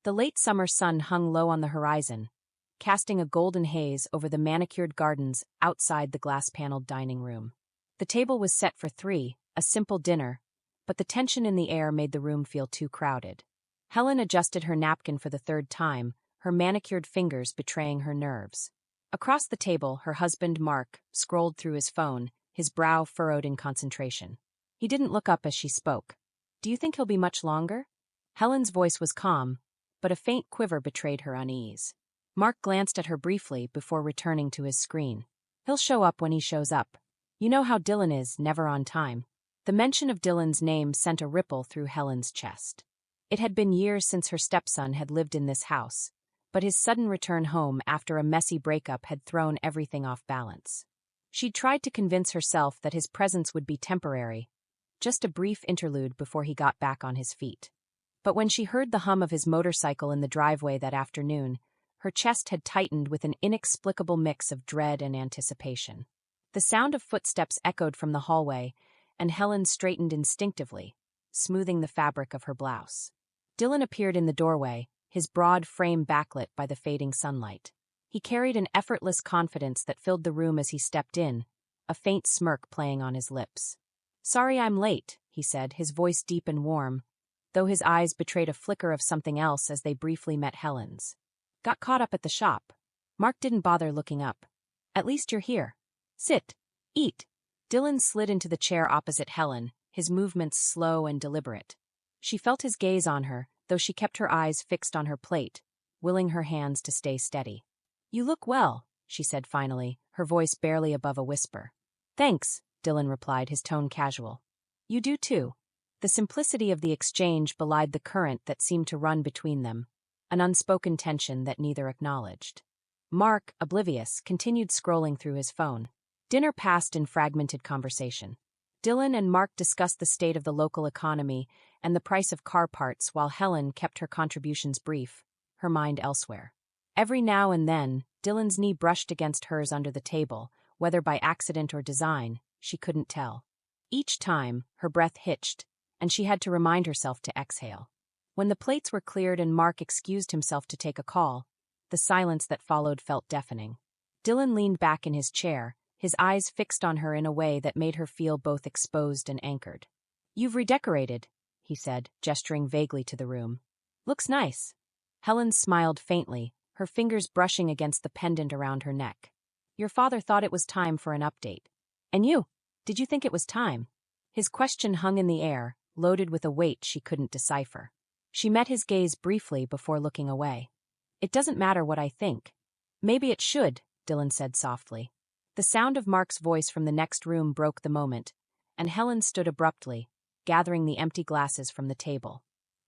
The late summer sun hung low on the horizon, casting a golden haze over the manicured gardens outside the glass-paneled dining room. The table was set for three, a simple dinner, but the tension in the air made the room feel too crowded. Helen adjusted her napkin for the third time, her manicured fingers betraying her nerves. Across the table, her husband, Mark, scrolled through his phone, his brow furrowed in concentration. He didn't look up as she spoke. "Do you think he'll be much longer?" Helen's voice was calm, but a faint quiver betrayed her unease. Mark glanced at her briefly before returning to his screen. "He'll show up when he shows up. You know how Dylan is, never on time." The mention of Dylan's name sent a ripple through Helen's chest. It had been years since her stepson had lived in this house, but his sudden return home after a messy breakup had thrown everything off balance. She'd tried to convince herself that his presence would be temporary, just a brief interlude before he got back on his feet. But when she heard the hum of his motorcycle in the driveway that afternoon, her chest had tightened with an inexplicable mix of dread and anticipation. The sound of footsteps echoed from the hallway, and Helen straightened instinctively, smoothing the fabric of her blouse. Dylan appeared in the doorway, his broad frame backlit by the fading sunlight. He carried an effortless confidence that filled the room as he stepped in, a faint smirk playing on his lips. "Sorry I'm late," he said, his voice deep and warm, though his eyes betrayed a flicker of something else as they briefly met Helen's. "Got caught up at the shop." Mark didn't bother looking up. "At least you're here. Sit. Eat." Dylan slid into the chair opposite Helen, his movements slow and deliberate. She felt his gaze on her, though she kept her eyes fixed on her plate, willing her hands to stay steady. "You look well," she said finally, her voice barely above a whisper. "Thanks," Dylan replied, his tone casual. "You do too." The simplicity of the exchange belied the current that seemed to run between them, an unspoken tension that neither acknowledged. Mark, oblivious, continued scrolling through his phone. Dinner passed in fragmented conversation. Dylan and Mark discussed the state of the local economy and the price of car parts while Helen kept her contributions brief, her mind elsewhere. Every now and then, Dylan's knee brushed against hers under the table, whether by accident or design, she couldn't tell. Each time, her breath hitched, and she had to remind herself to exhale. When the plates were cleared and Mark excused himself to take a call, the silence that followed felt deafening. Dylan leaned back in his chair, his eyes fixed on her in a way that made her feel both exposed and anchored. "You've redecorated," he said, gesturing vaguely to the room. "Looks nice." Helen smiled faintly, her fingers brushing against the pendant around her neck. "Your father thought it was time for an update. And you? Did you think it was time?" His question hung in the air, loaded with a weight she couldn't decipher. She met his gaze briefly before looking away. "It doesn't matter what I think." "Maybe it should," Dylan said softly. The sound of Mark's voice from the next room broke the moment, and Helen stood abruptly, gathering the empty glasses from the table.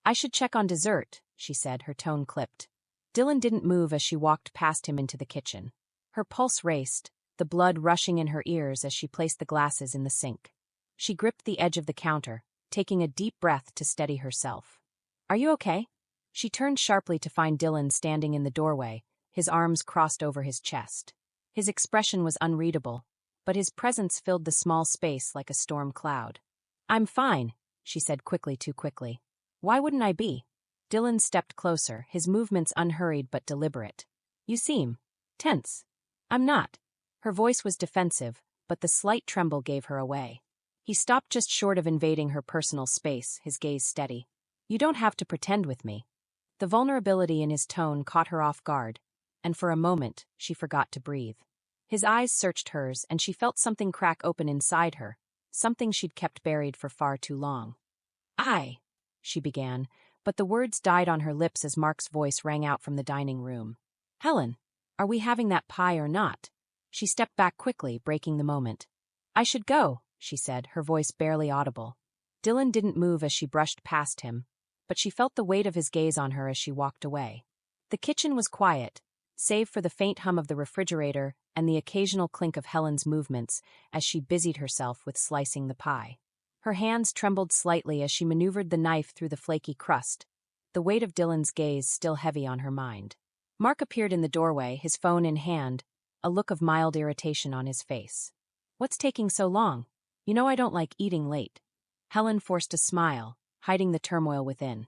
"I should check on dessert," she said, her tone clipped. Dylan didn't move as she walked past him into the kitchen. Her pulse raced, the blood rushing in her ears as she placed the glasses in the sink. She gripped the edge of the counter, taking a deep breath to steady herself. "Are you okay?" She turned sharply to find Dylan standing in the doorway, his arms crossed over his chest. His expression was unreadable, but his presence filled the small space like a storm cloud. "I'm fine," she said quickly, too quickly. "Why wouldn't I be?" Dylan stepped closer, his movements unhurried but deliberate. "You seem tense." "I'm not." Her voice was defensive, but the slight tremble gave her away. He stopped just short of invading her personal space, his gaze steady. "You don't have to pretend with me." The vulnerability in his tone caught her off guard, and for a moment, she forgot to breathe. His eyes searched hers, and she felt something crack open inside her, something she'd kept buried for far too long. She began, but the words died on her lips as Mark's voice rang out from the dining room. "Helen, are we having that pie or not?" She stepped back quickly, breaking the moment. "I should go," she said, her voice barely audible. Dylan didn't move as she brushed past him, but she felt the weight of his gaze on her as she walked away. The kitchen was quiet, save for the faint hum of the refrigerator and the occasional clink of Helen's movements as she busied herself with slicing the pie. Her hands trembled slightly as she maneuvered the knife through the flaky crust, the weight of Dylan's gaze still heavy on her mind. Mark appeared in the doorway, his phone in hand, a look of mild irritation on his face. "What's taking so long? You know I don't like eating late." Helen forced a smile, hiding the turmoil within.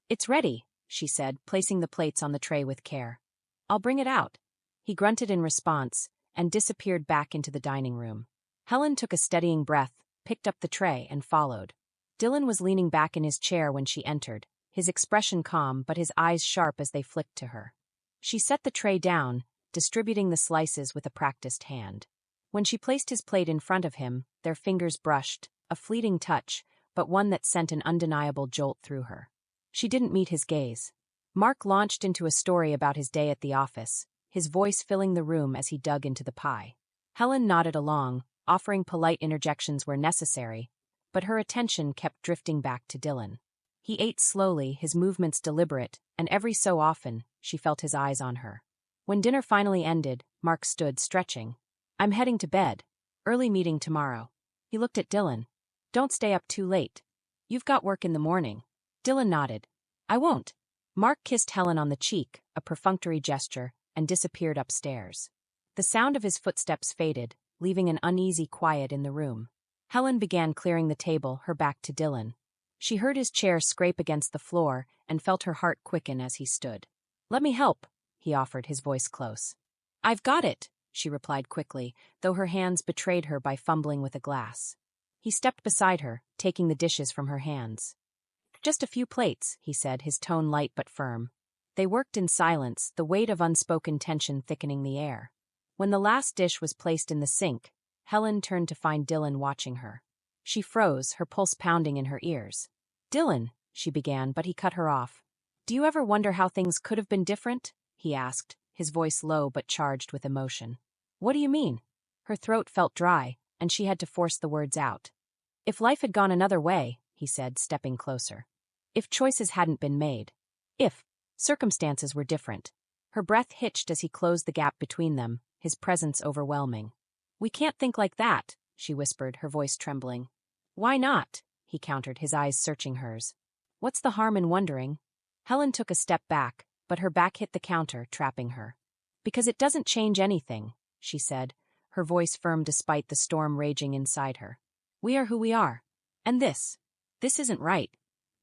"It's ready," she said, placing the plates on the tray with care. I'll bring it out. He grunted in response and disappeared back into the dining room. Helen took a steadying breath, picked up the tray, and followed. Dylan was leaning back in his chair when she entered, his expression calm but his eyes sharp as they flicked to her. She set the tray down, distributing the slices with a practiced hand. When she placed his plate in front of him, their fingers brushed, a fleeting touch, but one that sent an undeniable jolt through her. She didn't meet his gaze. Mark launched into a story about his day at the office, his voice filling the room as he dug into the pie. Helen nodded along, offering polite interjections where necessary, but her attention kept drifting back to Dylan. He ate slowly, his movements deliberate, and every so often, she felt his eyes on her. When dinner finally ended, Mark stood, stretching. I'm heading to bed. Early meeting tomorrow. He looked at Dylan. Don't stay up too late. You've got work in the morning. Dylan nodded. I won't. Mark kissed Helen on the cheek, a perfunctory gesture, and disappeared upstairs. The sound of his footsteps faded, leaving an uneasy quiet in the room. Helen began clearing the table, her back to Dylan. She heard his chair scrape against the floor and felt her heart quicken as he stood. Let me help, he offered, his voice close. I've got it, she replied quickly, though her hands betrayed her by fumbling with a glass. He stepped beside her, taking the dishes from her hands. Just a few plates, he said, his tone light but firm. They worked in silence, the weight of unspoken tension thickening the air. When the last dish was placed in the sink, Helen turned to find Dylan watching her. She froze, her pulse pounding in her ears. Dylan, she began, but he cut her off. Do you ever wonder how things could have been different? He asked, his voice low but charged with emotion. What do you mean? Her throat felt dry, and she had to force the words out. If life had gone another way, he said, stepping closer. If choices hadn't been made. If circumstances were different. Her breath hitched as he closed the gap between them, his presence overwhelming. We can't think like that, she whispered, her voice trembling. Why not? He countered, his eyes searching hers. What's the harm in wondering? Helen took a step back, but her back hit the counter, trapping her. Because it doesn't change anything, she said, her voice firm despite the storm raging inside her. We are who we are. And this isn't right.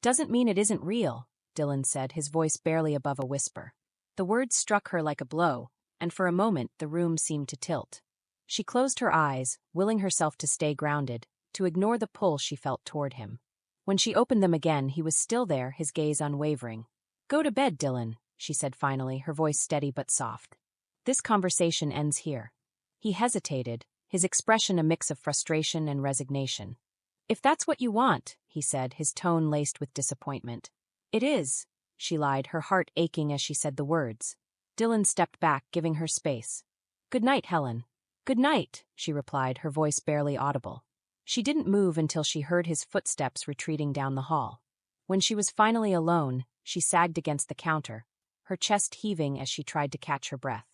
Doesn't mean it isn't real, Dylan said, his voice barely above a whisper. The words struck her like a blow, and for a moment the room seemed to tilt. She closed her eyes, willing herself to stay grounded, to ignore the pull she felt toward him. When she opened them again, he was still there, his gaze unwavering. Go to bed, Dylan, she said finally, her voice steady but soft. This conversation ends here. He hesitated, his expression a mix of frustration and resignation. If that's what you want, he said, his tone laced with disappointment. It is, she lied, her heart aching as she said the words. Dylan stepped back, giving her space. Good night, Helen. Good night, she replied, her voice barely audible. She didn't move until she heard his footsteps retreating down the hall. When she was finally alone, she sagged against the counter, her chest heaving as she tried to catch her breath.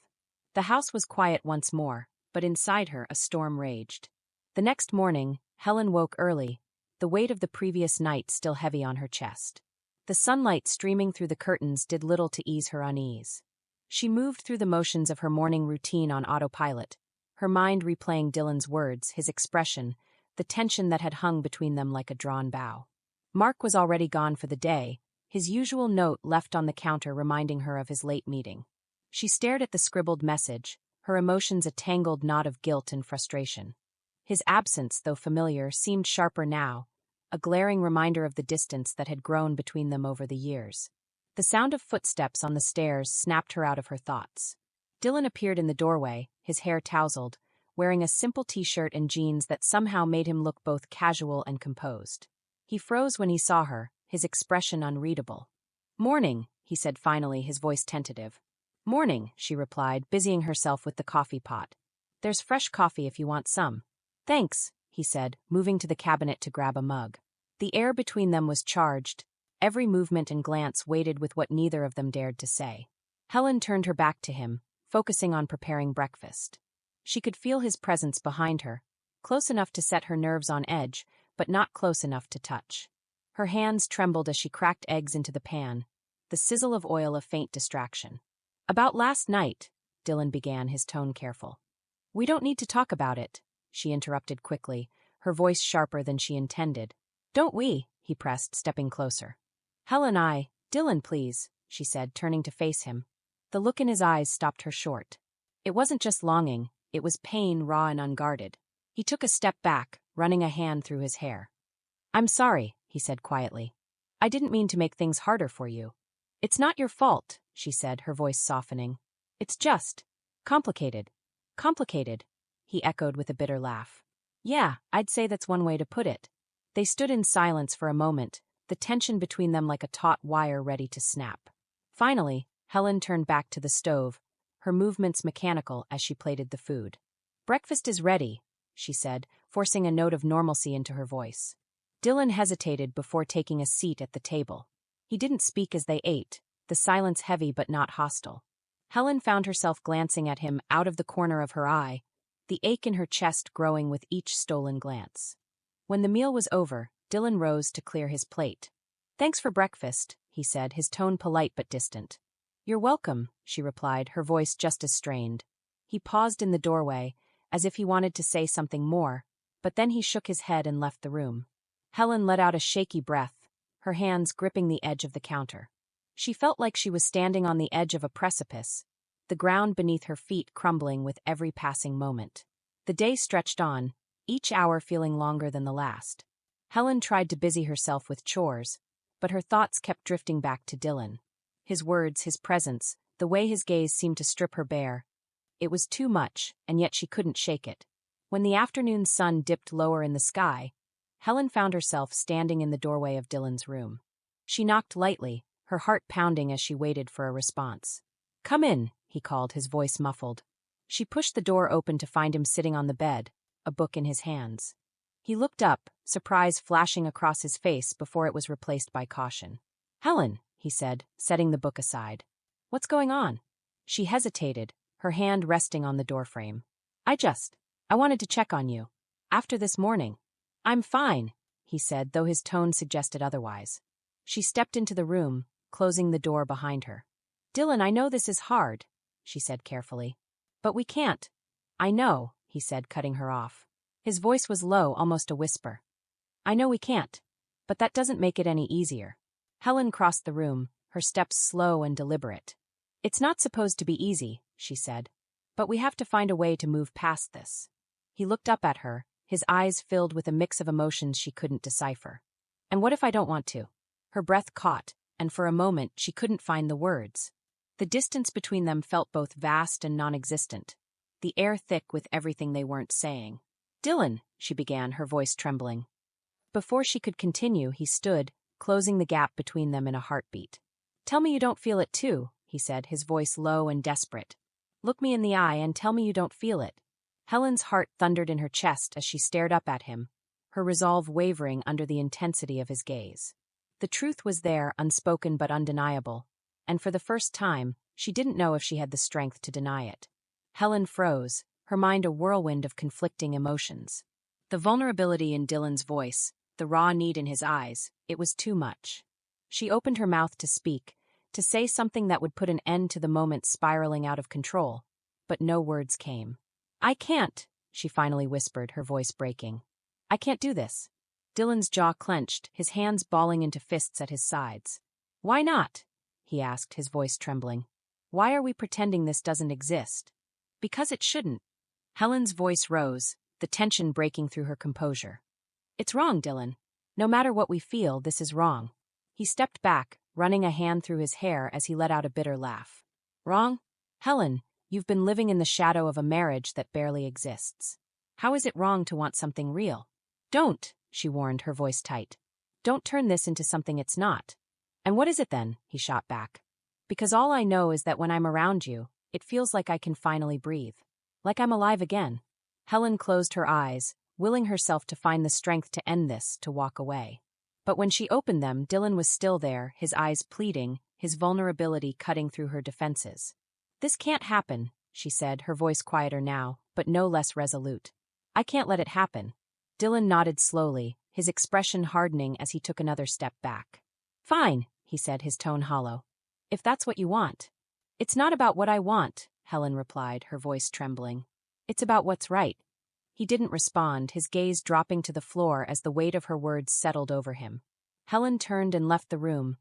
The house was quiet once more, but inside her a storm raged. The next morning, Helen woke early, the weight of the previous night still heavy on her chest. The sunlight streaming through the curtains did little to ease her unease. She moved through the motions of her morning routine on autopilot, her mind replaying Dylan's words, his expression, the tension that had hung between them like a drawn bow. Mark was already gone for the day, his usual note left on the counter reminding her of his late meeting. She stared at the scribbled message, her emotions a tangled knot of guilt and frustration. His absence, though familiar, seemed sharper now, a glaring reminder of the distance that had grown between them over the years. The sound of footsteps on the stairs snapped her out of her thoughts. Dylan appeared in the doorway, his hair tousled, wearing a simple t-shirt and jeans that somehow made him look both casual and composed. He froze when he saw her, his expression unreadable. Morning, he said finally, his voice tentative. Morning, she replied, busying herself with the coffee pot. There's fresh coffee if you want some. Thanks, he said, moving to the cabinet to grab a mug. The air between them was charged, every movement and glance weighted with what neither of them dared to say. Helen turned her back to him, focusing on preparing breakfast. She could feel his presence behind her, close enough to set her nerves on edge, but not close enough to touch. Her hands trembled as she cracked eggs into the pan, the sizzle of oil a faint distraction. About last night, Dylan began, his tone careful. We don't need to talk about it, she interrupted quickly, her voice sharper than she intended. Don't we? He pressed, stepping closer. Dylan, please, she said, turning to face him. The look in his eyes stopped her short. It wasn't just longing, it was pain raw and unguarded. He took a step back, running a hand through his hair. I'm sorry, he said quietly. I didn't mean to make things harder for you. It's not your fault, she said, her voice softening. It's just complicated. Complicated, he echoed with a bitter laugh. Yeah, I'd say that's one way to put it. They stood in silence for a moment, the tension between them like a taut wire ready to snap. Finally, Helen turned back to the stove, her movements mechanical as she plated the food. Breakfast is ready, she said, forcing a note of normalcy into her voice. Dylan hesitated before taking a seat at the table. He didn't speak as they ate, the silence heavy but not hostile. Helen found herself glancing at him out of the corner of her eye, the ache in her chest growing with each stolen glance. When the meal was over, Dylan rose to clear his plate. Thanks for breakfast, he said, his tone polite but distant. You're welcome, she replied, her voice just as strained. He paused in the doorway, as if he wanted to say something more, but then he shook his head and left the room. Helen let out a shaky breath, her hands gripping the edge of the counter. She felt like she was standing on the edge of a precipice, the ground beneath her feet crumbling with every passing moment. The day stretched on, each hour feeling longer than the last. Helen tried to busy herself with chores, but her thoughts kept drifting back to Dylan. His words, his presence, the way his gaze seemed to strip her bare. It was too much, and yet she couldn't shake it. When the afternoon sun dipped lower in the sky, Helen found herself standing in the doorway of Dylan's room. She knocked lightly, her heart pounding as she waited for a response. Come in, he called, his voice muffled. She pushed the door open to find him sitting on the bed, a book in his hands. He looked up, surprise flashing across his face before it was replaced by caution. Helen, he said, setting the book aside. What's going on? She hesitated, her hand resting on the doorframe. I wanted to check on you. After this morning. I'm fine, he said, though his tone suggested otherwise. She stepped into the room, closing the door behind her. Dylan, I know this is hard, she said carefully. But we can't. I know, he said, cutting her off. His voice was low, almost a whisper. I know we can't, but that doesn't make it any easier. Helen crossed the room, her steps slow and deliberate. It's not supposed to be easy, she said. But we have to find a way to move past this. He looked up at her, his eyes filled with a mix of emotions she couldn't decipher. And what if I don't want to? Her breath caught, and for a moment she couldn't find the words. The distance between them felt both vast and non-existent, the air thick with everything they weren't saying. Dylan, she began, her voice trembling. Before she could continue, he stood, closing the gap between them in a heartbeat. Tell me you don't feel it too, he said, his voice low and desperate. Look me in the eye and tell me you don't feel it. Helen's heart thundered in her chest as she stared up at him, her resolve wavering under the intensity of his gaze. The truth was there, unspoken but undeniable, and for the first time, she didn't know if she had the strength to deny it. Helen froze, her mind a whirlwind of conflicting emotions. The vulnerability in Dylan's voice, the raw need in his eyes, it was too much. She opened her mouth to speak, to say something that would put an end to the moment spiraling out of control, but no words came. I can't, she finally whispered, her voice breaking. I can't do this. Dylan's jaw clenched, his hands balling into fists at his sides. Why not? He asked, his voice trembling. Why are we pretending this doesn't exist? Because it shouldn't. Helen's voice rose, the tension breaking through her composure. It's wrong, Dylan. No matter what we feel, this is wrong. He stepped back, running a hand through his hair as he let out a bitter laugh. Wrong? Helen, you've been living in the shadow of a marriage that barely exists. How is it wrong to want something real? Don't, she warned, her voice tight. Don't turn this into something it's not. And what is it then? He shot back. Because all I know is that when I'm around you, it feels like I can finally breathe. Like I'm alive again. Helen closed her eyes, willing herself to find the strength to end this, to walk away. But when she opened them, Dylan was still there, his eyes pleading, his vulnerability cutting through her defenses. This can't happen, she said, her voice quieter now, but no less resolute. I can't let it happen. Dylan nodded slowly, his expression hardening as he took another step back. Fine, he said, his tone hollow. If that's what you want. It's not about what I want, Helen replied, her voice trembling. It's about what's right. He didn't respond, his gaze dropping to the floor as the weight of her words settled over him. Helen turned and left the room,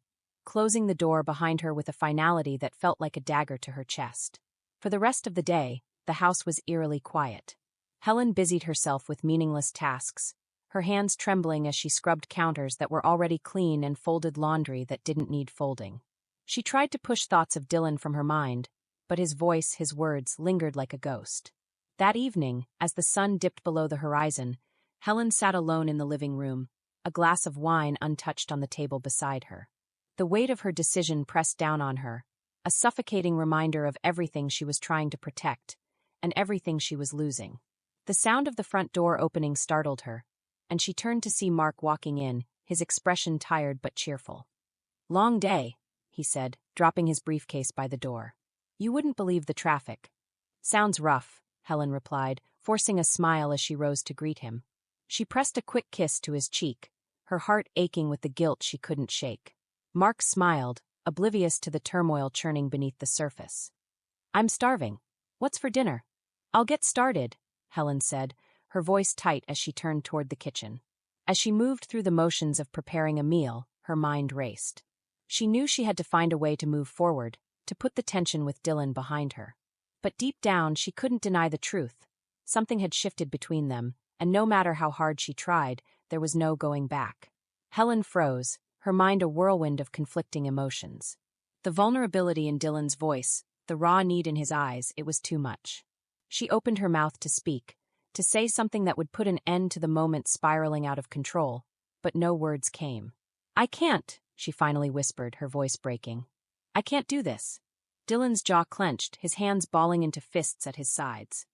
closing the door behind her with a finality that felt like a dagger to her chest. For the rest of the day, the house was eerily quiet. Helen busied herself with meaningless tasks, her hands trembling as she scrubbed counters that were already clean and folded laundry that didn't need folding. She tried to push thoughts of Dylan from her mind, but his voice, his words, lingered like a ghost. That evening, as the sun dipped below the horizon, Helen sat alone in the living room, a glass of wine untouched on the table beside her. The weight of her decision pressed down on her, a suffocating reminder of everything she was trying to protect, and everything she was losing. The sound of the front door opening startled her, and she turned to see Mark walking in, his expression tired but cheerful. "Long day," he said, dropping his briefcase by the door. "You wouldn't believe the traffic." "Sounds rough," Helen replied, forcing a smile as she rose to greet him. She pressed a quick kiss to his cheek, her heart aching with the guilt she couldn't shake. Mark smiled, oblivious to the turmoil churning beneath the surface. "I'm starving. What's for dinner?" "I'll get started," Helen said, her voice tight as she turned toward the kitchen. As she moved through the motions of preparing a meal, her mind raced. She knew she had to find a way to move forward, to put the tension with Dylan behind her. But deep down, she couldn't deny the truth. Something had shifted between them, and no matter how hard she tried, there was no going back. Helen froze, her mind a whirlwind of conflicting emotions. The vulnerability in Dylan's voice, the raw need in his eyes, it was too much. She opened her mouth to speak, to say something that would put an end to the moment spiraling out of control, but no words came. "I can't," she finally whispered, her voice breaking. "I can't do this." Dylan's jaw clenched, his hands balling into fists at his sides.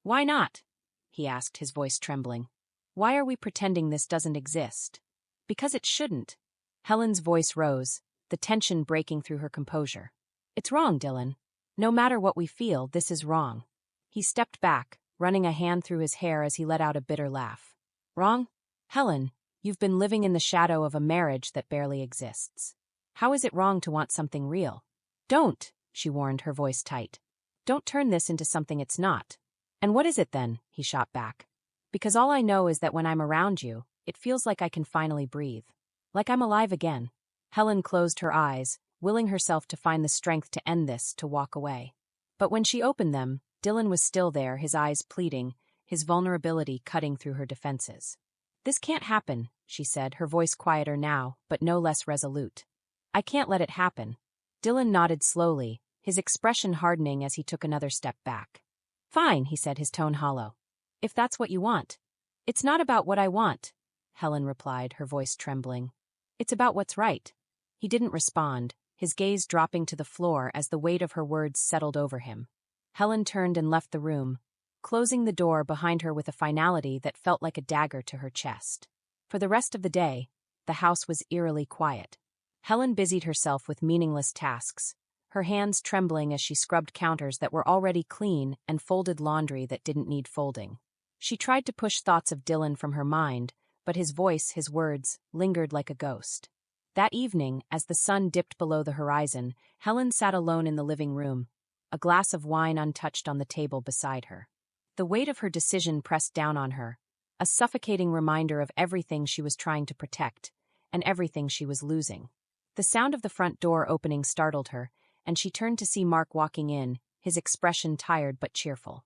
"Why not?" he asked, his voice trembling. "Why are we pretending this doesn't exist?" "Because it shouldn't." Helen's voice rose, the tension breaking through her composure. "It's wrong, Dylan. No matter what we feel, this is wrong." He stepped back, running a hand through his hair as he let out a bitter laugh. "Wrong? Helen, you've been living in the shadow of a marriage that barely exists. How is it wrong to want something real?" "Don't," she warned, her voice tight. "Don't turn this into something it's not." "And what is it then?" he shot back. "Because all I know is that when I'm around you, it feels like I can finally breathe. Like I'm alive again." Helen closed her eyes, willing herself to find the strength to end this, to walk away. But when she opened them, Dylan was still there, his eyes pleading, his vulnerability cutting through her defenses. "This can't happen," she said, her voice quieter now, but no less resolute. "I can't let it happen." Dylan nodded slowly, his expression hardening as he took another step back. "Fine," he said, his tone hollow. "If that's what you want." "It's not about what I want," Helen replied, her voice trembling. "It's about what's right." He didn't respond, his gaze dropping to the floor as the weight of her words settled over him. Helen turned and left the room, closing the door behind her with a finality that felt like a dagger to her chest. For the rest of the day, the house was eerily quiet. Helen busied herself with meaningless tasks, her hands trembling as she scrubbed counters that were already clean and folded laundry that didn't need folding. She tried to push thoughts of Dylan from her mind, but his voice, his words, lingered like a ghost. That evening, as the sun dipped below the horizon, Helen sat alone in the living room, a glass of wine untouched on the table beside her. The weight of her decision pressed down on her, a suffocating reminder of everything she was trying to protect, and everything she was losing. The sound of the front door opening startled her, and she turned to see Mark walking in, his expression tired but cheerful.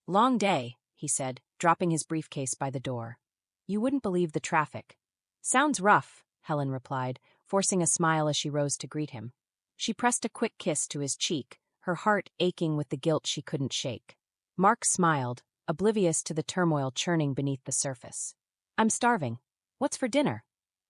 "Long day," he said, dropping his briefcase by the door. "You wouldn't believe the traffic." "Sounds rough," Helen replied, forcing a smile as she rose to greet him. She pressed a quick kiss to his cheek, her heart aching with the guilt she couldn't shake. Mark smiled, oblivious to the turmoil churning beneath the surface. "I'm starving. What's for dinner?"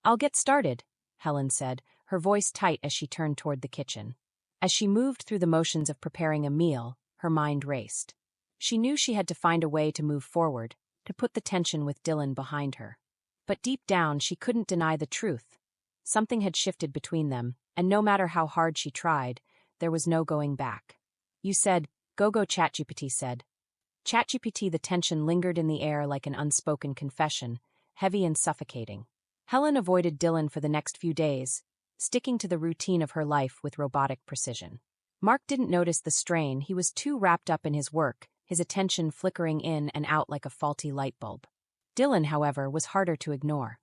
"I'll get started," Helen said, her voice tight as she turned toward the kitchen. As she moved through the motions of preparing a meal, her mind raced. She knew she had to find a way to move forward, to put the tension with Dylan behind her. But deep down, she couldn't deny the truth. Something had shifted between them, and no matter how hard she tried, there was no going back. "You said, go ChatGPT said." ChatGPT, the tension lingered in the air like an unspoken confession, heavy and suffocating. Helen avoided Dylan for the next few days, sticking to the routine of her life with robotic precision. Mark didn't notice the strain, he was too wrapped up in his work, his attention flickering in and out like a faulty light bulb. Dylan, however, was harder to ignore.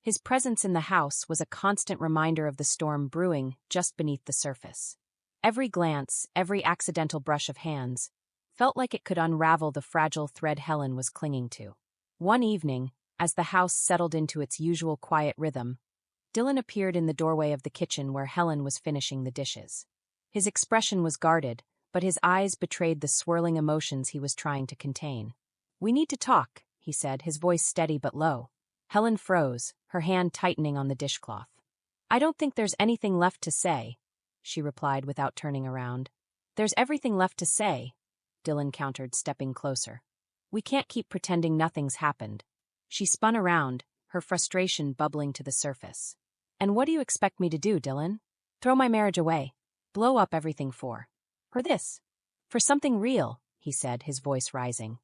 His presence in the house was a constant reminder of the storm brewing just beneath the surface. Every glance, every accidental brush of hands, felt like it could unravel the fragile thread Helen was clinging to. One evening, as the house settled into its usual quiet rhythm, Dylan appeared in the doorway of the kitchen where Helen was finishing the dishes. His expression was guarded, but his eyes betrayed the swirling emotions he was trying to contain. "We need to talk," he said, his voice steady but low. Helen froze, her hand tightening on the dishcloth. "I don't think there's anything left to say," she replied without turning around. "There's everything left to say," Dylan countered, stepping closer. "We can't keep pretending nothing's happened." She spun around, her frustration bubbling to the surface. "And what do you expect me to do, Dylan? Throw my marriage away? Blow up everything for this? For something real," he said, his voice rising.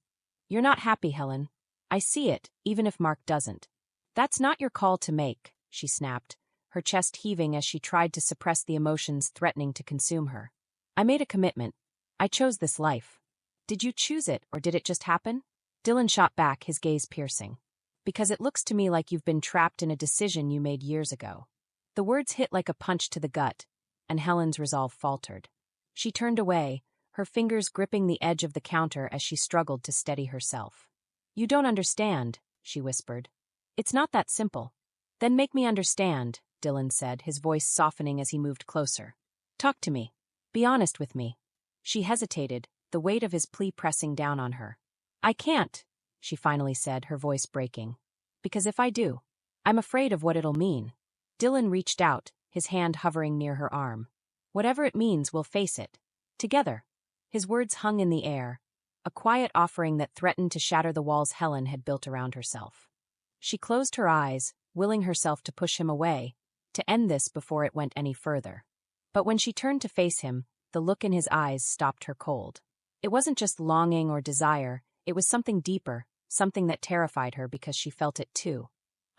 "You're not happy, Helen. I see it, even if Mark doesn't." "That's not your call to make," she snapped, her chest heaving as she tried to suppress the emotions threatening to consume her. "I made a commitment. I chose this life." "Did you choose it, or did it just happen?" Dylan shot back, his gaze piercing. "Because it looks to me like you've been trapped in a decision you made years ago." The words hit like a punch to the gut, and Helen's resolve faltered. She turned away, her fingers gripping the edge of the counter as she struggled to steady herself. "You don't understand," she whispered. "It's not that simple." "Then make me understand," Dylan said, his voice softening as he moved closer. "Talk to me. Be honest with me." She hesitated, the weight of his plea pressing down on her. "I can't," she finally said, her voice breaking. "Because if I do, I'm afraid of what it'll mean." Dylan reached out, his hand hovering near her arm. "Whatever it means, we'll face it. Together." His words hung in the air, a quiet offering that threatened to shatter the walls Helen had built around herself. She closed her eyes, willing herself to push him away, to end this before it went any further. But when she turned to face him, the look in his eyes stopped her cold. It wasn't just longing or desire, it was something deeper, something that terrified her because she felt it too.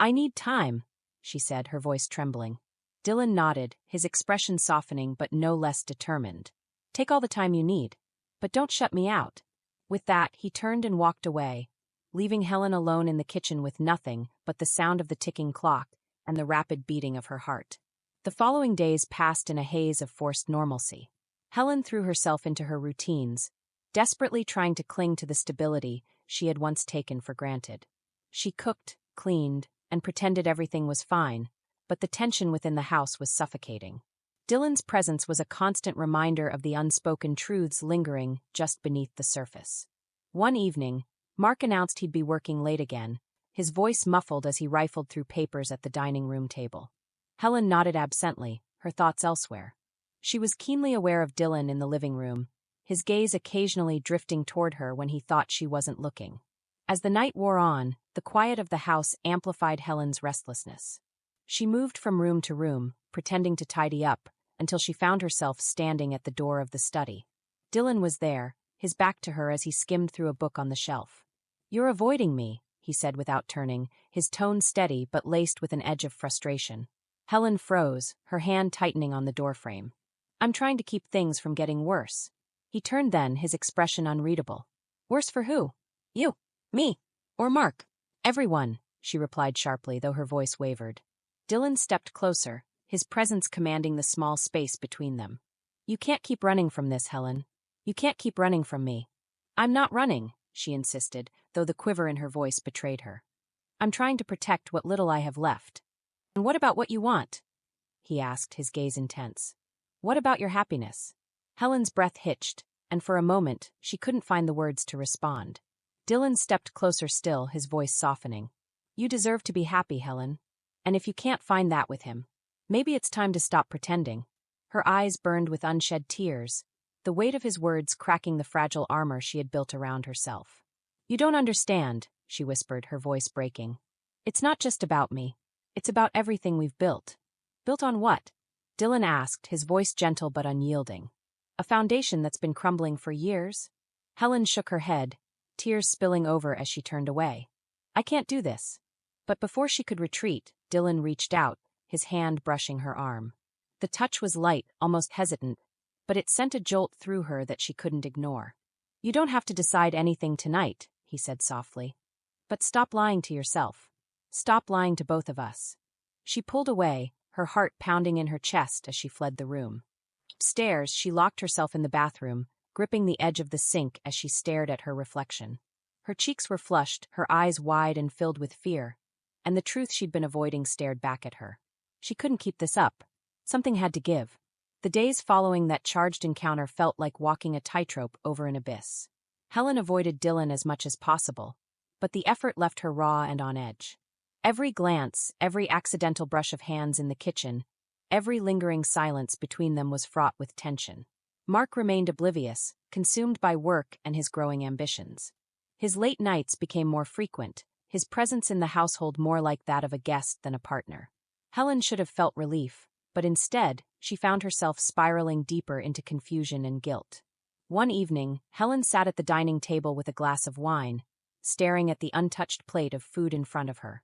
"I need time," she said, her voice trembling. Dylan nodded, his expression softening but no less determined. "Take all the time you need, but don't shut me out." With that, he turned and walked away, leaving Helen alone in the kitchen with nothing but the sound of the ticking clock and the rapid beating of her heart. The following days passed in a haze of forced normalcy. Helen threw herself into her routines, desperately trying to cling to the stability she had once taken for granted. She cooked, cleaned, and pretended everything was fine, but the tension within the house was suffocating. Dylan's presence was a constant reminder of the unspoken truths lingering just beneath the surface. One evening, Mark announced he'd be working late again, his voice muffled as he rifled through papers at the dining room table. Helen nodded absently, her thoughts elsewhere. She was keenly aware of Dylan in the living room, his gaze occasionally drifting toward her when he thought she wasn't looking. As the night wore on, the quiet of the house amplified Helen's restlessness. She moved from room to room, pretending to tidy up, until she found herself standing at the door of the study. Dylan was there, his back to her as he skimmed through a book on the shelf. "You're avoiding me," he said without turning, his tone steady but laced with an edge of frustration. Helen froze, her hand tightening on the doorframe. "I'm trying to keep things from getting worse." He turned then, his expression unreadable. "Worse for who? You, me, or Mark?" "Everyone," she replied sharply, though her voice wavered. Dylan stepped closer, his presence commanding the small space between them. "You can't keep running from this, Helen. You can't keep running from me." "I'm not running," she insisted, though the quiver in her voice betrayed her. "I'm trying to protect what little I have left." "And what about what you want?" he asked, his gaze intense. "What about your happiness?" Helen's breath hitched, and for a moment, she couldn't find the words to respond. Dylan stepped closer still, his voice softening. "You deserve to be happy, Helen. And if you can't find that with him, maybe it's time to stop pretending." Her eyes burned with unshed tears, the weight of his words cracking the fragile armor she had built around herself. "You don't understand," she whispered, her voice breaking. "It's not just about me. It's about everything we've built." "Built on what?" Dylan asked, his voice gentle but unyielding. "A foundation that's been crumbling for years." Helen shook her head, tears spilling over as she turned away. "I can't do this." But before she could retreat, Dylan reached out, his hand brushing her arm. The touch was light, almost hesitant, but it sent a jolt through her that she couldn't ignore. "You don't have to decide anything tonight," he said softly. "But stop lying to yourself. Stop lying to both of us." She pulled away, her heart pounding in her chest as she fled the room. Upstairs, she locked herself in the bathroom, gripping the edge of the sink as she stared at her reflection. Her cheeks were flushed, her eyes wide and filled with fear, and the truth she'd been avoiding stared back at her. She couldn't keep this up. Something had to give. The days following that charged encounter felt like walking a tightrope over an abyss. Helen avoided Dylan as much as possible, but the effort left her raw and on edge. Every glance, every accidental brush of hands in the kitchen, every lingering silence between them was fraught with tension. Mark remained oblivious, consumed by work and his growing ambitions. His late nights became more frequent, his presence in the household more like that of a guest than a partner. Helen should have felt relief, but instead, she found herself spiraling deeper into confusion and guilt. One evening, Helen sat at the dining table with a glass of wine, staring at the untouched plate of food in front of her.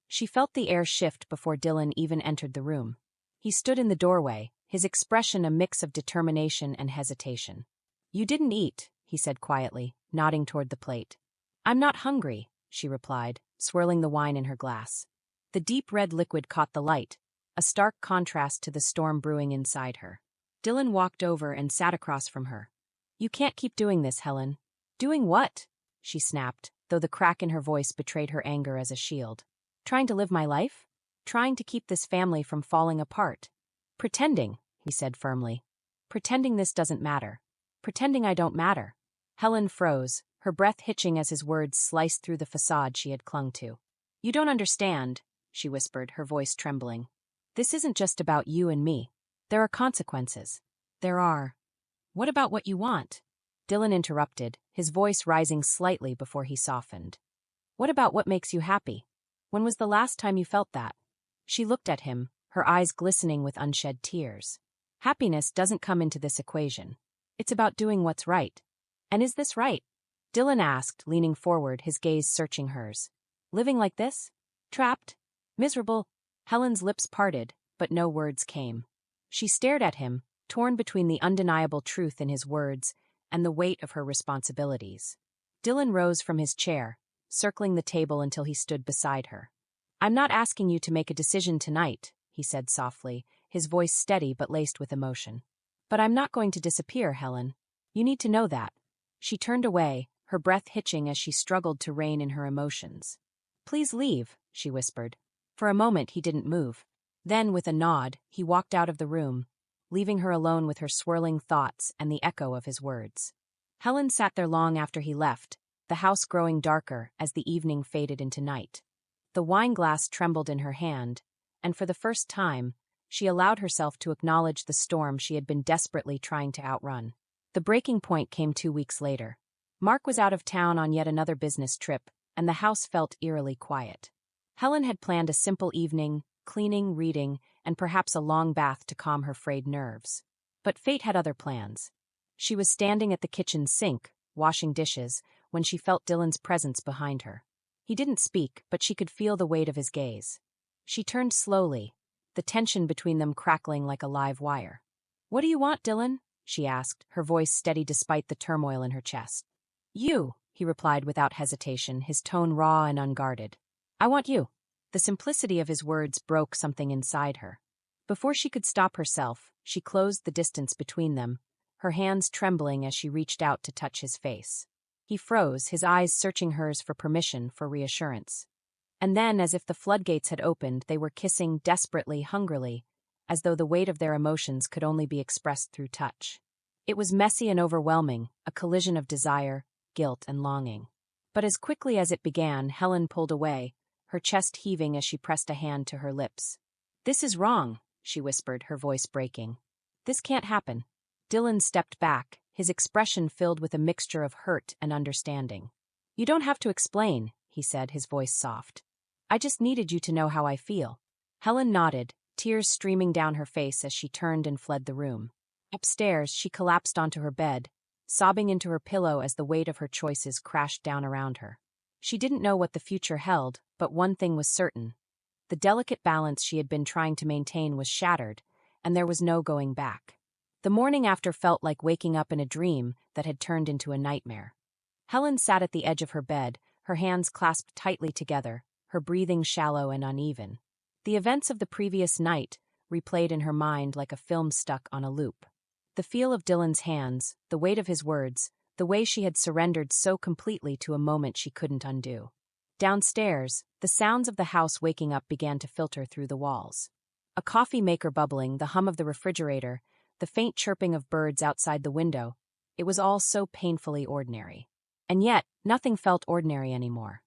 She felt the air shift before Dylan even entered the room. He stood in the doorway, his expression a mix of determination and hesitation. "You didn't eat," he said quietly, nodding toward the plate. "I'm not hungry," she replied, swirling the wine in her glass. The deep red liquid caught the light, a stark contrast to the storm brewing inside her. Dylan walked over and sat across from her. "You can't keep doing this, Helen." "Doing what?" she snapped, though the crack in her voice betrayed her anger as a shield. "Trying to live my life? Trying to keep this family from falling apart. Pretending," he said firmly. "Pretending this doesn't matter. Pretending I don't matter." Helen froze, her breath hitching as his words sliced through the facade she had clung to. "You don't understand," she whispered, her voice trembling. "This isn't just about you and me. There are consequences. There are." "What about what you want?" Dylan interrupted, his voice rising slightly before he softened. "What about what makes you happy? When was the last time you felt that?" She looked at him, her eyes glistening with unshed tears. "Happiness doesn't come into this equation. It's about doing what's right." "And is this right?" Dylan asked, leaning forward, his gaze searching hers. "Living like this? Trapped? Miserable?" Helen's lips parted, but no words came. She stared at him, torn between the undeniable truth in his words and the weight of her responsibilities. Dylan rose from his chair, circling the table until he stood beside her. "I'm not asking you to make a decision tonight," he said softly, his voice steady but laced with emotion. "But I'm not going to disappear, Helen. You need to know that." She turned away, her breath hitching as she struggled to rein in her emotions. "Please leave," she whispered. For a moment he didn't move. Then, with a nod, he walked out of the room, leaving her alone with her swirling thoughts and the echo of his words. Helen sat there long after he left, the house growing darker as the evening faded into night. The wine glass trembled in her hand, and for the first time, she allowed herself to acknowledge the storm she had been desperately trying to outrun. The breaking point came 2 weeks later. Mark was out of town on yet another business trip, and the house felt eerily quiet. Helen had planned a simple evening, cleaning, reading, and perhaps a long bath to calm her frayed nerves. But fate had other plans. She was standing at the kitchen sink, washing dishes, when she felt Dylan's presence behind her. He didn't speak, but she could feel the weight of his gaze. She turned slowly, the tension between them crackling like a live wire. "What do you want, Dylan?" she asked, her voice steady despite the turmoil in her chest. "You," he replied without hesitation, his tone raw and unguarded. "I want you." The simplicity of his words broke something inside her. Before she could stop herself, she closed the distance between them, her hands trembling as she reached out to touch his face. He froze, his eyes searching hers for permission, for reassurance. And then, as if the floodgates had opened, they were kissing desperately, hungrily, as though the weight of their emotions could only be expressed through touch. It was messy and overwhelming, a collision of desire, guilt, and longing. But as quickly as it began, Helen pulled away, her chest heaving as she pressed a hand to her lips. "This is wrong," she whispered, her voice breaking. "This can't happen." Dylan stepped back, his expression filled with a mixture of hurt and understanding. "You don't have to explain," he said, his voice soft. "I just needed you to know how I feel." Helen nodded, tears streaming down her face as she turned and fled the room. Upstairs, she collapsed onto her bed, sobbing into her pillow as the weight of her choices crashed down around her. She didn't know what the future held, but one thing was certain. The delicate balance she had been trying to maintain was shattered, and there was no going back. The morning after felt like waking up in a dream that had turned into a nightmare. Helen sat at the edge of her bed, her hands clasped tightly together, her breathing shallow and uneven. The events of the previous night replayed in her mind like a film stuck on a loop. The feel of Dylan's hands, the weight of his words, the way she had surrendered so completely to a moment she couldn't undo. Downstairs, the sounds of the house waking up began to filter through the walls. A coffee maker bubbling, the hum of the refrigerator, the faint chirping of birds outside the window, it was all so painfully ordinary. And yet, nothing felt ordinary anymore.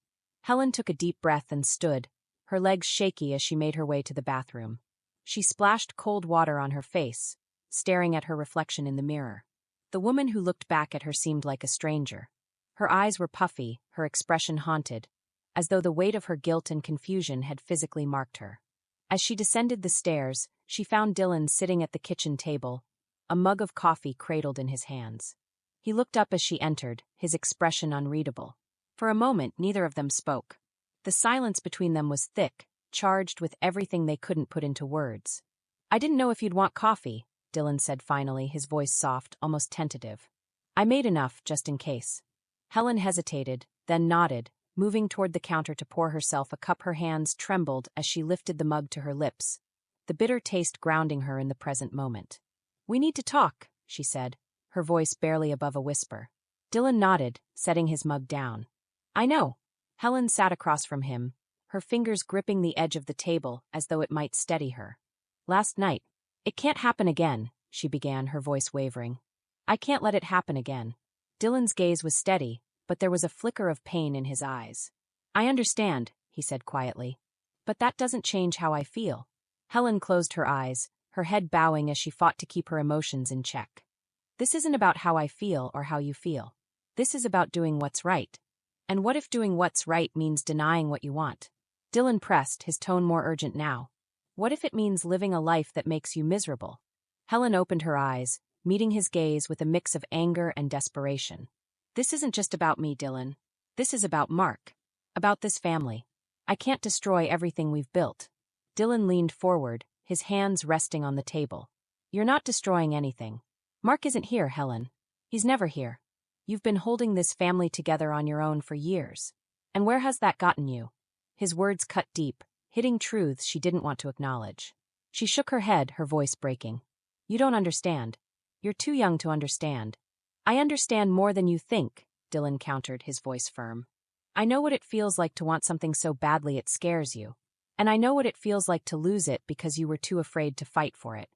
Helen took a deep breath and stood, her legs shaky as she made her way to the bathroom. She splashed cold water on her face, staring at her reflection in the mirror. The woman who looked back at her seemed like a stranger. Her eyes were puffy, her expression haunted, as though the weight of her guilt and confusion had physically marked her. As she descended the stairs, she found Dylan sitting at the kitchen table, a mug of coffee cradled in his hands. He looked up as she entered, his expression unreadable. For a moment, neither of them spoke. The silence between them was thick, charged with everything they couldn't put into words. "I didn't know if you'd want coffee," Dylan said finally, his voice soft, almost tentative. "I made enough, just in case." Helen hesitated, then nodded, moving toward the counter to pour herself a cup. Her hands trembled as she lifted the mug to her lips, the bitter taste grounding her in the present moment. "We need to talk," she said, her voice barely above a whisper. Dylan nodded, setting his mug down. "I know." Helen sat across from him, her fingers gripping the edge of the table as though it might steady her. "Last night. It can't happen again," she began, her voice wavering. "I can't let it happen again." Dylan's gaze was steady, but there was a flicker of pain in his eyes. "I understand," he said quietly. "But that doesn't change how I feel." Helen closed her eyes, her head bowing as she fought to keep her emotions in check. "This isn't about how I feel or how you feel. This is about doing what's right. And what if doing what's right means denying what you want?" Dylan pressed, his tone more urgent now. "What if it means living a life that makes you miserable?" Helen opened her eyes, meeting his gaze with a mix of anger and desperation. "This isn't just about me, Dylan. This is about Mark. About this family. I can't destroy everything we've built." Dylan leaned forward, his hands resting on the table. "You're not destroying anything. Mark isn't here, Helen. He's never here. You've been holding this family together on your own for years. And where has that gotten you?" His words cut deep, hitting truths she didn't want to acknowledge. She shook her head, her voice breaking. "You don't understand. You're too young to understand." "I understand more than you think," Dylan countered, his voice firm. "I know what it feels like to want something so badly it scares you. And I know what it feels like to lose it because you were too afraid to fight for it."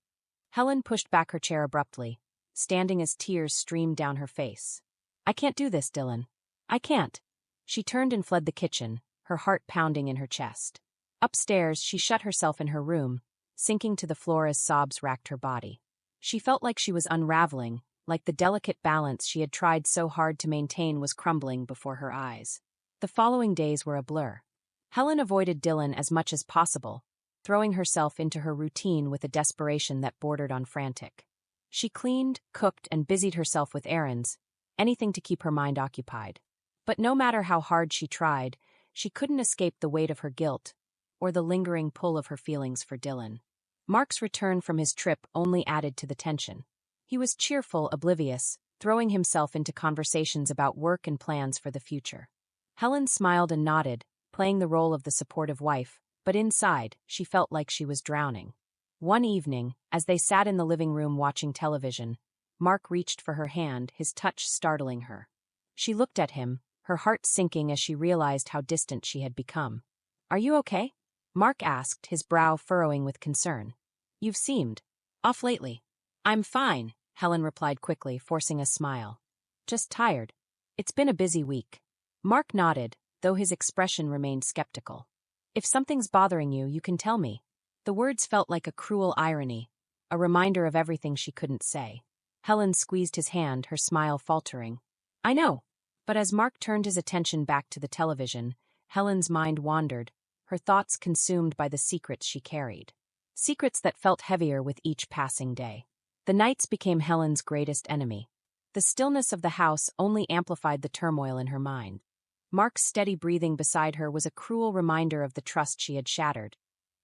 Helen pushed back her chair abruptly, standing as tears streamed down her face. "I can't do this, Dylan. I can't." She turned and fled the kitchen, her heart pounding in her chest. Upstairs, she shut herself in her room, sinking to the floor as sobs racked her body. She felt like she was unraveling, like the delicate balance she had tried so hard to maintain was crumbling before her eyes. The following days were a blur. Helen avoided Dylan as much as possible, throwing herself into her routine with a desperation that bordered on frantic. She cleaned, cooked, and busied herself with errands, anything to keep her mind occupied. But no matter how hard she tried, she couldn't escape the weight of her guilt, or the lingering pull of her feelings for Dylan. Mark's return from his trip only added to the tension. He was cheerful, oblivious, throwing himself into conversations about work and plans for the future. Helen smiled and nodded, playing the role of the supportive wife, but inside, she felt like she was drowning. One evening, as they sat in the living room watching television, Mark reached for her hand, his touch startling her. She looked at him, her heart sinking as she realized how distant she had become. "Are you okay?" Mark asked, his brow furrowing with concern. "You've seemed off lately." "I'm fine," Helen replied quickly, forcing a smile. "Just tired. It's been a busy week." Mark nodded, though his expression remained skeptical. "If something's bothering you, you can tell me." The words felt like a cruel irony, a reminder of everything she couldn't say. Helen squeezed his hand, her smile faltering. "I know." But as Mark turned his attention back to the television, Helen's mind wandered, her thoughts consumed by the secrets she carried. Secrets that felt heavier with each passing day. The nights became Helen's greatest enemy. The stillness of the house only amplified the turmoil in her mind. Mark's steady breathing beside her was a cruel reminder of the trust she had shattered,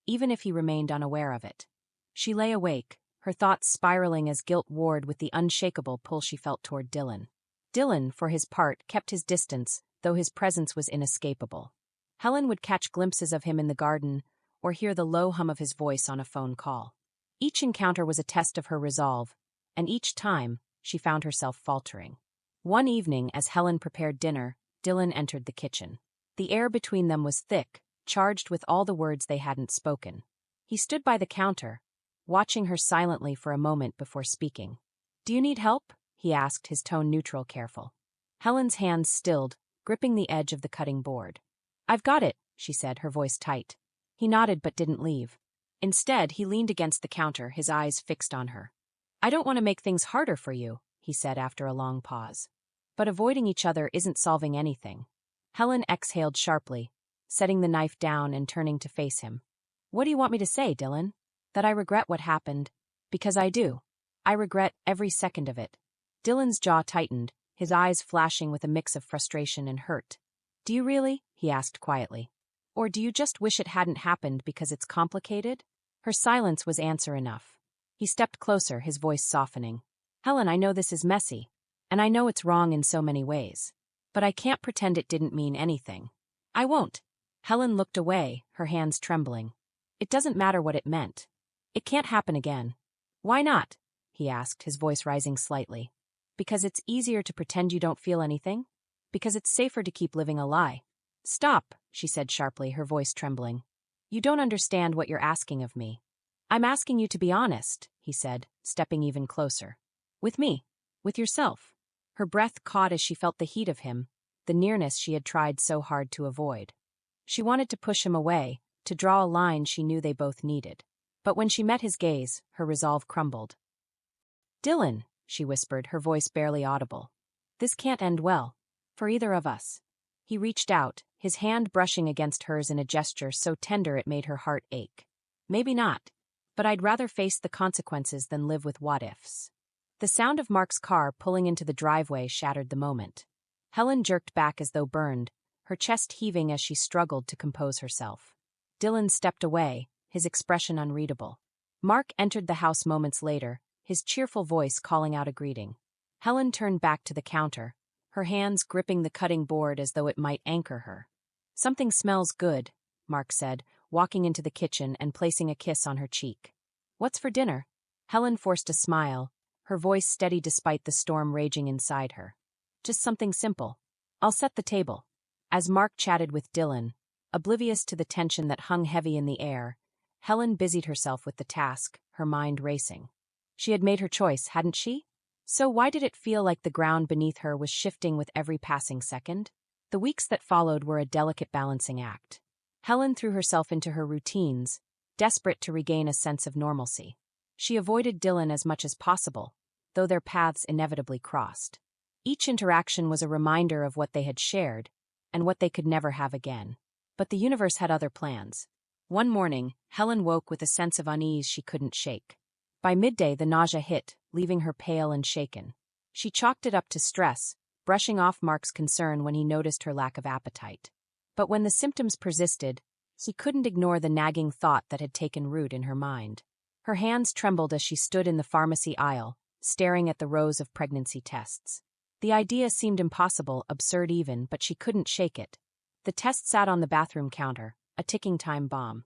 even if he remained unaware of it. She lay awake, her thoughts spiraling as guilt warred with the unshakable pull she felt toward Dylan. Dylan, for his part, kept his distance, though his presence was inescapable. Helen would catch glimpses of him in the garden or hear the low hum of his voice on a phone call. Each encounter was a test of her resolve, and each time, she found herself faltering. One evening, as Helen prepared dinner, Dylan entered the kitchen. The air between them was thick, charged with all the words they hadn't spoken. He stood by the counter, watching her silently for a moment before speaking. "Do you need help?" he asked, his tone neutral, careful. Helen's hands stilled, gripping the edge of the cutting board. "I've got it," she said, her voice tight. He nodded but didn't leave. Instead, he leaned against the counter, his eyes fixed on her. "I don't want to make things harder for you," he said after a long pause. "But avoiding each other isn't solving anything." Helen exhaled sharply, setting the knife down and turning to face him. "What do you want me to say, Dylan? That I regret what happened? Because I do. I regret every second of it." Dylan's jaw tightened, his eyes flashing with a mix of frustration and hurt. "Do you really?" he asked quietly. "Or do you just wish it hadn't happened because it's complicated?" Her silence was answer enough. He stepped closer, his voice softening. "Helen, I know this is messy, and I know it's wrong in so many ways. But I can't pretend it didn't mean anything. I won't." Helen looked away, her hands trembling. "It doesn't matter what it meant. It can't happen again." "Why not?" he asked, his voice rising slightly. "Because it's easier to pretend you don't feel anything? Because it's safer to keep living a lie." "Stop," she said sharply, her voice trembling. "You don't understand what you're asking of me." "I'm asking you to be honest," he said, stepping even closer. "With me. With yourself." Her breath caught as she felt the heat of him, the nearness she had tried so hard to avoid. She wanted to push him away, to draw a line she knew they both needed. But when she met his gaze, her resolve crumbled. "Dylan," she whispered, her voice barely audible. "This can't end well. For either of us." He reached out, his hand brushing against hers in a gesture so tender it made her heart ache. "Maybe not. But I'd rather face the consequences than live with what-ifs." The sound of Mark's car pulling into the driveway shattered the moment. Helen jerked back as though burned, her chest heaving as she struggled to compose herself. Dylan stepped away, his expression unreadable. Mark entered the house moments later, his cheerful voice calling out a greeting. Helen turned back to the counter, her hands gripping the cutting board as though it might anchor her. "Something smells good," Mark said, walking into the kitchen and placing a kiss on her cheek. "What's for dinner?" Helen forced a smile, her voice steady despite the storm raging inside her. "Just something simple. I'll set the table." As Mark chatted with Dylan, oblivious to the tension that hung heavy in the air, Helen busied herself with the task, her mind racing. She had made her choice, hadn't she? So why did it feel like the ground beneath her was shifting with every passing second? The weeks that followed were a delicate balancing act. Helen threw herself into her routines, desperate to regain a sense of normalcy. She avoided Dylan as much as possible, though their paths inevitably crossed. Each interaction was a reminder of what they had shared, and what they could never have again. But the universe had other plans. One morning, Helen woke with a sense of unease she couldn't shake. By midday, the nausea hit, leaving her pale and shaken. She chalked it up to stress, brushing off Mark's concern when he noticed her lack of appetite. But when the symptoms persisted, she couldn't ignore the nagging thought that had taken root in her mind. Her hands trembled as she stood in the pharmacy aisle, staring at the rows of pregnancy tests. The idea seemed impossible, absurd even, but she couldn't shake it. The test sat on the bathroom counter, a ticking time bomb.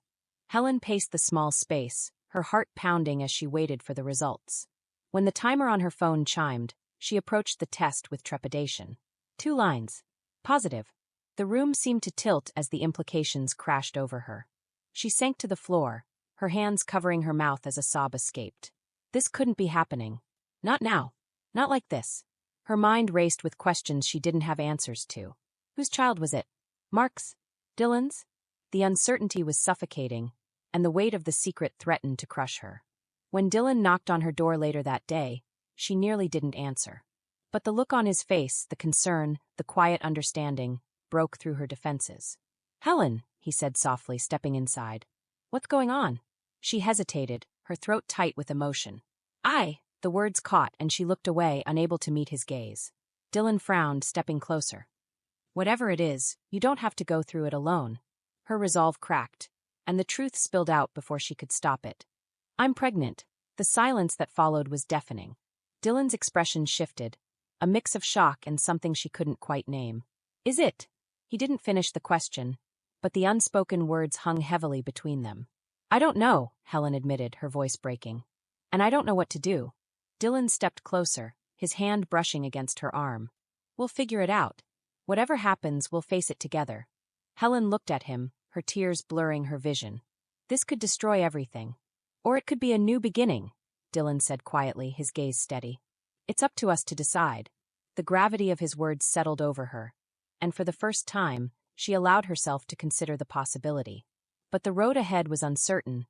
Helen paced the small space, her heart pounding as she waited for the results. When the timer on her phone chimed, she approached the test with trepidation. 2 lines. Positive. The room seemed to tilt as the implications crashed over her. She sank to the floor, her hands covering her mouth as a sob escaped. This couldn't be happening. Not now. Not like this. Her mind raced with questions she didn't have answers to. Whose child was it? Mark's? Dylan's? The uncertainty was suffocating, and the weight of the secret threatened to crush her. When Dylan knocked on her door later that day, she nearly didn't answer. But the look on his face, the concern, the quiet understanding, broke through her defenses. "Helen," he said softly, stepping inside. "What's going on?" She hesitated, her throat tight with emotion. The words caught, and she looked away, unable to meet his gaze. Dylan frowned, stepping closer. "Whatever it is, you don't have to go through it alone." Her resolve cracked, and the truth spilled out before she could stop it. "I'm pregnant." The silence that followed was deafening. Dylan's expression shifted, a mix of shock and something she couldn't quite name. "Is it?" He didn't finish the question, but the unspoken words hung heavily between them. I don't know, Helen admitted, her voice breaking. And I don't know what to do. Dylan stepped closer, his hand brushing against her arm. We'll figure it out. Whatever happens, we'll face it together. Helen looked at him, her tears blurring her vision. This could destroy everything. Or it could be a new beginning, Dylan said quietly, his gaze steady. It's up to us to decide. The gravity of his words settled over her, and for the first time, she allowed herself to consider the possibility. But the road ahead was uncertain,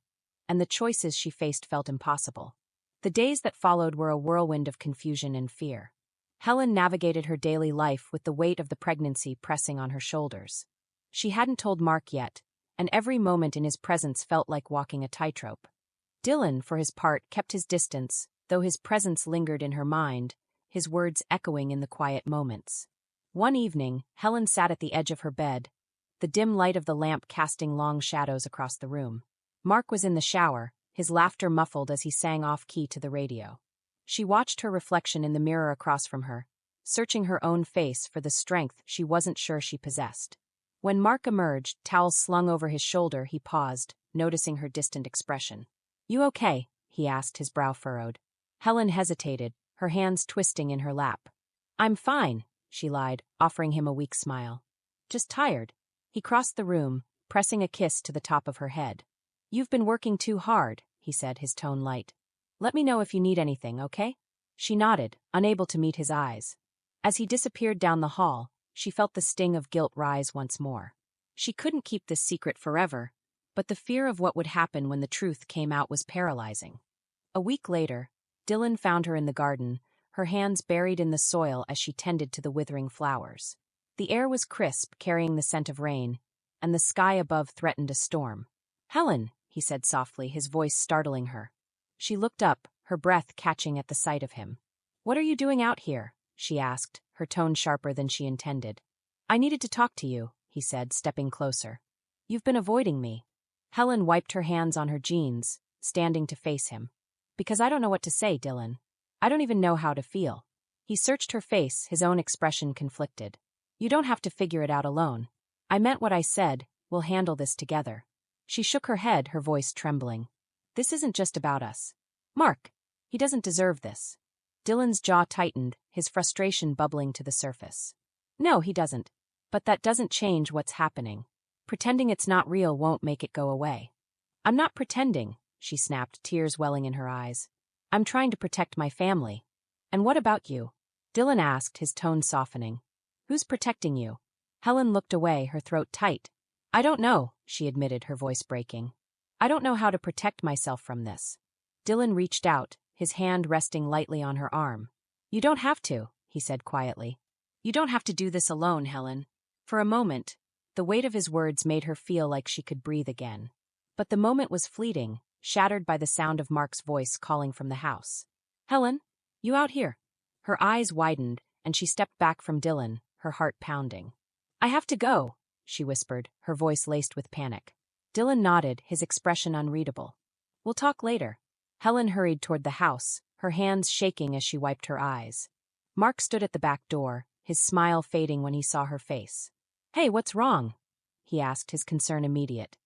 and the choices she faced felt impossible. The days that followed were a whirlwind of confusion and fear. Helen navigated her daily life with the weight of the pregnancy pressing on her shoulders. She hadn't told Mark yet, and every moment in his presence felt like walking a tightrope. Dylan, for his part, kept his distance, though his presence lingered in her mind, his words echoing in the quiet moments. One evening, Helen sat at the edge of her bed, the dim light of the lamp casting long shadows across the room. Mark was in the shower, his laughter muffled as he sang off-key to the radio. She watched her reflection in the mirror across from her, searching her own face for the strength she wasn't sure she possessed. When Mark emerged, towel slung over his shoulder, he paused, noticing her distant expression. You okay? He asked, his brow furrowed. Helen hesitated, her hands twisting in her lap. I'm fine, she lied, offering him a weak smile. Just tired. He crossed the room, pressing a kiss to the top of her head. You've been working too hard, he said, his tone light. Let me know if you need anything, okay? She nodded, unable to meet his eyes. As he disappeared down the hall, she felt the sting of guilt rise once more. She couldn't keep this secret forever, but the fear of what would happen when the truth came out was paralyzing. A week later, Dylan found her in the garden, her hands buried in the soil as she tended to the withering flowers. The air was crisp, carrying the scent of rain, and the sky above threatened a storm. Helen, he said softly, his voice startling her. She looked up, her breath catching at the sight of him. What are you doing out here? She asked, her tone sharper than she intended. I needed to talk to you, he said, stepping closer. You've been avoiding me. Helen wiped her hands on her jeans, standing to face him. Because I don't know what to say, Dylan. I don't even know how to feel. He searched her face, his own expression conflicted. You don't have to figure it out alone. I meant what I said, we'll handle this together. She shook her head, her voice trembling. This isn't just about us. Mark, he doesn't deserve this. Dylan's jaw tightened, his frustration bubbling to the surface. No, he doesn't. But that doesn't change what's happening. Pretending it's not real won't make it go away. I'm not pretending, she snapped, tears welling in her eyes. I'm trying to protect my family. And what about you? Dylan asked, his tone softening. Who's protecting you? Helen looked away, her throat tight. I don't know, she admitted, her voice breaking. I don't know how to protect myself from this. Dylan reached out, his hand resting lightly on her arm. You don't have to, he said quietly. You don't have to do this alone, Helen. For a moment, the weight of his words made her feel like she could breathe again. But the moment was fleeting, shattered by the sound of Mark's voice calling from the house. Helen, you out here? Her eyes widened, and she stepped back from Dylan, her heart pounding. I have to go, she whispered, her voice laced with panic. Dylan nodded, his expression unreadable. We'll talk later. Helen hurried toward the house, her hands shaking as she wiped her eyes. Mark stood at the back door, his smile fading when he saw her face. Hey, what's wrong? He asked, his concern immediate.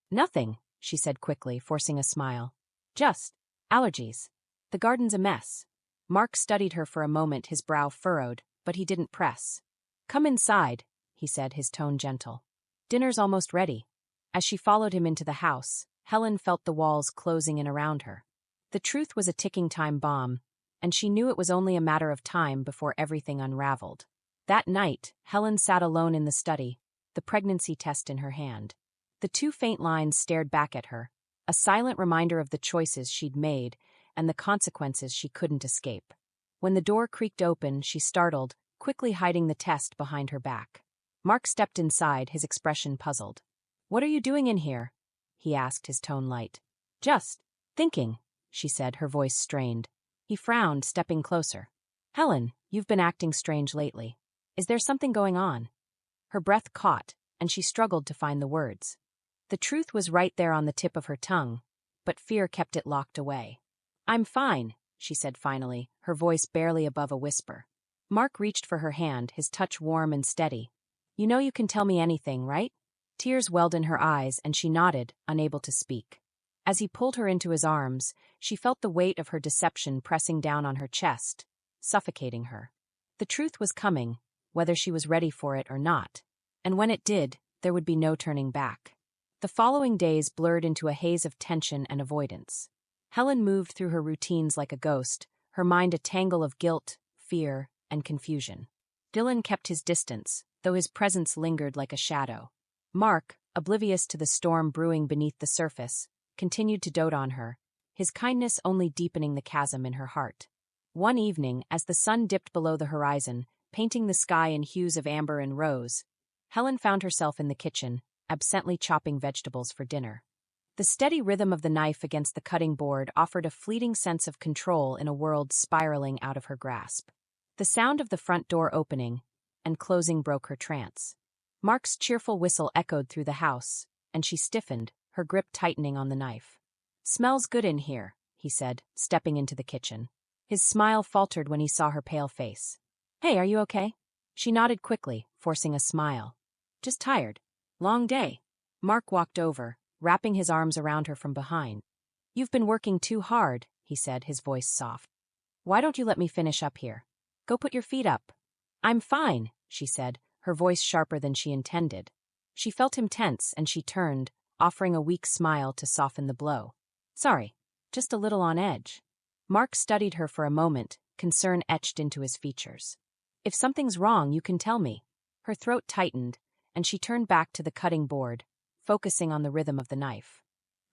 Nothing, she said quickly, forcing a smile. Just allergies. The garden's a mess. Mark studied her for a moment, his brow furrowed, but he didn't press. Come inside, he said, his tone gentle. Dinner's almost ready. As she followed him into the house, Helen felt the walls closing in around her. The truth was a ticking time bomb, and she knew it was only a matter of time before everything unraveled. That night, Helen sat alone in the study, the pregnancy test in her hand. The two faint lines stared back at her, a silent reminder of the choices she'd made and the consequences she couldn't escape. When the door creaked open, she startled, quickly hiding the test behind her back. Mark stepped inside, his expression puzzled. What are you doing in here? He asked, his tone light. Just thinking, she said, her voice strained. He frowned, stepping closer. Helen, you've been acting strange lately. Is there something going on? Her breath caught, and she struggled to find the words. The truth was right there on the tip of her tongue, but fear kept it locked away. I'm fine, she said finally, her voice barely above a whisper. Mark reached for her hand, his touch warm and steady. You know you can tell me anything, right? Tears welled in her eyes and she nodded, unable to speak. As he pulled her into his arms, she felt the weight of her deception pressing down on her chest, suffocating her. The truth was coming, whether she was ready for it or not. And when it did, there would be no turning back. The following days blurred into a haze of tension and avoidance. Helen moved through her routines like a ghost, her mind a tangle of guilt, fear, and confusion. Dylan kept his distance, though his presence lingered like a shadow. Mark, oblivious to the storm brewing beneath the surface, continued to dote on her, his kindness only deepening the chasm in her heart. One evening, as the sun dipped below the horizon, painting the sky in hues of amber and rose, Helen found herself in the kitchen, absently chopping vegetables for dinner. The steady rhythm of the knife against the cutting board offered a fleeting sense of control in a world spiraling out of her grasp. The sound of the front door opening and closing broke her trance. Mark's cheerful whistle echoed through the house, and she stiffened, her grip tightening on the knife. "Smells good in here," he said, stepping into the kitchen. His smile faltered when he saw her pale face. "Hey, are you okay?" She nodded quickly, forcing a smile. "Just tired. Long day." Mark walked over, wrapping his arms around her from behind. "You've been working too hard," he said, his voice soft. "Why don't you let me finish up here? Go put your feet up." "I'm fine," she said, her voice sharper than she intended. She felt him tense, and she turned, offering a weak smile to soften the blow. "Sorry, just a little on edge." Mark studied her for a moment, concern etched into his features. "If something's wrong, you can tell me." Her throat tightened, and she turned back to the cutting board, focusing on the rhythm of the knife.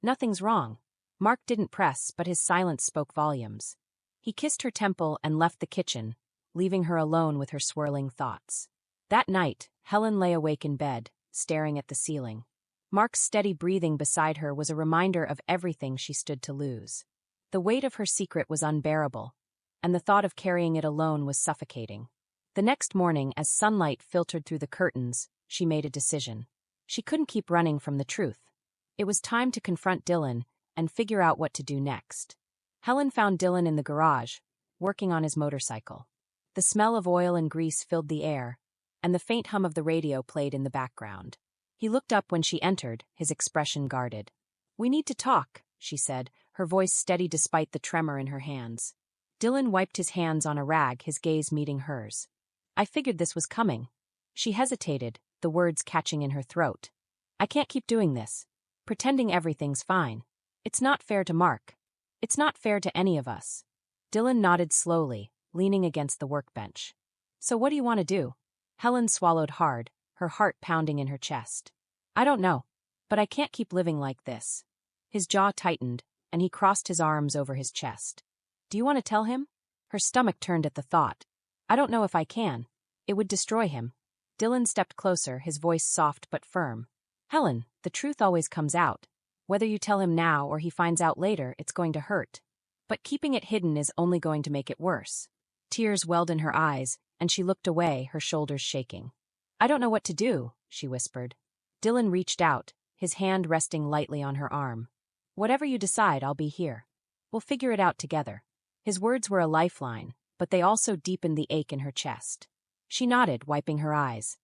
"Nothing's wrong." Mark didn't press, but his silence spoke volumes. He kissed her temple and left the kitchen, leaving her alone with her swirling thoughts. That night, Helen lay awake in bed, staring at the ceiling. Mark's steady breathing beside her was a reminder of everything she stood to lose. The weight of her secret was unbearable, and the thought of carrying it alone was suffocating. The next morning, as sunlight filtered through the curtains, she made a decision. She couldn't keep running from the truth. It was time to confront Dylan and figure out what to do next. Helen found Dylan in the garage, working on his motorcycle. The smell of oil and grease filled the air, and the faint hum of the radio played in the background. He looked up when she entered, his expression guarded. "We need to talk," she said, her voice steady despite the tremor in her hands. Dylan wiped his hands on a rag, his gaze meeting hers. "I figured this was coming." She hesitated, the words catching in her throat. "I can't keep doing this. Pretending everything's fine. It's not fair to Mark. It's not fair to any of us." Dylan nodded slowly, leaning against the workbench. "So what do you want to do?" Helen swallowed hard, her heart pounding in her chest. "I don't know, but I can't keep living like this." His jaw tightened, and he crossed his arms over his chest. "Do you want to tell him?" Her stomach turned at the thought. "I don't know if I can. It would destroy him." Dylan stepped closer, his voice soft but firm. "Helen, the truth always comes out. Whether you tell him now or he finds out later, it's going to hurt. But keeping it hidden is only going to make it worse." Tears welled in her eyes, and she looked away, her shoulders shaking. "I don't know what to do," she whispered. Dylan reached out, his hand resting lightly on her arm. "Whatever you decide, I'll be here. We'll figure it out together." His words were a lifeline, but they also deepened the ache in her chest. She nodded, wiping her eyes.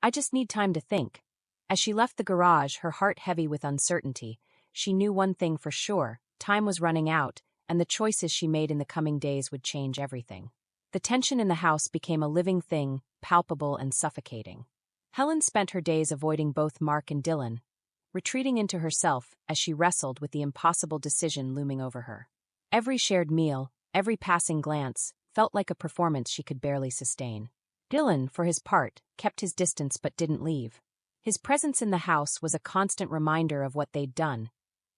"I just need time to think." As she left the garage, her heart heavy with uncertainty, she knew one thing for sure: time was running out, and the choices she made in the coming days would change everything. The tension in the house became a living thing, palpable and suffocating. Helen spent her days avoiding both Mark and Dylan, retreating into herself as she wrestled with the impossible decision looming over her. Every shared meal, every passing glance, felt like a performance she could barely sustain. Dylan, for his part, kept his distance but didn't leave. His presence in the house was a constant reminder of what they'd done,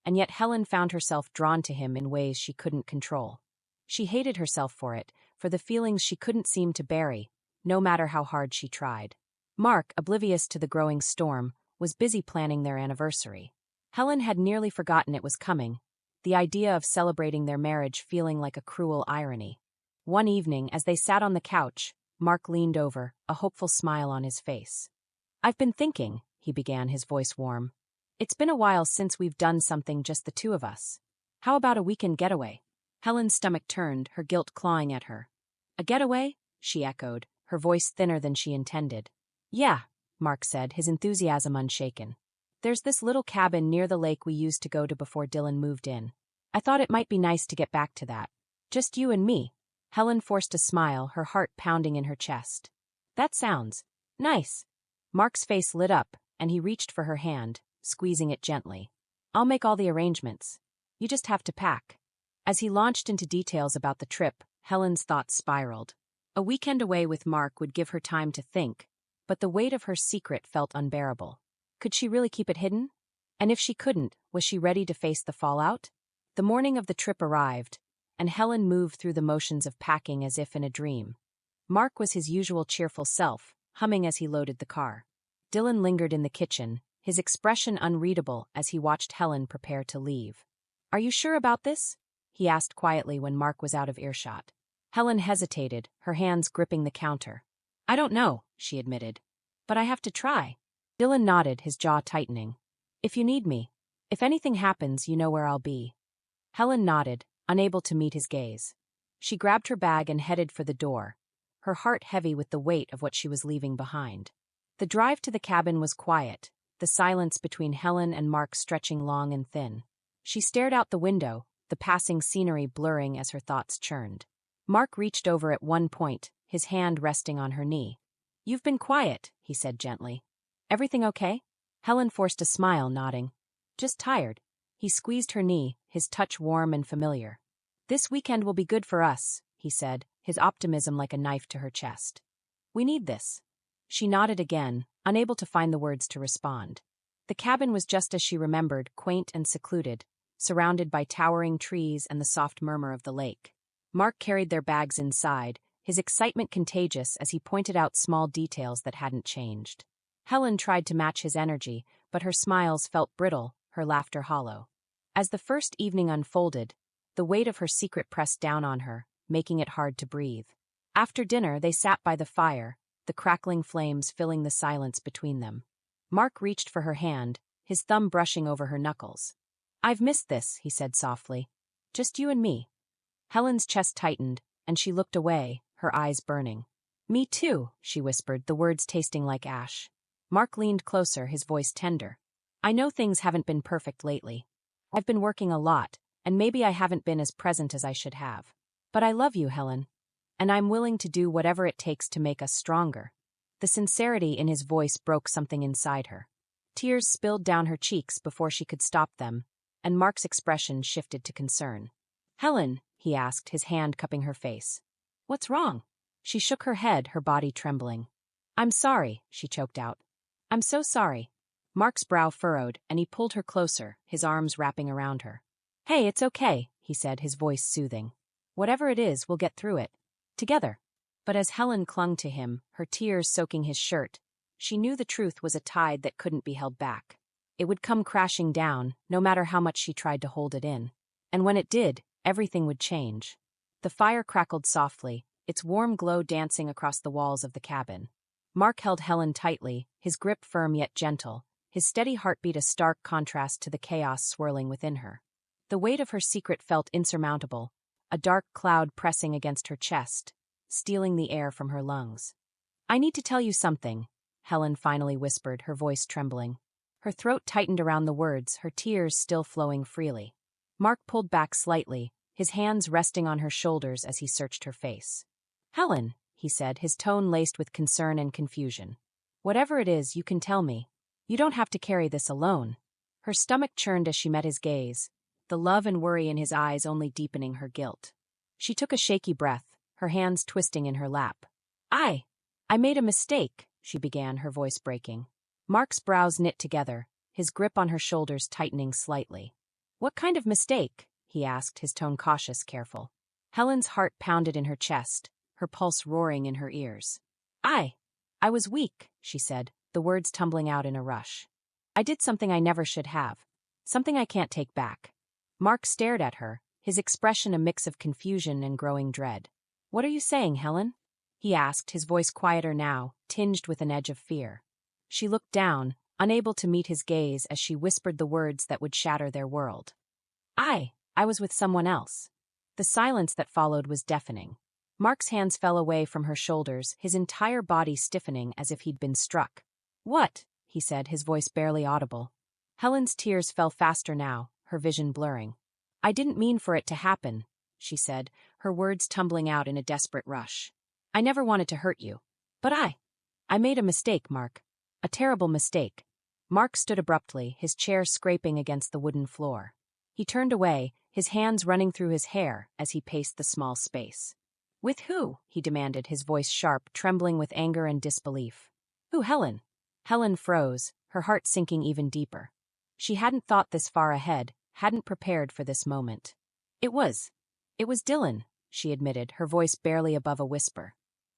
and yet Helen found herself drawn to him in ways she couldn't control. She hated herself for it, for the feelings she couldn't seem to bury, no matter how hard she tried. Mark, oblivious to the growing storm, was busy planning their anniversary. Helen had nearly forgotten it was coming, the idea of celebrating their marriage feeling like a cruel irony. One evening, as they sat on the couch, Mark leaned over, a hopeful smile on his face. "I've been thinking," he began, his voice warm. "It's been a while since we've done something just the two of us. How about a weekend getaway?" Helen's stomach turned, her guilt clawing at her. "A getaway?" she echoed, her voice thinner than she intended. "Yeah," Mark said, his enthusiasm unshaken. There's this little cabin near the lake we used to go to before Dylan moved in. I thought it might be nice to get back to that. Just you and me. Helen forced a smile, her heart pounding in her chest. That sounds nice. Mark's face lit up, and he reached for her hand, squeezing it gently. I'll make all the arrangements. You just have to pack. As he launched into details about the trip, Helen's thoughts spiraled. A weekend away with Mark would give her time to think, but the weight of her secret felt unbearable. Could she really keep it hidden? And if she couldn't, was she ready to face the fallout? The morning of the trip arrived, and Helen moved through the motions of packing as if in a dream. Mark was his usual cheerful self, humming as he loaded the car. Dylan lingered in the kitchen, his expression unreadable as he watched Helen prepare to leave. Are you sure about this? He asked quietly when Mark was out of earshot. Helen hesitated, her hands gripping the counter. I don't know, she admitted. But I have to try. Dylan nodded, his jaw tightening. If you need me. If anything happens, you know where I'll be. Helen nodded, unable to meet his gaze. She grabbed her bag and headed for the door, her heart heavy with the weight of what she was leaving behind. The drive to the cabin was quiet, the silence between Helen and Mark stretching long and thin. She stared out the window, the passing scenery blurring as her thoughts churned. Mark reached over at one point, his hand resting on her knee. You've been quiet, he said gently. Everything okay? Helen forced a smile, nodding. Just tired. He squeezed her knee, his touch warm and familiar. This weekend will be good for us, he said, his optimism like a knife to her chest. We need this. She nodded again, unable to find the words to respond. The cabin was just as she remembered, quaint and secluded, surrounded by towering trees and the soft murmur of the lake. Mark carried their bags inside, his excitement contagious as he pointed out small details that hadn't changed. Helen tried to match his energy, but her smiles felt brittle, her laughter hollow. As the first evening unfolded, the weight of her secret pressed down on her, making it hard to breathe. After dinner, they sat by the fire, the crackling flames filling the silence between them. Mark reached for her hand, his thumb brushing over her knuckles. I've missed this, he said softly. Just you and me. Helen's chest tightened, and she looked away, her eyes burning. Me too, she whispered, the words tasting like ash. Mark leaned closer, his voice tender. I know things haven't been perfect lately. I've been working a lot, and maybe I haven't been as present as I should have. But I love you, Helen. And I'm willing to do whatever it takes to make us stronger. The sincerity in his voice broke something inside her. Tears spilled down her cheeks before she could stop them, and Mark's expression shifted to concern. Helen, he asked, his hand cupping her face. What's wrong? She shook her head, her body trembling. I'm sorry, she choked out. I'm so sorry. Mark's brow furrowed, and he pulled her closer, his arms wrapping around her. Hey, it's okay, he said, his voice soothing. Whatever it is, we'll get through it. Together. But as Helen clung to him, her tears soaking his shirt, she knew the truth was a tide that couldn't be held back. It would come crashing down, no matter how much she tried to hold it in. And when it did, everything would change. The fire crackled softly, its warm glow dancing across the walls of the cabin. Mark held Helen tightly, his grip firm yet gentle, his steady heartbeat a stark contrast to the chaos swirling within her. The weight of her secret felt insurmountable, a dark cloud pressing against her chest, stealing the air from her lungs. I need to tell you something, Helen finally whispered, her voice trembling. Her throat tightened around the words, her tears still flowing freely. Mark pulled back slightly, his hands resting on her shoulders as he searched her face. Helen, he said, his tone laced with concern and confusion. Whatever it is, you can tell me. You don't have to carry this alone. Her stomach churned as she met his gaze, the love and worry in his eyes only deepening her guilt. She took a shaky breath, her hands twisting in her lap. I made a mistake, she began, her voice breaking. Mark's brows knit together, his grip on her shoulders tightening slightly. What kind of mistake? He asked, his tone cautious, careful. Helen's heart pounded in her chest, her pulse roaring in her ears. I was weak, she said, the words tumbling out in a rush. I did something I never should have. Something I can't take back. Mark stared at her, his expression a mix of confusion and growing dread. What are you saying, Helen? He asked, his voice quieter now, tinged with an edge of fear. She looked down, unable to meet his gaze as she whispered the words that would shatter their world. I was with someone else. The silence that followed was deafening. Mark's hands fell away from her shoulders, his entire body stiffening as if he'd been struck. What? He said, his voice barely audible. Helen's tears fell faster now, her vision blurring. I didn't mean for it to happen, she said, her words tumbling out in a desperate rush. I never wanted to hurt you. But I made a mistake, Mark. A terrible mistake. Mark stood abruptly, his chair scraping against the wooden floor. He turned away, his hands running through his hair as he paced the small space. With who? He demanded, his voice sharp, trembling with anger and disbelief. Who, Helen? Helen froze, her heart sinking even deeper. She hadn't thought this far ahead, hadn't prepared for this moment. It was Dylan, she admitted, her voice barely above a whisper.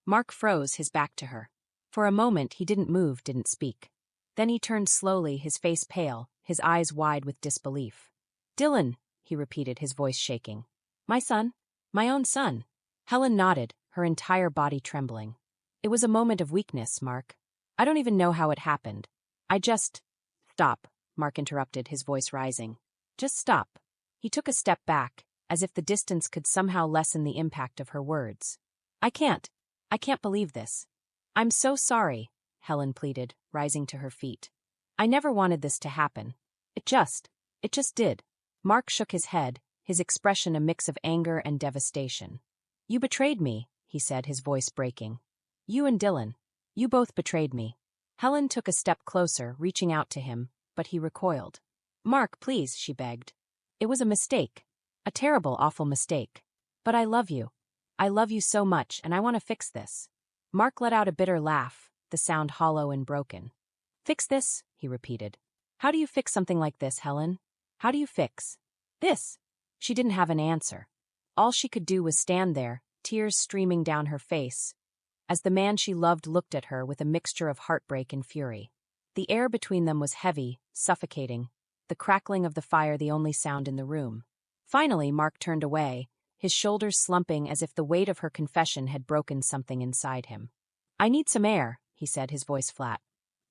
Mark froze, his back to her. For a moment he didn't move, didn't speak. Then he turned slowly, his face pale, his eyes wide with disbelief. Dylan, he repeated, his voice shaking. My son? My own son. Helen nodded, her entire body trembling. It was a moment of weakness, Mark. I don't even know how it happened. Stop, Mark interrupted, his voice rising. Just stop. He took a step back, as if the distance could somehow lessen the impact of her words. I can't believe this. I'm so sorry, Helen pleaded, rising to her feet. I never wanted this to happen. It just did. Mark shook his head, his expression a mix of anger and devastation. You betrayed me, he said, his voice breaking. You and Dylan. You both betrayed me. Helen took a step closer, reaching out to him, but he recoiled. Mark, please, she begged. It was a mistake. A terrible, awful mistake. But I love you. I love you so much, and I want to fix this. Mark let out a bitter laugh, the sound hollow and broken. Fix this? He repeated. How do you fix something like this, Helen? How do you fix this? She didn't have an answer. All she could do was stand there, tears streaming down her face, as the man she loved looked at her with a mixture of heartbreak and fury. The air between them was heavy, suffocating, the crackling of the fire the only sound in the room. Finally, Mark turned away, his shoulders slumping as if the weight of her confession had broken something inside him. I need some air, he said, his voice flat.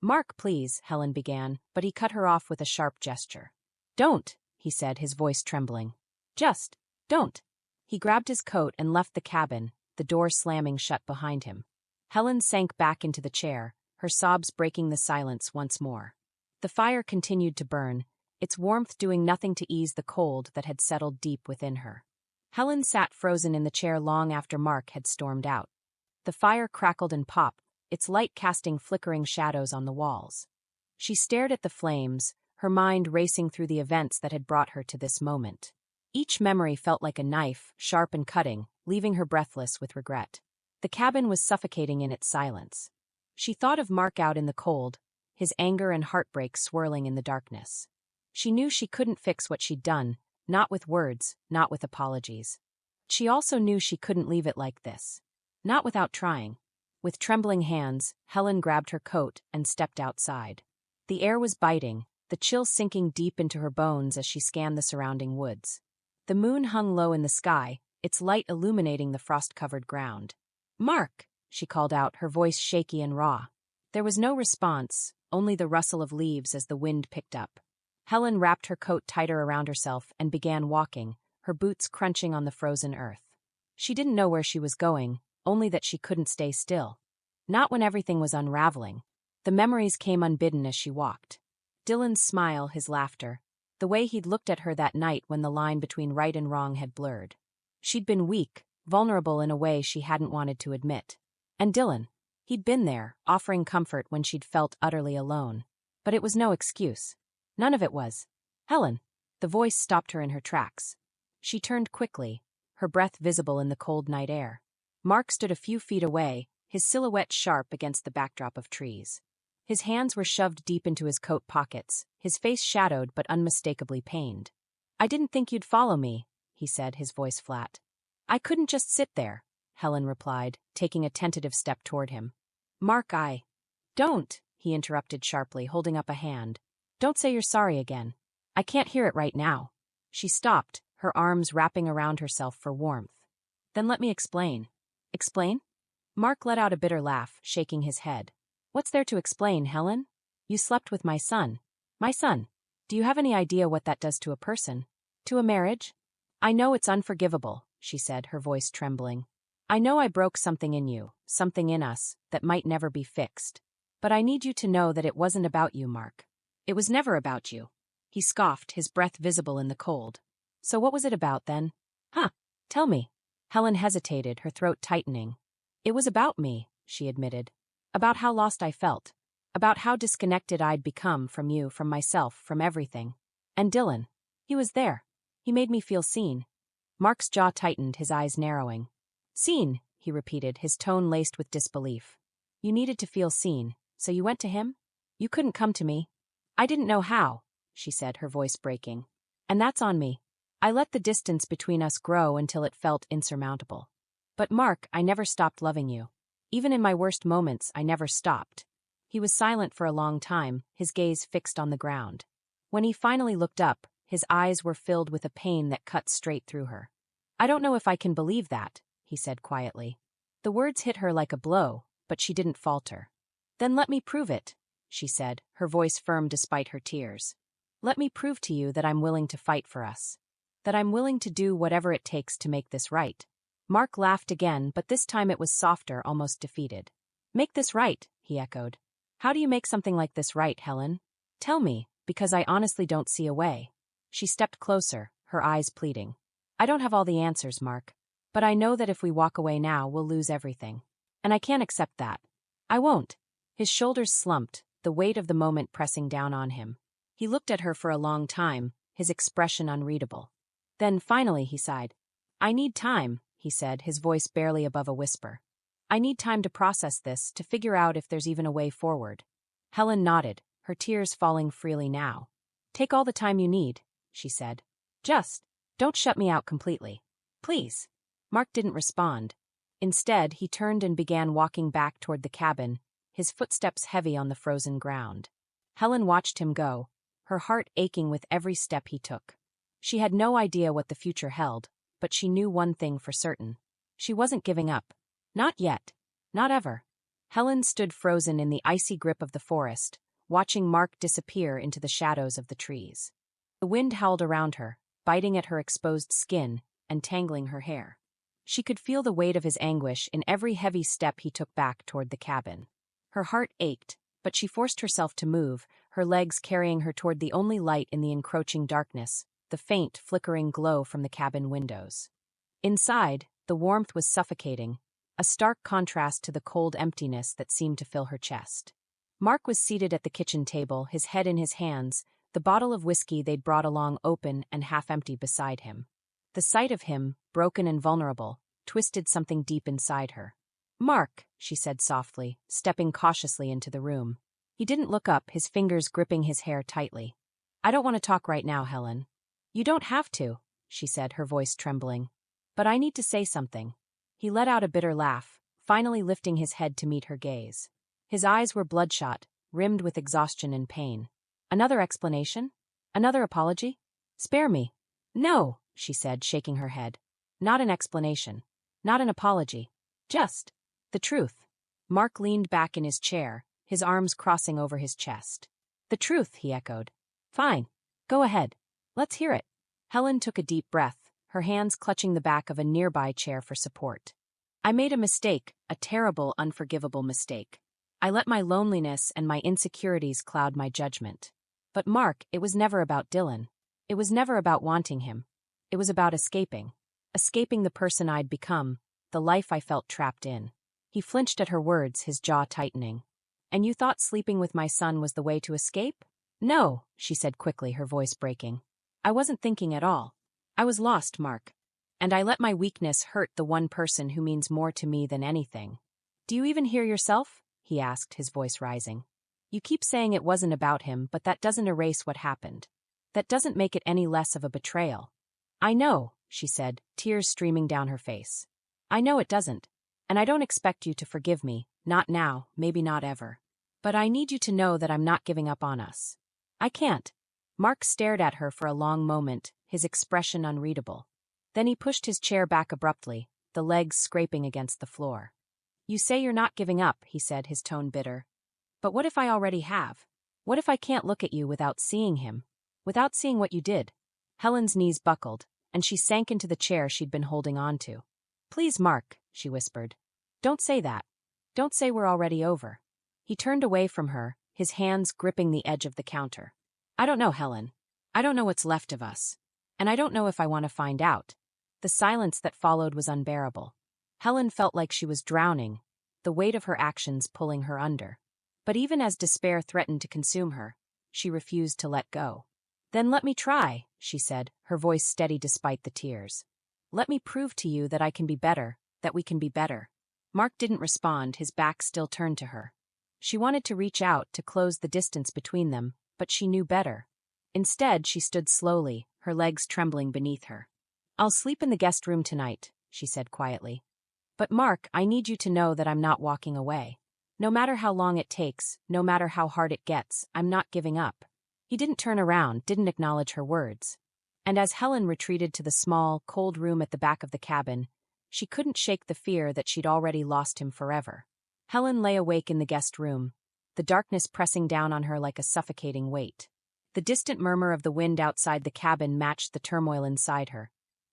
Mark, please, Helen began, but he cut her off with a sharp gesture. Don't, he said, his voice trembling. Just don't. He grabbed his coat and left the cabin, the door slamming shut behind him. Helen sank back into the chair, her sobs breaking the silence once more. The fire continued to burn, its warmth doing nothing to ease the cold that had settled deep within her. Helen sat frozen in the chair long after Mark had stormed out. The fire crackled and popped, its light casting flickering shadows on the walls. She stared at the flames, her mind racing through the events that had brought her to this moment. Each memory felt like a knife, sharp and cutting, leaving her breathless with regret. The cabin was suffocating in its silence. She thought of Mark out in the cold, his anger and heartbreak swirling in the darkness. She knew she couldn't fix what she'd done, not with words, not with apologies. She also knew she couldn't leave it like this. Not without trying. With trembling hands, Helen grabbed her coat and stepped outside. The air was biting, the chill sinking deep into her bones as she scanned the surrounding woods. The moon hung low in the sky, its light illuminating the frost-covered ground. Mark, she called out, her voice shaky and raw. There was no response, only the rustle of leaves as the wind picked up. Helen wrapped her coat tighter around herself and began walking, her boots crunching on the frozen earth. She didn't know where she was going, only that she couldn't stay still. Not when everything was unraveling. The memories came unbidden as she walked. Dylan's smile, his laughter, the way he'd looked at her that night when the line between right and wrong had blurred. She'd been weak, vulnerable in a way she hadn't wanted to admit. And Dylan, he'd been there, offering comfort when she'd felt utterly alone. But it was no excuse. None of it was. Helen. The voice stopped her in her tracks. She turned quickly, her breath visible in the cold night air. Mark stood a few feet away, his silhouette sharp against the backdrop of trees. His hands were shoved deep into his coat pockets, his face shadowed but unmistakably pained. I didn't think you'd follow me, he said, his voice flat. I couldn't just sit there, Helen replied, taking a tentative step toward him. Mark, Don't, he interrupted sharply, holding up a hand. Don't say you're sorry again. I can't hear it right now. She stopped, her arms wrapping around herself for warmth. Then let me explain. Explain? Mark let out a bitter laugh, shaking his head. What's there to explain, Helen? You slept with my son. My son. Do you have any idea what that does to a person? To a marriage? I know it's unforgivable, she said, her voice trembling. I know I broke something in you, something in us, that might never be fixed. But I need you to know that it wasn't about you, Mark. It was never about you. He scoffed, his breath visible in the cold. So what was it about then? Huh, tell me. Helen hesitated, her throat tightening. It was about me, she admitted. About how lost I felt. About how disconnected I'd become from you, from myself, from everything. And Dylan. He was there. He made me feel seen. Mark's jaw tightened, his eyes narrowing. Seen, he repeated, his tone laced with disbelief. You needed to feel seen, so you went to him? You couldn't come to me. I didn't know how, she said, her voice breaking. And that's on me. I let the distance between us grow until it felt insurmountable. But Mark, I never stopped loving you. Even in my worst moments, I never stopped. He was silent for a long time, his gaze fixed on the ground. When he finally looked up, his eyes were filled with a pain that cut straight through her. I don't know if I can believe that, he said quietly. The words hit her like a blow, but she didn't falter. Then let me prove it, she said, her voice firm despite her tears. Let me prove to you that I'm willing to fight for us. That I'm willing to do whatever it takes to make this right. Mark laughed again, but this time it was softer, almost defeated. Make this right, he echoed. How do you make something like this right, Helen? Tell me, because I honestly don't see a way. She stepped closer, her eyes pleading. I don't have all the answers, Mark. But I know that if we walk away now, we'll lose everything. And I can't accept that. I won't. His shoulders slumped, the weight of the moment pressing down on him. He looked at her for a long time, his expression unreadable. Then finally he sighed. I need time, he said, his voice barely above a whisper. I need time to process this, to figure out if there's even a way forward. Helen nodded, her tears falling freely now. Take all the time you need, she said. Just don't shut me out completely. Please. Mark didn't respond. Instead, he turned and began walking back toward the cabin, his footsteps heavy on the frozen ground. Helen watched him go, her heart aching with every step he took. She had no idea what the future held, but she knew one thing for certain. She wasn't giving up. Not yet. Not ever. Helen stood frozen in the icy grip of the forest, watching Mark disappear into the shadows of the trees. The wind howled around her, biting at her exposed skin and tangling her hair. She could feel the weight of his anguish in every heavy step he took back toward the cabin. Her heart ached, but she forced herself to move, her legs carrying her toward the only light in the encroaching darkness, the faint, flickering glow from the cabin windows. Inside, the warmth was suffocating, a stark contrast to the cold emptiness that seemed to fill her chest. Mark was seated at the kitchen table, his head in his hands, the bottle of whiskey they'd brought along open and half-empty beside him. The sight of him, broken and vulnerable, twisted something deep inside her. Mark, she said softly, stepping cautiously into the room. He didn't look up, his fingers gripping his hair tightly. I don't want to talk right now, Helen. You don't have to, she said, her voice trembling. But I need to say something. He let out a bitter laugh, finally lifting his head to meet her gaze. His eyes were bloodshot, rimmed with exhaustion and pain. Another explanation? Another apology? Spare me. No, she said, shaking her head. Not an explanation. Not an apology. Just the truth. Mark leaned back in his chair, his arms crossing over his chest. The truth, he echoed. Fine. Go ahead. Let's hear it. Helen took a deep breath, her hands clutching the back of a nearby chair for support. I made a mistake, a terrible, unforgivable mistake. I let my loneliness and my insecurities cloud my judgment. But Mark, it was never about Dylan. It was never about wanting him. It was about escaping. Escaping the person I'd become, the life I felt trapped in. He flinched at her words, his jaw tightening. And you thought sleeping with my son was the way to escape? No, she said quickly, her voice breaking. I wasn't thinking at all. I was lost, Mark. And I let my weakness hurt the one person who means more to me than anything. Do you even hear yourself? He asked, his voice rising. You keep saying it wasn't about him, but that doesn't erase what happened. That doesn't make it any less of a betrayal. I know, she said, tears streaming down her face. I know it doesn't. And I don't expect you to forgive me, not now, maybe not ever. But I need you to know that I'm not giving up on us. I can't. Mark stared at her for a long moment, his expression unreadable. Then he pushed his chair back abruptly, the legs scraping against the floor. You say you're not giving up, he said, his tone bitter. But what if I already have? What if I can't look at you without seeing him? Without seeing what you did? Helen's knees buckled, and she sank into the chair she'd been holding on to. Please, Mark, she whispered. Don't say that. Don't say we're already over. He turned away from her, his hands gripping the edge of the counter. I don't know, Helen. I don't know what's left of us. And I don't know if I want to find out. The silence that followed was unbearable. Helen felt like she was drowning, the weight of her actions pulling her under. But even as despair threatened to consume her, she refused to let go. Then let me try, she said, her voice steady despite the tears. Let me prove to you that I can be better, that we can be better. Mark didn't respond, his back still turned to her. She wanted to reach out to close the distance between them, but she knew better. Instead, she stood slowly, her legs trembling beneath her. I'll sleep in the guest room tonight, she said quietly. But Mark, I need you to know that I'm not walking away. No matter how long it takes, no matter how hard it gets, I'm not giving up. He didn't turn around, didn't acknowledge her words. And as Helen retreated to the small, cold room at the back of the cabin, she couldn't shake the fear that she'd already lost him forever. Helen lay awake in the guest room, the darkness pressing down on her like a suffocating weight. The distant murmur of the wind outside the cabin matched the turmoil inside her,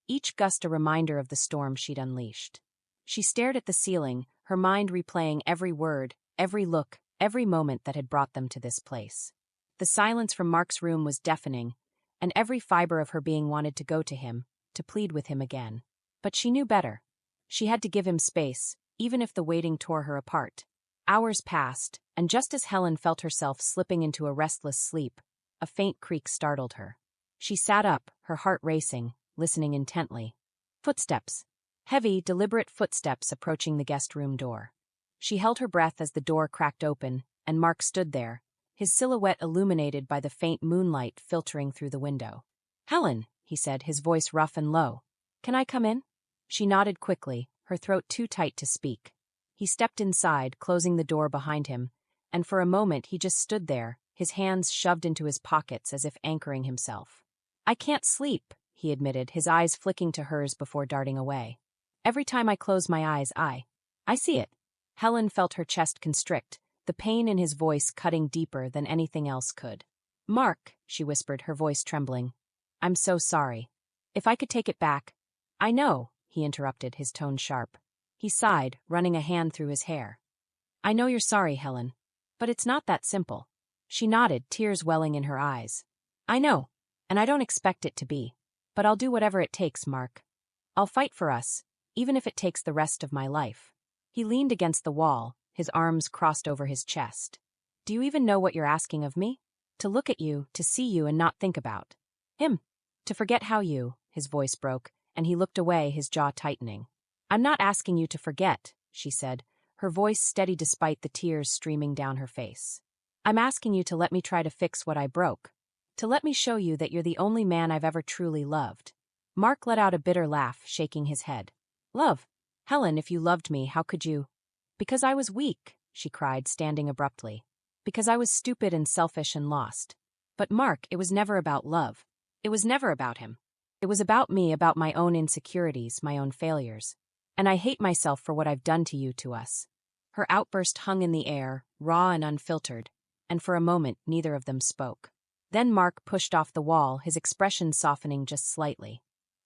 each gust a reminder of the storm she'd unleashed. She stared at the ceiling, her mind replaying every word, every look, every moment that had brought them to this place. The silence from Mark's room was deafening, and every fiber of her being wanted to go to him, to plead with him again. But she knew better. She had to give him space, even if the waiting tore her apart. Hours passed, and just as Helen felt herself slipping into a restless sleep, a faint creak startled her. She sat up, her heart racing, listening intently. Footsteps. Heavy, deliberate footsteps approaching the guest room door. She held her breath as the door cracked open, and Mark stood there, his silhouette illuminated by the faint moonlight filtering through the window. Helen, he said, his voice rough and low. Can I come in? She nodded quickly, her throat too tight to speak. He stepped inside, closing the door behind him, and for a moment he just stood there, his hands shoved into his pockets as if anchoring himself. I can't sleep, he admitted, his eyes flicking to hers before darting away. Every time I close my eyes, I see it. Helen felt her chest constrict, the pain in his voice cutting deeper than anything else could. Mark, she whispered, her voice trembling. I'm so sorry. If I could take it back. I know, he interrupted, his tone sharp. He sighed, running a hand through his hair. I know you're sorry, Helen. But it's not that simple. She nodded, tears welling in her eyes. I know, and I don't expect it to be. But I'll do whatever it takes, Mark. I'll fight for us, even if it takes the rest of my life. He leaned against the wall, his arms crossed over his chest. Do you even know what you're asking of me? To look at you, to see you and not think about him. To forget how you, his voice broke, and he looked away, his jaw tightening. I'm not asking you to forget, she said, her voice steady despite the tears streaming down her face. I'm asking you to let me try to fix what I broke. To let me show you that you're the only man I've ever truly loved. Mark let out a bitter laugh, shaking his head. Love? Helen, if you loved me, how could you? Because I was weak, she cried, standing abruptly. Because I was stupid and selfish and lost. But Mark, it was never about love. It was never about him. It was about me, about my own insecurities, my own failures. And I hate myself for what I've done to you, to us. Her outburst hung in the air, raw and unfiltered, and for a moment neither of them spoke. Then Mark pushed off the wall, his expression softening just slightly.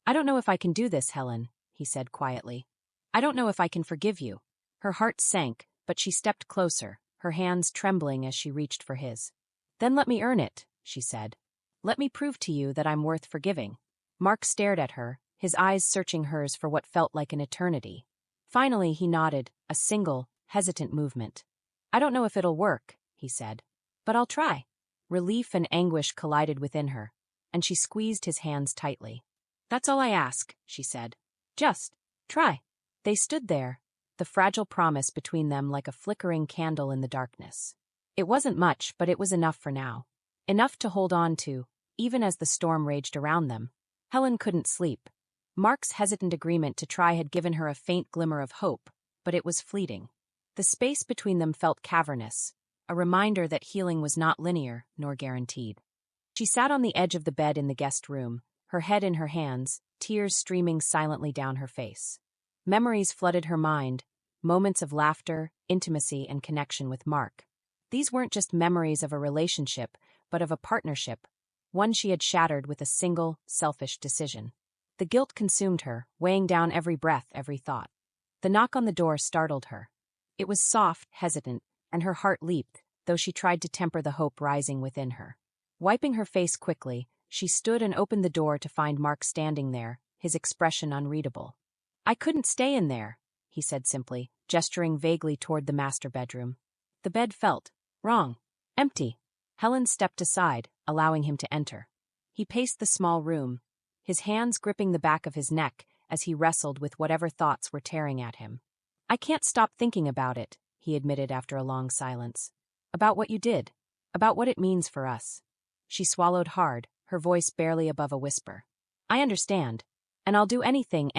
I don't know if I can do this, Helen, he said quietly. I don't know if I can forgive you. Her heart sank, but she stepped closer, her hands trembling as she reached for his. Then let me earn it, she said. Let me prove to you that I'm worth forgiving. Mark stared at her, his eyes searching hers for what felt like an eternity. Finally, he nodded, a single, hesitant movement. I don't know if it'll work, he said. But I'll try. Relief and anguish collided within her, and she squeezed his hands tightly. That's all I ask, she said. Just try. They stood there, the fragile promise between them like a flickering candle in the darkness. It wasn't much, but it was enough for now. Enough to hold on to, even as the storm raged around them. Helen couldn't sleep. Mark's hesitant agreement to try had given her a faint glimmer of hope, but it was fleeting. The space between them felt cavernous, a reminder that healing was not linear nor guaranteed. She sat on the edge of the bed in the guest room, her head in her hands, tears streaming silently down her face. Memories flooded her mind, moments of laughter, intimacy, and connection with Mark. These weren't just memories of a relationship, but of a partnership, one she had shattered with a single, selfish decision. The guilt consumed her, weighing down every breath, every thought. The knock on the door startled her. It was soft, hesitant, and her heart leaped, though she tried to temper the hope rising within her. Wiping her face quickly, She stood and opened the door to find Mark standing there, his expression unreadable. "I couldn't stay in there," he said simply, gesturing vaguely toward the master bedroom. The bed felt wrong, empty. Helen stepped aside, allowing him to enter. He paced the small room, his hands gripping the back of his neck as he wrestled with whatever thoughts were tearing at him. "I can't stop thinking about it," he admitted after a long silence. "About what you did. About what it means for us." She swallowed hard, her voice barely above a whisper. "I understand. And I'll do anything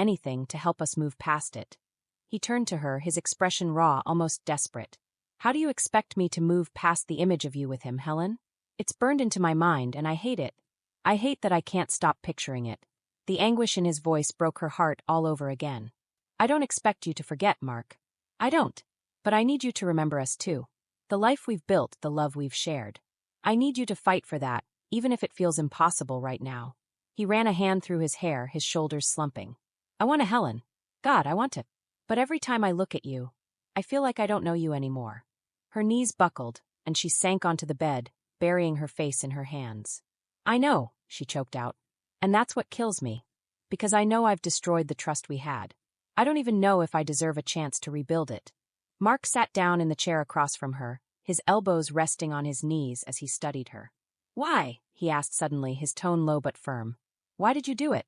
to help us move past it." He turned to her, his expression raw, almost desperate. "How do you expect me to move past the image of you with him, Helen? It's burned into my mind, and I hate it. I hate that I can't stop picturing it." The anguish in his voice broke her heart all over again. "I don't expect you to forget, Mark. I don't. But I need you to remember us too. The life we've built, the love we've shared. I need you to fight for that, even if it feels impossible right now." He ran a hand through his hair, his shoulders slumping. "I want to, Helen. God, I want to. But every time I look at you, I feel like I don't know you anymore." Her knees buckled, and she sank onto the bed, burying her face in her hands. "I know," she choked out. "And that's what kills me. Because I know I've destroyed the trust we had. I don't even know if I deserve a chance to rebuild it." Mark sat down in the chair across from her, his elbows resting on his knees as he studied her. "Why?" he asked suddenly, his tone low but firm. "Why did you do it?"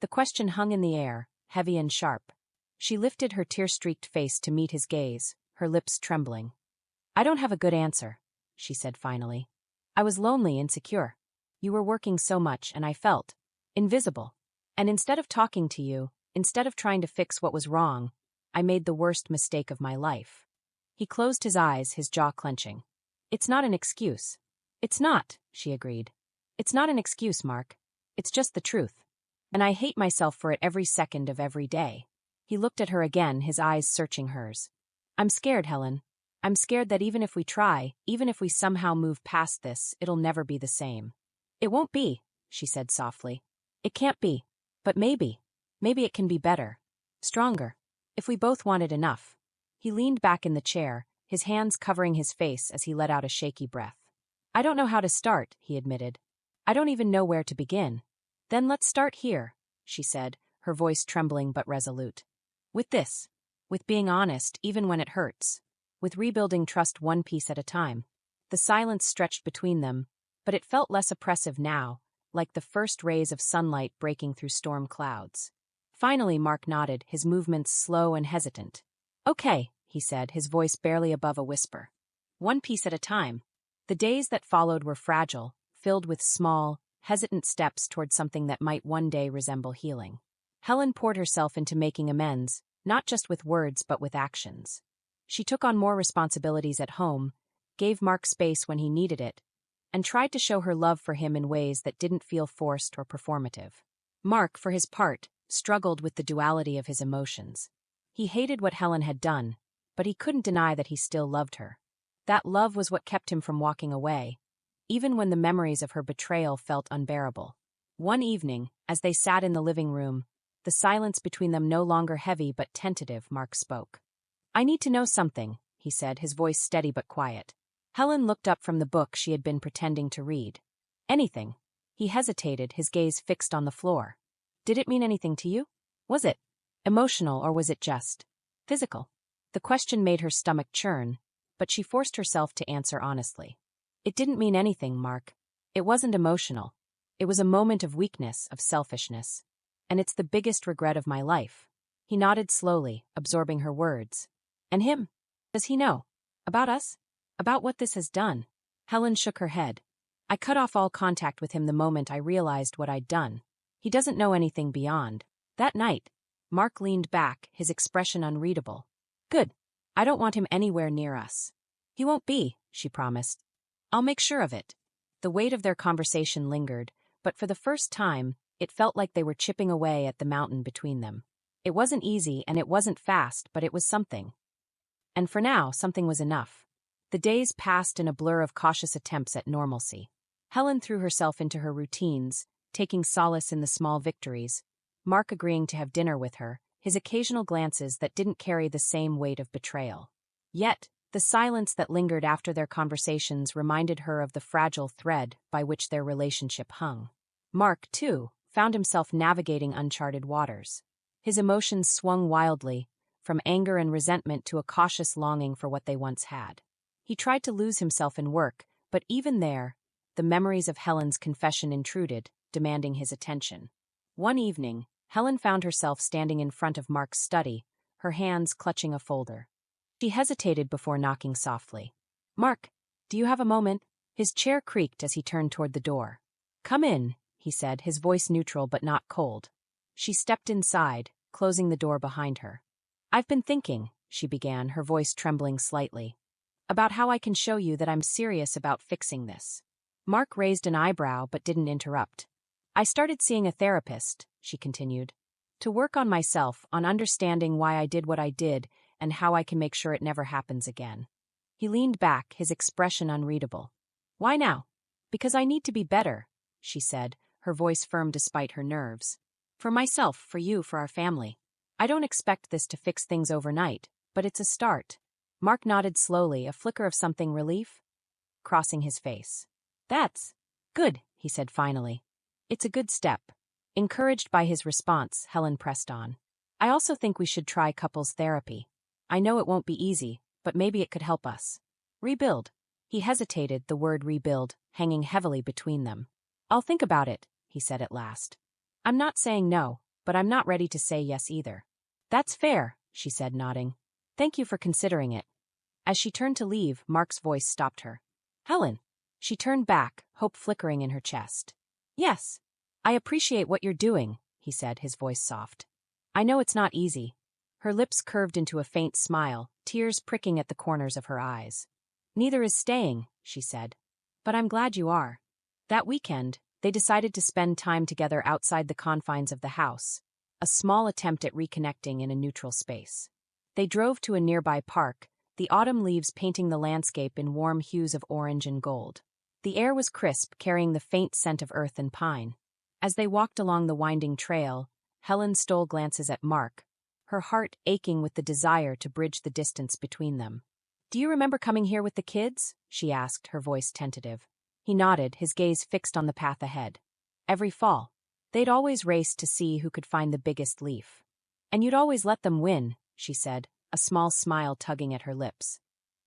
The question hung in the air, heavy and sharp. She lifted her tear-streaked face to meet his gaze, her lips trembling. "I don't have a good answer," she said finally. "I was lonely, insecure. You were working so much, and I felt invisible. And instead of talking to you, instead of trying to fix what was wrong, I made the worst mistake of my life." He closed his eyes, his jaw clenching. "It's not an excuse." "It's not," she agreed. "It's not an excuse, Mark. It's just the truth. And I hate myself for it every second of every day." He looked at her again, his eyes searching hers. "I'm scared, Helen. I'm scared that even if we try, even if we somehow move past this, it'll never be the same." "It won't be," she said softly. "It can't be. But maybe it can be better. Stronger. If we both want it enough." He leaned back in the chair, his hands covering his face as he let out a shaky breath. "I don't know how to start," he admitted. "I don't even know where to begin." "Then let's start here," she said, her voice trembling but resolute. "With this. With being honest, even when it hurts. With rebuilding trust one piece at a time." The silence stretched between them, but it felt less oppressive now, like the first rays of sunlight breaking through storm clouds. Finally, Mark nodded, his movements slow and hesitant. "Okay," he said, his voice barely above a whisper. "One piece at a time." The days that followed were fragile, filled with small, hesitant steps toward something that might one day resemble healing. Helen poured herself into making amends, not just with words but with actions. She took on more responsibilities at home, gave Mark space when he needed it, and tried to show her love for him in ways that didn't feel forced or performative. Mark, for his part, struggled with the duality of his emotions. He hated what Helen had done, but he couldn't deny that he still loved her. That love was what kept him from walking away, even when the memories of her betrayal felt unbearable. One evening, as they sat in the living room, the silence between them no longer heavy but tentative, Mark spoke. "I need to know something," he said, his voice steady but quiet. Helen looked up from the book she had been pretending to read. "Anything." He hesitated, his gaze fixed on the floor. "Did it mean anything to you? Was it emotional, or was it just physical?" The question made her stomach churn, but she forced herself to answer honestly. "It didn't mean anything, Mark. It wasn't emotional. It was a moment of weakness, of selfishness. And it's the biggest regret of my life." He nodded slowly, absorbing her words. "And him? Does he know? About us? About what this has done?" Helen shook her head. "I cut off all contact with him the moment I realized what I'd done. He doesn't know anything beyond." That night, Mark leaned back, his expression unreadable. "Good. I don't want him anywhere near us." "He won't be," she promised. "I'll make sure of it." The weight of their conversation lingered, but for the first time, it felt like they were chipping away at the mountain between them. It wasn't easy and it wasn't fast, but it was something. And for now, something was enough. The days passed in a blur of cautious attempts at normalcy. Helen threw herself into her routines, taking solace in the small victories, Mark agreeing to have dinner with her, his occasional glances that didn't carry the same weight of betrayal. Yet, the silence that lingered after their conversations reminded her of the fragile thread by which their relationship hung. Mark, too, found himself navigating uncharted waters. His emotions swung wildly, from anger and resentment to a cautious longing for what they once had. He tried to lose himself in work, but even there, the memories of Helen's confession intruded, demanding his attention. One evening, Helen found herself standing in front of Mark's study, her hands clutching a folder. She hesitated before knocking softly. "Mark, do you have a moment?" His chair creaked as he turned toward the door. "Come in," he said, his voice neutral but not cold. She stepped inside, closing the door behind her. "I've been thinking," she began, her voice trembling slightly, "about how I can show you that I'm serious about fixing this." Mark raised an eyebrow but didn't interrupt. "I started seeing a therapist," she continued, "to work on myself, on understanding why I did what I did and how I can make sure it never happens again." He leaned back, his expression unreadable. "Why now?" "Because I need to be better," she said, her voice firm despite her nerves. "For myself, for you, for our family. I don't expect this to fix things overnight, but it's a start." Mark nodded slowly, a flicker of something relief crossing his face. "That's good," he said finally. "It's a good step." Encouraged by his response, Helen pressed on. "I also think we should try couples therapy. I know it won't be easy, but maybe it could help us rebuild." He hesitated, the word rebuild hanging heavily between them. "I'll think about it," he said at last. "I'm not saying no, but I'm not ready to say yes either." "That's fair," she said, nodding. "Thank you for considering it." As she turned to leave, Mark's voice stopped her. "Helen." She turned back, hope flickering in her chest. "Yes. I appreciate what you're doing," he said, his voice soft. "I know it's not easy." Her lips curved into a faint smile, tears pricking at the corners of her eyes. "Neither is staying," she said. "But I'm glad you are." That weekend, they decided to spend time together outside the confines of the house, a small attempt at reconnecting in a neutral space. They drove to a nearby park, the autumn leaves painting the landscape in warm hues of orange and gold. The air was crisp, carrying the faint scent of earth and pine. As they walked along the winding trail, Helen stole glances at Mark, her heart aching with the desire to bridge the distance between them. "Do you remember coming here with the kids?" she asked, her voice tentative. He nodded, his gaze fixed on the path ahead. "Every fall. They'd always race to see who could find the biggest leaf. And you'd always let them win," she said, a small smile tugging at her lips.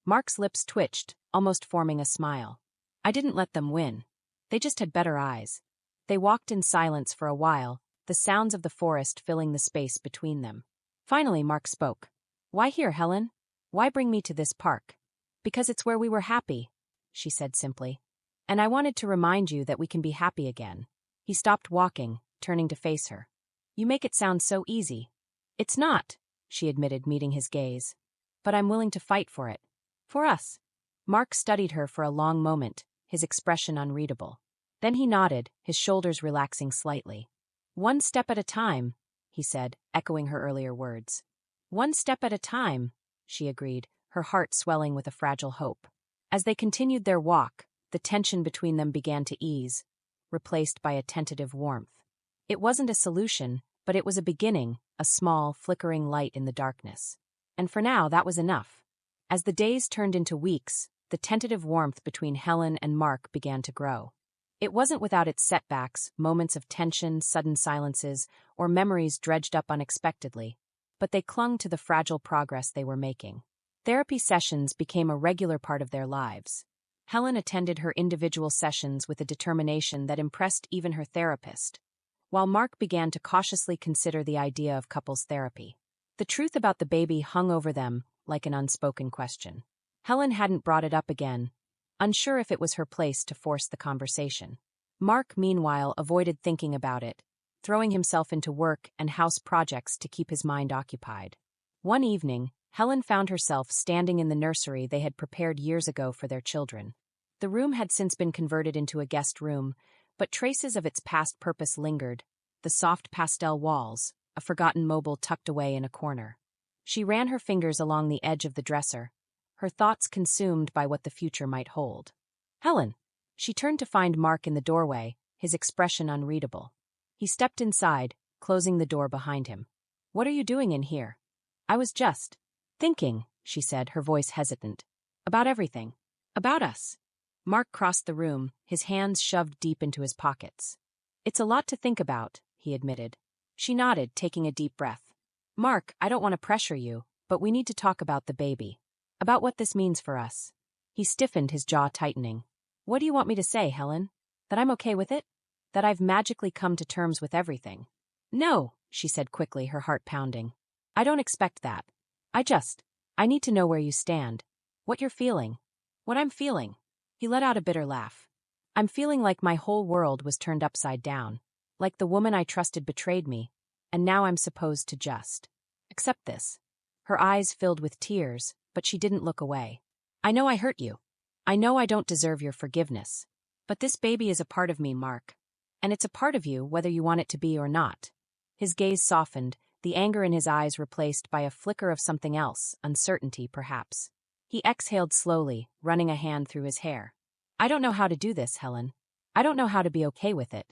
Mark's lips twitched, almost forming a smile. "I didn't let them win. They just had better eyes." They walked in silence for a while, the sounds of the forest filling the space between them. Finally, Mark spoke. "Why here, Helen? Why bring me to this park?" "Because it's where we were happy," she said simply. "And I wanted to remind you that we can be happy again." He stopped walking, turning to face her. "You make it sound so easy." "It's not," she admitted, meeting his gaze. "But I'm willing to fight for it. For us." Mark studied her for a long moment, his expression unreadable. Then he nodded, his shoulders relaxing slightly. "One step at a time," he said, echoing her earlier words. "One step at a time," she agreed, her heart swelling with a fragile hope. As they continued their walk, the tension between them began to ease, replaced by a tentative warmth. It wasn't a solution, but it was a beginning, a small, flickering light in the darkness. And for now, that was enough. As the days turned into weeks, the tentative warmth between Helen and Mark began to grow. It wasn't without its setbacks, moments of tension, sudden silences, or memories dredged up unexpectedly, but they clung to the fragile progress they were making. Therapy sessions became a regular part of their lives. Helen attended her individual sessions with a determination that impressed even her therapist, while Mark began to cautiously consider the idea of couples therapy. The truth about the baby hung over them like an unspoken question. Helen hadn't brought it up again, unsure if it was her place to force the conversation. Mark, meanwhile, avoided thinking about it, throwing himself into work and house projects to keep his mind occupied. One evening, Helen found herself standing in the nursery they had prepared years ago for their children. The room had since been converted into a guest room, but traces of its past purpose lingered, the soft pastel walls, a forgotten mobile tucked away in a corner. She ran her fingers along the edge of the dresser, her thoughts consumed by what the future might hold. "Helen!" She turned to find Mark in the doorway, his expression unreadable. He stepped inside, closing the door behind him. "What are you doing in here?" "I was just thinking," she said, her voice hesitant. "About everything. About us." Mark crossed the room, his hands shoved deep into his pockets. It's a lot to think about, he admitted. She nodded, taking a deep breath. Mark, I don't want to pressure you, but we need to talk about the baby. About what this means for us. He stiffened, his jaw tightening. What do you want me to say, Helen? That I'm okay with it? That I've magically come to terms with everything? No, she said quickly, her heart pounding. I don't expect that. I need to know where you stand. What you're feeling. What I'm feeling. He let out a bitter laugh. I'm feeling like my whole world was turned upside down. Like the woman I trusted betrayed me, and now I'm supposed to just accept this. Her eyes filled with tears, but she didn't look away. I know I hurt you. I know I don't deserve your forgiveness. But this baby is a part of me, Mark. And it's a part of you whether you want it to be or not. His gaze softened, the anger in his eyes replaced by a flicker of something else, uncertainty perhaps. He exhaled slowly, running a hand through his hair. I don't know how to do this, Helen. I don't know how to be okay with it.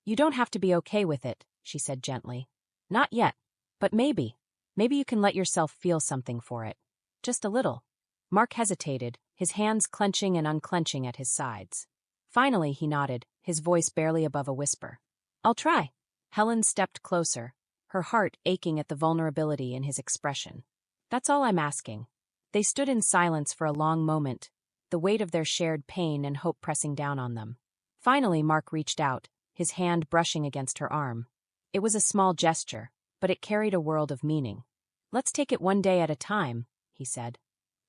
You don't have to be okay with it, she said gently. Not yet. But maybe. Maybe you can let yourself feel something for it. Just a little. Mark hesitated, his hands clenching and unclenching at his sides. Finally, he nodded, his voice barely above a whisper. I'll try. Helen stepped closer, her heart aching at the vulnerability in his expression. That's all I'm asking. They stood in silence for a long moment, the weight of their shared pain and hope pressing down on them. Finally, Mark reached out, his hand brushing against her arm. It was a small gesture, but it carried a world of meaning. Let's take it one day at a time, he said.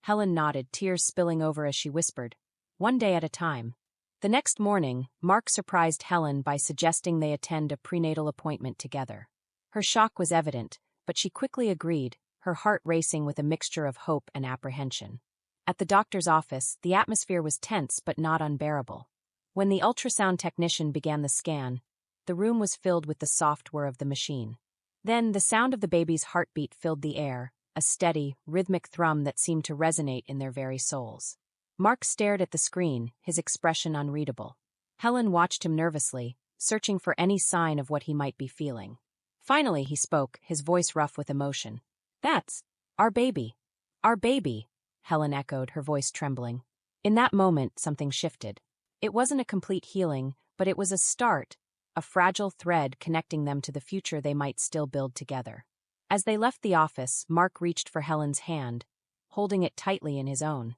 Helen nodded, tears spilling over as she whispered, one day at a time. The next morning, Mark surprised Helen by suggesting they attend a prenatal appointment together. Her shock was evident, but she quickly agreed, her heart racing with a mixture of hope and apprehension. At the doctor's office, the atmosphere was tense but not unbearable. When the ultrasound technician began the scan, the room was filled with the soft whir of the machine. Then, the sound of the baby's heartbeat filled the air, a steady, rhythmic thrum that seemed to resonate in their very souls. Mark stared at the screen, his expression unreadable. Helen watched him nervously, searching for any sign of what he might be feeling. Finally, he spoke, his voice rough with emotion. That's our baby. Our baby, Helen echoed, her voice trembling. In that moment, something shifted. It wasn't a complete healing, but it was a start, a fragile thread connecting them to the future they might still build together. As they left the office, Mark reached for Helen's hand, holding it tightly in his own.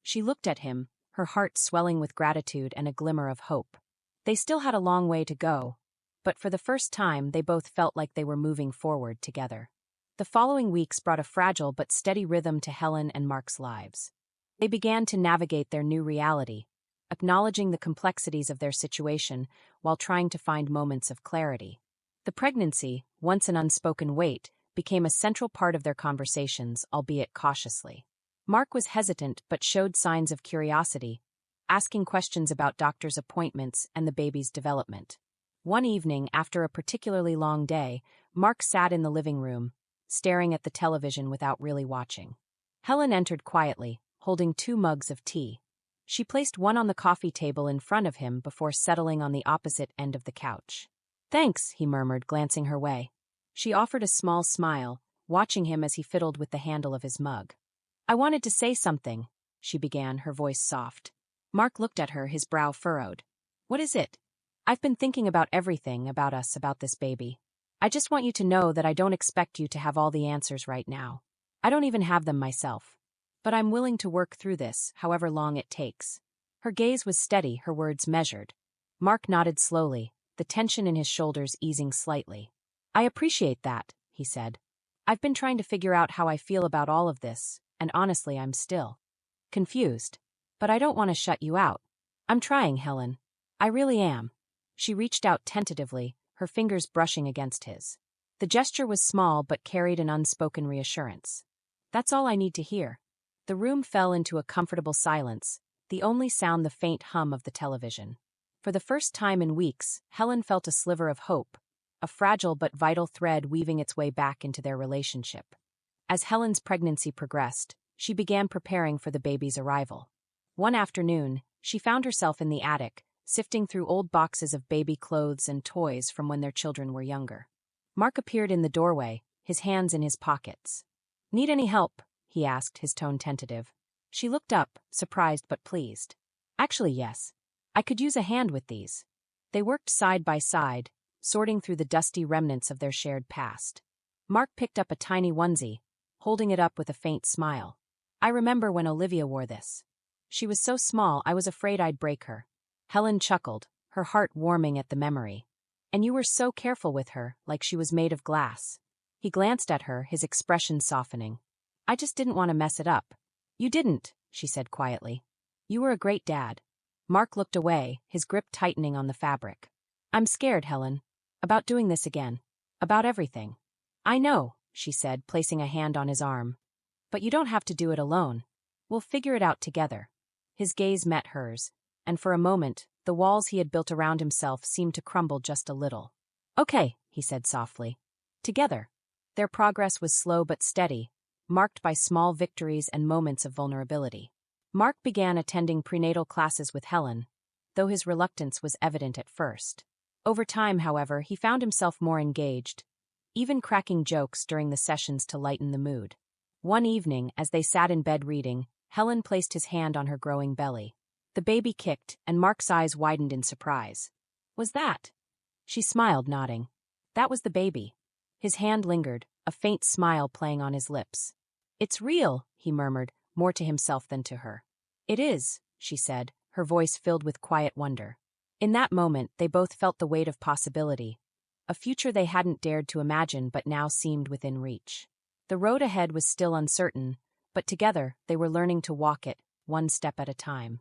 She looked at him, her heart swelling with gratitude and a glimmer of hope. They still had a long way to go, but for the first time they both felt like they were moving forward together. The following weeks brought a fragile but steady rhythm to Helen and Mark's lives. They began to navigate their new reality, acknowledging the complexities of their situation while trying to find moments of clarity. The pregnancy, once an unspoken weight, became a central part of their conversations, albeit cautiously. Mark was hesitant but showed signs of curiosity, asking questions about doctors' appointments and the baby's development. One evening, after a particularly long day, Mark sat in the living room, staring at the television without really watching. Helen entered quietly, holding 2 mugs of tea. She placed one on the coffee table in front of him before settling on the opposite end of the couch. Thanks, he murmured, glancing her way. She offered a small smile, watching him as he fiddled with the handle of his mug. I wanted to say something, she began, her voice soft. Mark looked at her, his brow furrowed. What is it? I've been thinking about everything about us, about this baby. I just want you to know that I don't expect you to have all the answers right now. I don't even have them myself. But I'm willing to work through this, however long it takes. Her gaze was steady, her words measured. Mark nodded slowly, the tension in his shoulders easing slightly. I appreciate that, he said. I've been trying to figure out how I feel about all of this, and honestly I'm still confused. But I don't want to shut you out. I'm trying, Helen. I really am. She reached out tentatively, her fingers brushing against his. The gesture was small but carried an unspoken reassurance. That's all I need to hear. The room fell into a comfortable silence, the only sound the faint hum of the television. For the first time in weeks, Helen felt a sliver of hope, a fragile but vital thread weaving its way back into their relationship. As Helen's pregnancy progressed, she began preparing for the baby's arrival. One afternoon, she found herself in the attic, sifting through old boxes of baby clothes and toys from when their children were younger. Mark appeared in the doorway, his hands in his pockets. Need any help? He asked, his tone tentative. She looked up, surprised but pleased. Actually, yes. I could use a hand with these. They worked side by side, sorting through the dusty remnants of their shared past. Mark picked up a tiny onesie, holding it up with a faint smile. I remember when Olivia wore this. She was so small I was afraid I'd break her. Helen chuckled, her heart warming at the memory. And you were so careful with her, like she was made of glass. He glanced at her, his expression softening. I just didn't want to mess it up. You didn't, she said quietly. You were a great dad. Mark looked away, his grip tightening on the fabric. I'm scared, Helen. About doing this again. About everything. I know, she said, placing a hand on his arm. But you don't have to do it alone. We'll figure it out together. His gaze met hers, and for a moment, the walls he had built around himself seemed to crumble just a little. Okay, he said softly. Together. Their progress was slow but steady, marked by small victories and moments of vulnerability. Mark began attending prenatal classes with Helen, though his reluctance was evident at first. Over time, however, he found himself more engaged, even cracking jokes during the sessions to lighten the mood. One evening, as they sat in bed reading, Helen placed his hand on her growing belly. The baby kicked, and Mark's eyes widened in surprise. Was that? She smiled, nodding. That was the baby. His hand lingered, a faint smile playing on his lips. It's real, he murmured, more to himself than to her. It is, she said, her voice filled with quiet wonder. In that moment, they both felt the weight of possibility, a future they hadn't dared to imagine but now seemed within reach. The road ahead was still uncertain, but together they were learning to walk it, one step at a time.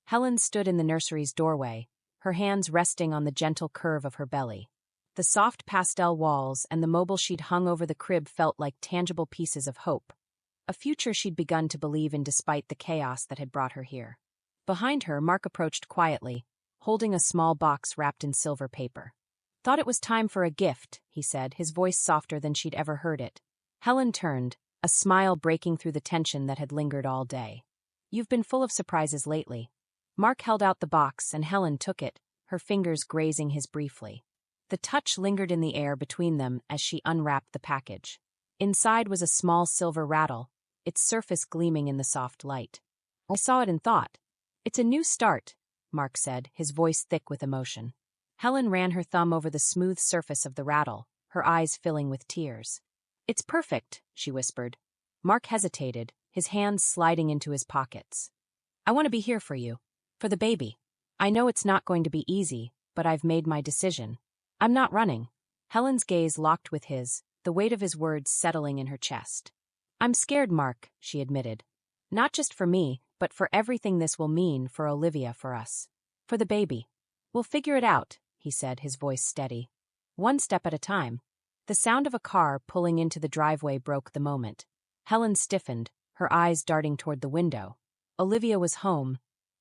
Helen stood in the nursery's doorway, her hands resting on the gentle curve of her belly. The soft pastel walls and the mobile sheet hung over the crib felt like tangible pieces of hope, a future she'd begun to believe in despite the chaos that had brought her here. Behind her, Mark approached quietly, holding a small box wrapped in silver paper. Thought it was time for a gift, he said, his voice softer than she'd ever heard it. Helen turned, a smile breaking through the tension that had lingered all day. You've been full of surprises lately. Mark held out the box and Helen took it, her fingers grazing his briefly. The touch lingered in the air between them as she unwrapped the package. Inside was a small silver rattle, its surface gleaming in the soft light. I saw it and thought. It's a new start, Mark said, his voice thick with emotion. Helen ran her thumb over the smooth surface of the rattle, her eyes filling with tears. It's perfect, she whispered. Mark hesitated, his hands sliding into his pockets. I want to be here for you. For the baby. I know it's not going to be easy, but I've made my decision. I'm not running. Helen's gaze locked with his, the weight of his words settling in her chest. I'm scared, Mark, she admitted. Not just for me, but for everything this will mean for Olivia, for us. For the baby. We'll figure it out, he said, his voice steady. One step at a time. The sound of a car pulling into the driveway broke the moment. Helen stiffened, her eyes darting toward the window. Olivia was home,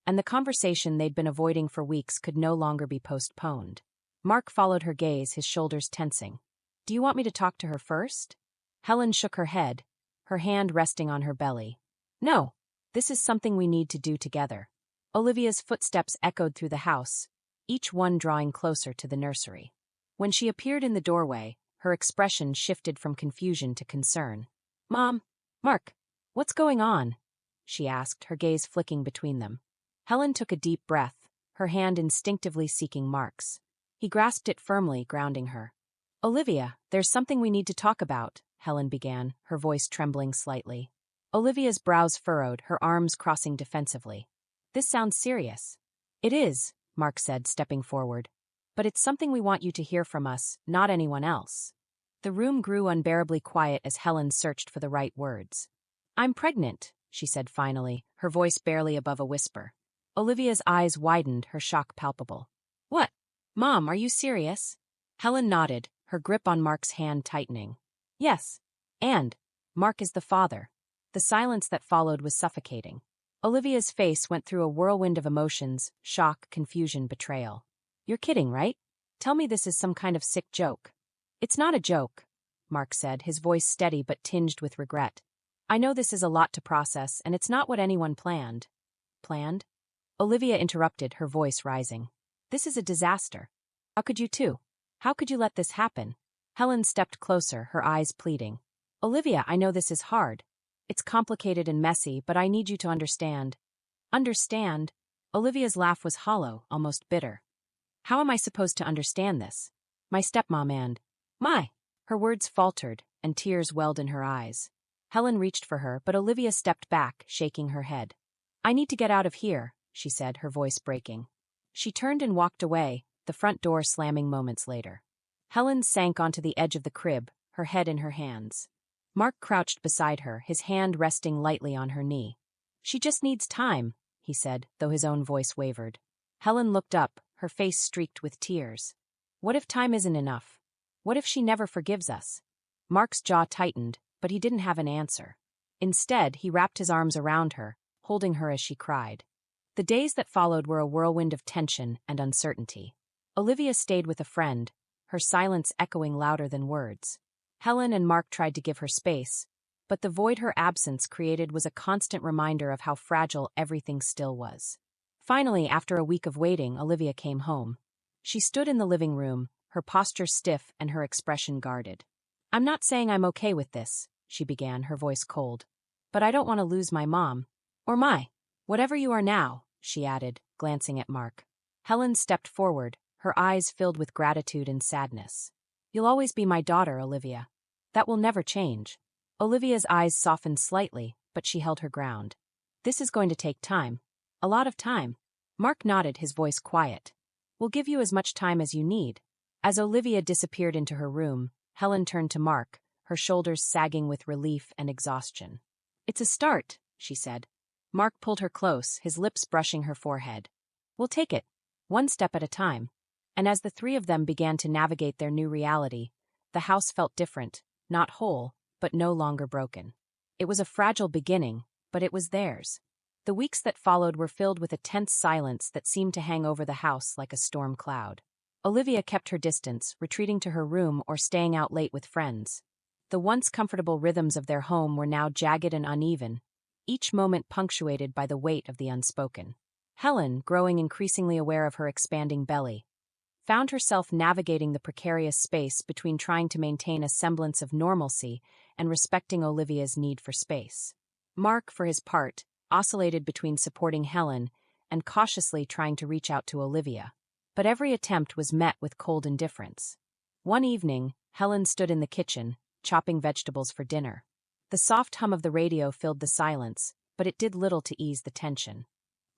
and the conversation they'd been avoiding for weeks could no longer be postponed. Mark followed her gaze, his shoulders tensing. Do you want me to talk to her first? Helen shook her head, her hand resting on her belly. No, this is something we need to do together. Olivia's footsteps echoed through the house, each one drawing closer to the nursery. When she appeared in the doorway, her expression shifted from confusion to concern. Mom, Mark, what's going on? She asked, her gaze flicking between them. Helen took a deep breath, her hand instinctively seeking Mark's. He grasped it firmly, grounding her. Olivia, there's something we need to talk about, Helen began, her voice trembling slightly. Olivia's brows furrowed, her arms crossing defensively. This sounds serious. It is, Mark said, stepping forward. But it's something we want you to hear from us, not anyone else. The room grew unbearably quiet as Helen searched for the right words. I'm pregnant, she said finally, her voice barely above a whisper. Olivia's eyes widened, her shock palpable. What? Mom, are you serious? Helen nodded, her grip on Mark's hand tightening. Yes. And Mark is the father. The silence that followed was suffocating. Olivia's face went through a whirlwind of emotions, shock, confusion, betrayal. You're kidding, right? Tell me this is some kind of sick joke. It's not a joke, Mark said, his voice steady but tinged with regret. I know this is a lot to process, and it's not what anyone planned. Planned? Olivia interrupted, her voice rising. This is a disaster. How could you two? How could you let this happen? Helen stepped closer, her eyes pleading. Olivia, I know this is hard. It's complicated and messy, but I need you to understand. Understand? Olivia's laugh was hollow, almost bitter. How am I supposed to understand this? My stepmom and... My! Her words faltered, and tears welled in her eyes. Helen reached for her, but Olivia stepped back, shaking her head. I need to get out of here, she said, her voice breaking. She turned and walked away, the front door slamming moments later. Helen sank onto the edge of the crib, her head in her hands. Mark crouched beside her, his hand resting lightly on her knee. She just needs time, he said, though his own voice wavered. Helen looked up, her face streaked with tears. What if time isn't enough? What if she never forgives us? Mark's jaw tightened, but he didn't have an answer. Instead, he wrapped his arms around her, holding her as she cried. The days that followed were a whirlwind of tension and uncertainty. Olivia stayed with a friend, her silence echoing louder than words. Helen and Mark tried to give her space, but the void her absence created was a constant reminder of how fragile everything still was. Finally, after a week of waiting, Olivia came home. She stood in the living room, her posture stiff and her expression guarded. I'm not saying I'm okay with this, she began, her voice cold. But I don't want to lose my mom. Or whatever you are now, she added, glancing at Mark. Helen stepped forward, her eyes filled with gratitude and sadness. You'll always be my daughter, Olivia. That will never change. Olivia's eyes softened slightly, but she held her ground. This is going to take time. A lot of time. Mark nodded, his voice quiet. We'll give you as much time as you need. As Olivia disappeared into her room, Helen turned to Mark, her shoulders sagging with relief and exhaustion. It's a start, she said. Mark pulled her close, his lips brushing her forehead. We'll take it, one step at a time. And as the three of them began to navigate their new reality, the house felt different, not whole, but no longer broken. It was a fragile beginning, but it was theirs. The weeks that followed were filled with a tense silence that seemed to hang over the house like a storm cloud. Olivia kept her distance, retreating to her room or staying out late with friends. The once comfortable rhythms of their home were now jagged and uneven, each moment punctuated by the weight of the unspoken. Helen, growing increasingly aware of her expanding belly, found herself navigating the precarious space between trying to maintain a semblance of normalcy and respecting Olivia's need for space. Mark, for his part, oscillated between supporting Helen and cautiously trying to reach out to Olivia. But every attempt was met with cold indifference. One evening, Helen stood in the kitchen, chopping vegetables for dinner. The soft hum of the radio filled the silence, but it did little to ease the tension.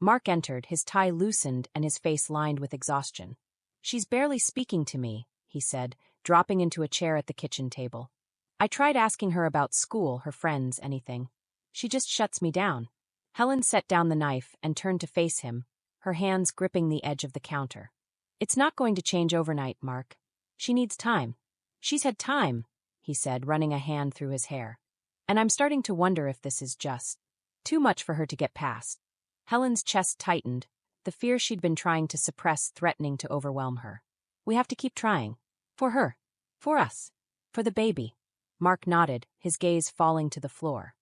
Mark entered, his tie loosened and his face lined with exhaustion. She's barely speaking to me, he said, dropping into a chair at the kitchen table. I tried asking her about school, her friends, anything. She just shuts me down. Helen set down the knife and turned to face him, her hands gripping the edge of the counter. It's not going to change overnight, Mark. She needs time. She's had time, he said, running a hand through his hair. And I'm starting to wonder if this is just too much for her to get past. Helen's chest tightened, the fear she'd been trying to suppress threatening to overwhelm her. We have to keep trying. For her. For us. For the baby. Mark nodded, his gaze falling to the floor.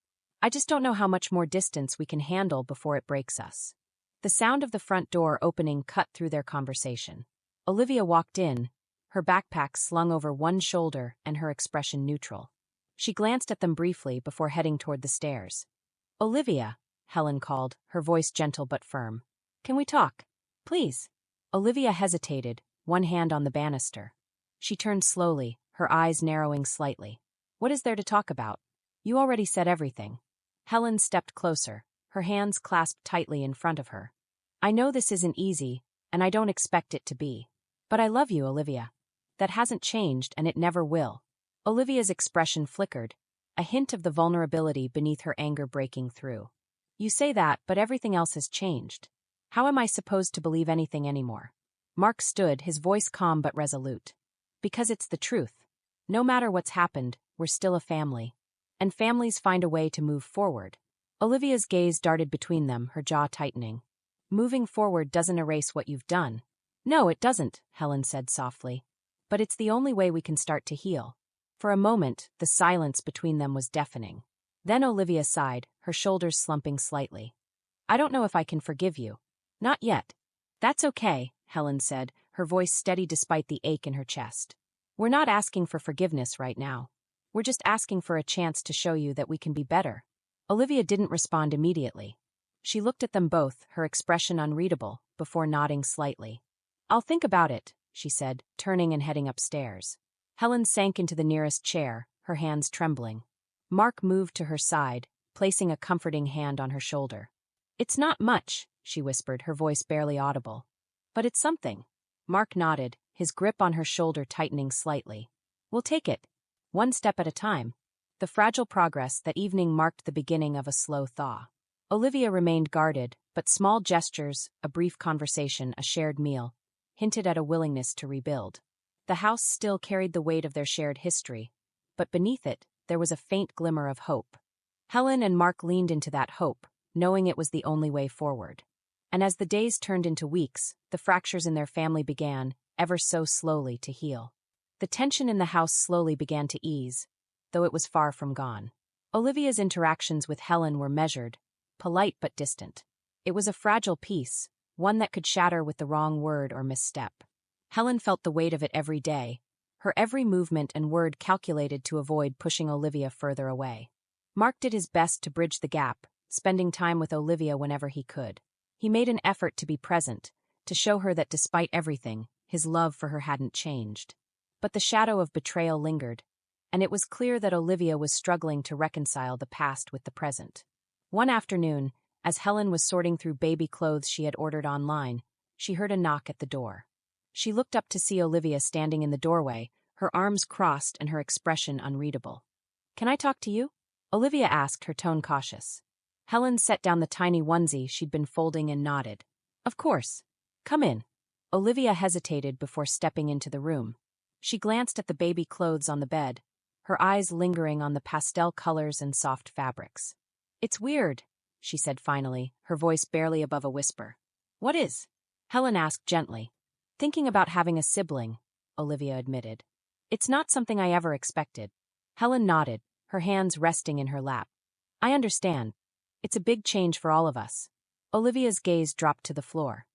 I just don't know how much more distance we can handle before it breaks us. The sound of the front door opening cut through their conversation. Olivia walked in, her backpack slung over one shoulder and her expression neutral. She glanced at them briefly before heading toward the stairs. Olivia, Helen called, her voice gentle but firm. Can we talk? Please. Olivia hesitated, one hand on the banister. She turned slowly, her eyes narrowing slightly. What is there to talk about? You already said everything. Helen stepped closer, her hands clasped tightly in front of her. I know this isn't easy, and I don't expect it to be. But I love you, Olivia. That hasn't changed, and it never will. Olivia's expression flickered, a hint of the vulnerability beneath her anger breaking through. You say that, but everything else has changed. How am I supposed to believe anything anymore? Mark stood, his voice calm but resolute. Because it's the truth. No matter what's happened, we're still a family. And families find a way to move forward. Olivia's gaze darted between them, her jaw tightening. Moving forward doesn't erase what you've done. No, it doesn't, Helen said softly. But it's the only way we can start to heal. For a moment, the silence between them was deafening. Then Olivia sighed, her shoulders slumping slightly. I don't know if I can forgive you. Not yet. That's okay, Helen said, her voice steady despite the ache in her chest. We're not asking for forgiveness right now. We're just asking for a chance to show you that we can be better. Olivia didn't respond immediately. She looked at them both, her expression unreadable, before nodding slightly. I'll think about it, she said, turning and heading upstairs. Helen sank into the nearest chair, her hands trembling. Mark moved to her side, placing a comforting hand on her shoulder. It's not much, she whispered, her voice barely audible. But it's something. Mark nodded, his grip on her shoulder tightening slightly. We'll take it. One step at a time. The fragile progress that evening marked the beginning of a slow thaw. Olivia remained guarded, but small gestures, a brief conversation, a shared meal, hinted at a willingness to rebuild. The house still carried the weight of their shared history, but beneath it, there was a faint glimmer of hope. Helen and Mark leaned into that hope, knowing it was the only way forward. And as the days turned into weeks, the fractures in their family began, ever so slowly, to heal. The tension in the house slowly began to ease, though it was far from gone. Olivia's interactions with Helen were measured, polite but distant. It was a fragile peace, one that could shatter with the wrong word or misstep. Helen felt the weight of it every day, her every movement and word calculated to avoid pushing Olivia further away. Mark did his best to bridge the gap, spending time with Olivia whenever he could. He made an effort to be present, to show her that despite everything, his love for her hadn't changed. But the shadow of betrayal lingered, and it was clear that Olivia was struggling to reconcile the past with the present. One afternoon, as Helen was sorting through baby clothes she had ordered online, she heard a knock at the door. She looked up to see Olivia standing in the doorway, her arms crossed and her expression unreadable. "Can I talk to you?" Olivia asked, her tone cautious. Helen set down the tiny onesie she'd been folding and nodded. "Of course. Come in." Olivia hesitated before stepping into the room. She glanced at the baby clothes on the bed, her eyes lingering on the pastel colors and soft fabrics. "It's weird," she said finally, her voice barely above a whisper. "What is?" Helen asked gently. "Thinking about having a sibling," Olivia admitted. "It's not something I ever expected." Helen nodded, her hands resting in her lap. "I understand. It's a big change for all of us." Olivia's gaze dropped to the floor.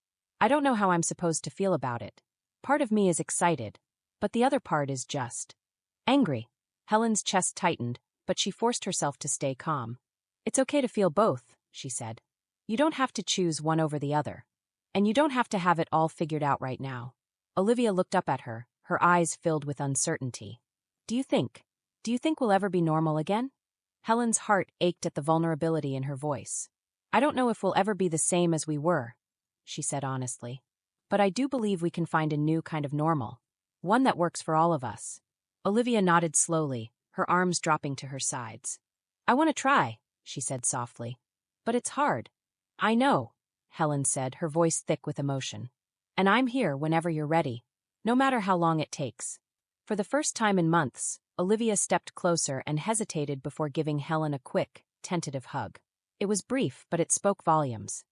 "I don't know how I'm supposed to feel about it. Part of me is excited, but the other part is just angry." Helen's chest tightened, but she forced herself to stay calm. "It's okay to feel both," she said. "You don't have to choose one over the other. And you don't have to have it all figured out right now." Olivia looked up at her, her eyes filled with uncertainty. Do you think we'll ever be normal again?" Helen's heart ached at the vulnerability in her voice. "I don't know if we'll ever be the same as we were," she said honestly. "But I do believe we can find a new kind of normal. One that works for all of us." Olivia nodded slowly, her arms dropping to her sides. "I want to try," she said softly. "But it's hard." "I know," Helen said, her voice thick with emotion. "And I'm here whenever you're ready, no matter how long it takes." For the first time in months, Olivia stepped closer and hesitated before giving Helen a quick, tentative hug. It was brief, but it spoke volumes.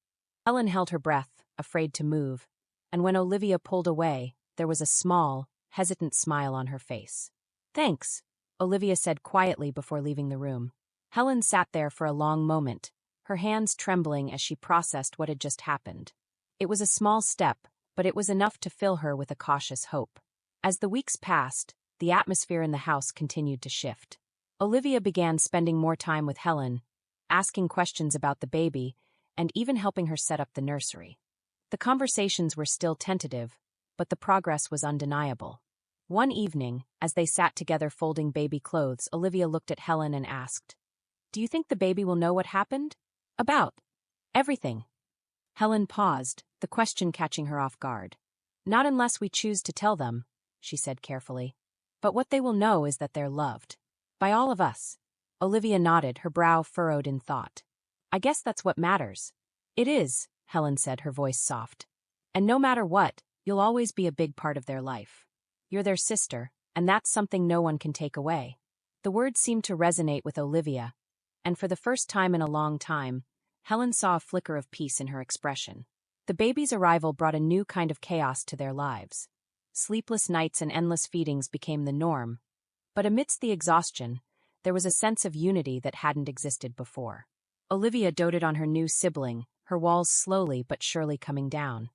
Helen held her breath, afraid to move, and when Olivia pulled away, there was a small, hesitant smile on her face. "Thanks," Olivia said quietly before leaving the room. Helen sat there for a long moment, her hands trembling as she processed what had just happened. It was a small step, but it was enough to fill her with a cautious hope. As the weeks passed, the atmosphere in the house continued to shift. Olivia began spending more time with Helen, asking questions about the baby, and even helping her set up the nursery. The conversations were still tentative, but the progress was undeniable. One evening, as they sat together folding baby clothes, Olivia looked at Helen and asked, "Do you think the baby will know what happened?" "About everything." Helen paused, the question catching her off guard. "Not unless we choose to tell them," she said carefully. "But what they will know is that they're loved. By all of us." Olivia nodded, her brow furrowed in thought. "I guess that's what matters." "It is," Helen said, her voice soft. "And no matter what, you'll always be a big part of their life. You're their sister, and that's something no one can take away." The words seemed to resonate with Olivia, and for the first time in a long time, Helen saw a flicker of peace in her expression. The baby's arrival brought a new kind of chaos to their lives. Sleepless nights and endless feedings became the norm, but amidst the exhaustion, there was a sense of unity that hadn't existed before. Olivia doted on her new sibling, her walls slowly but surely coming down.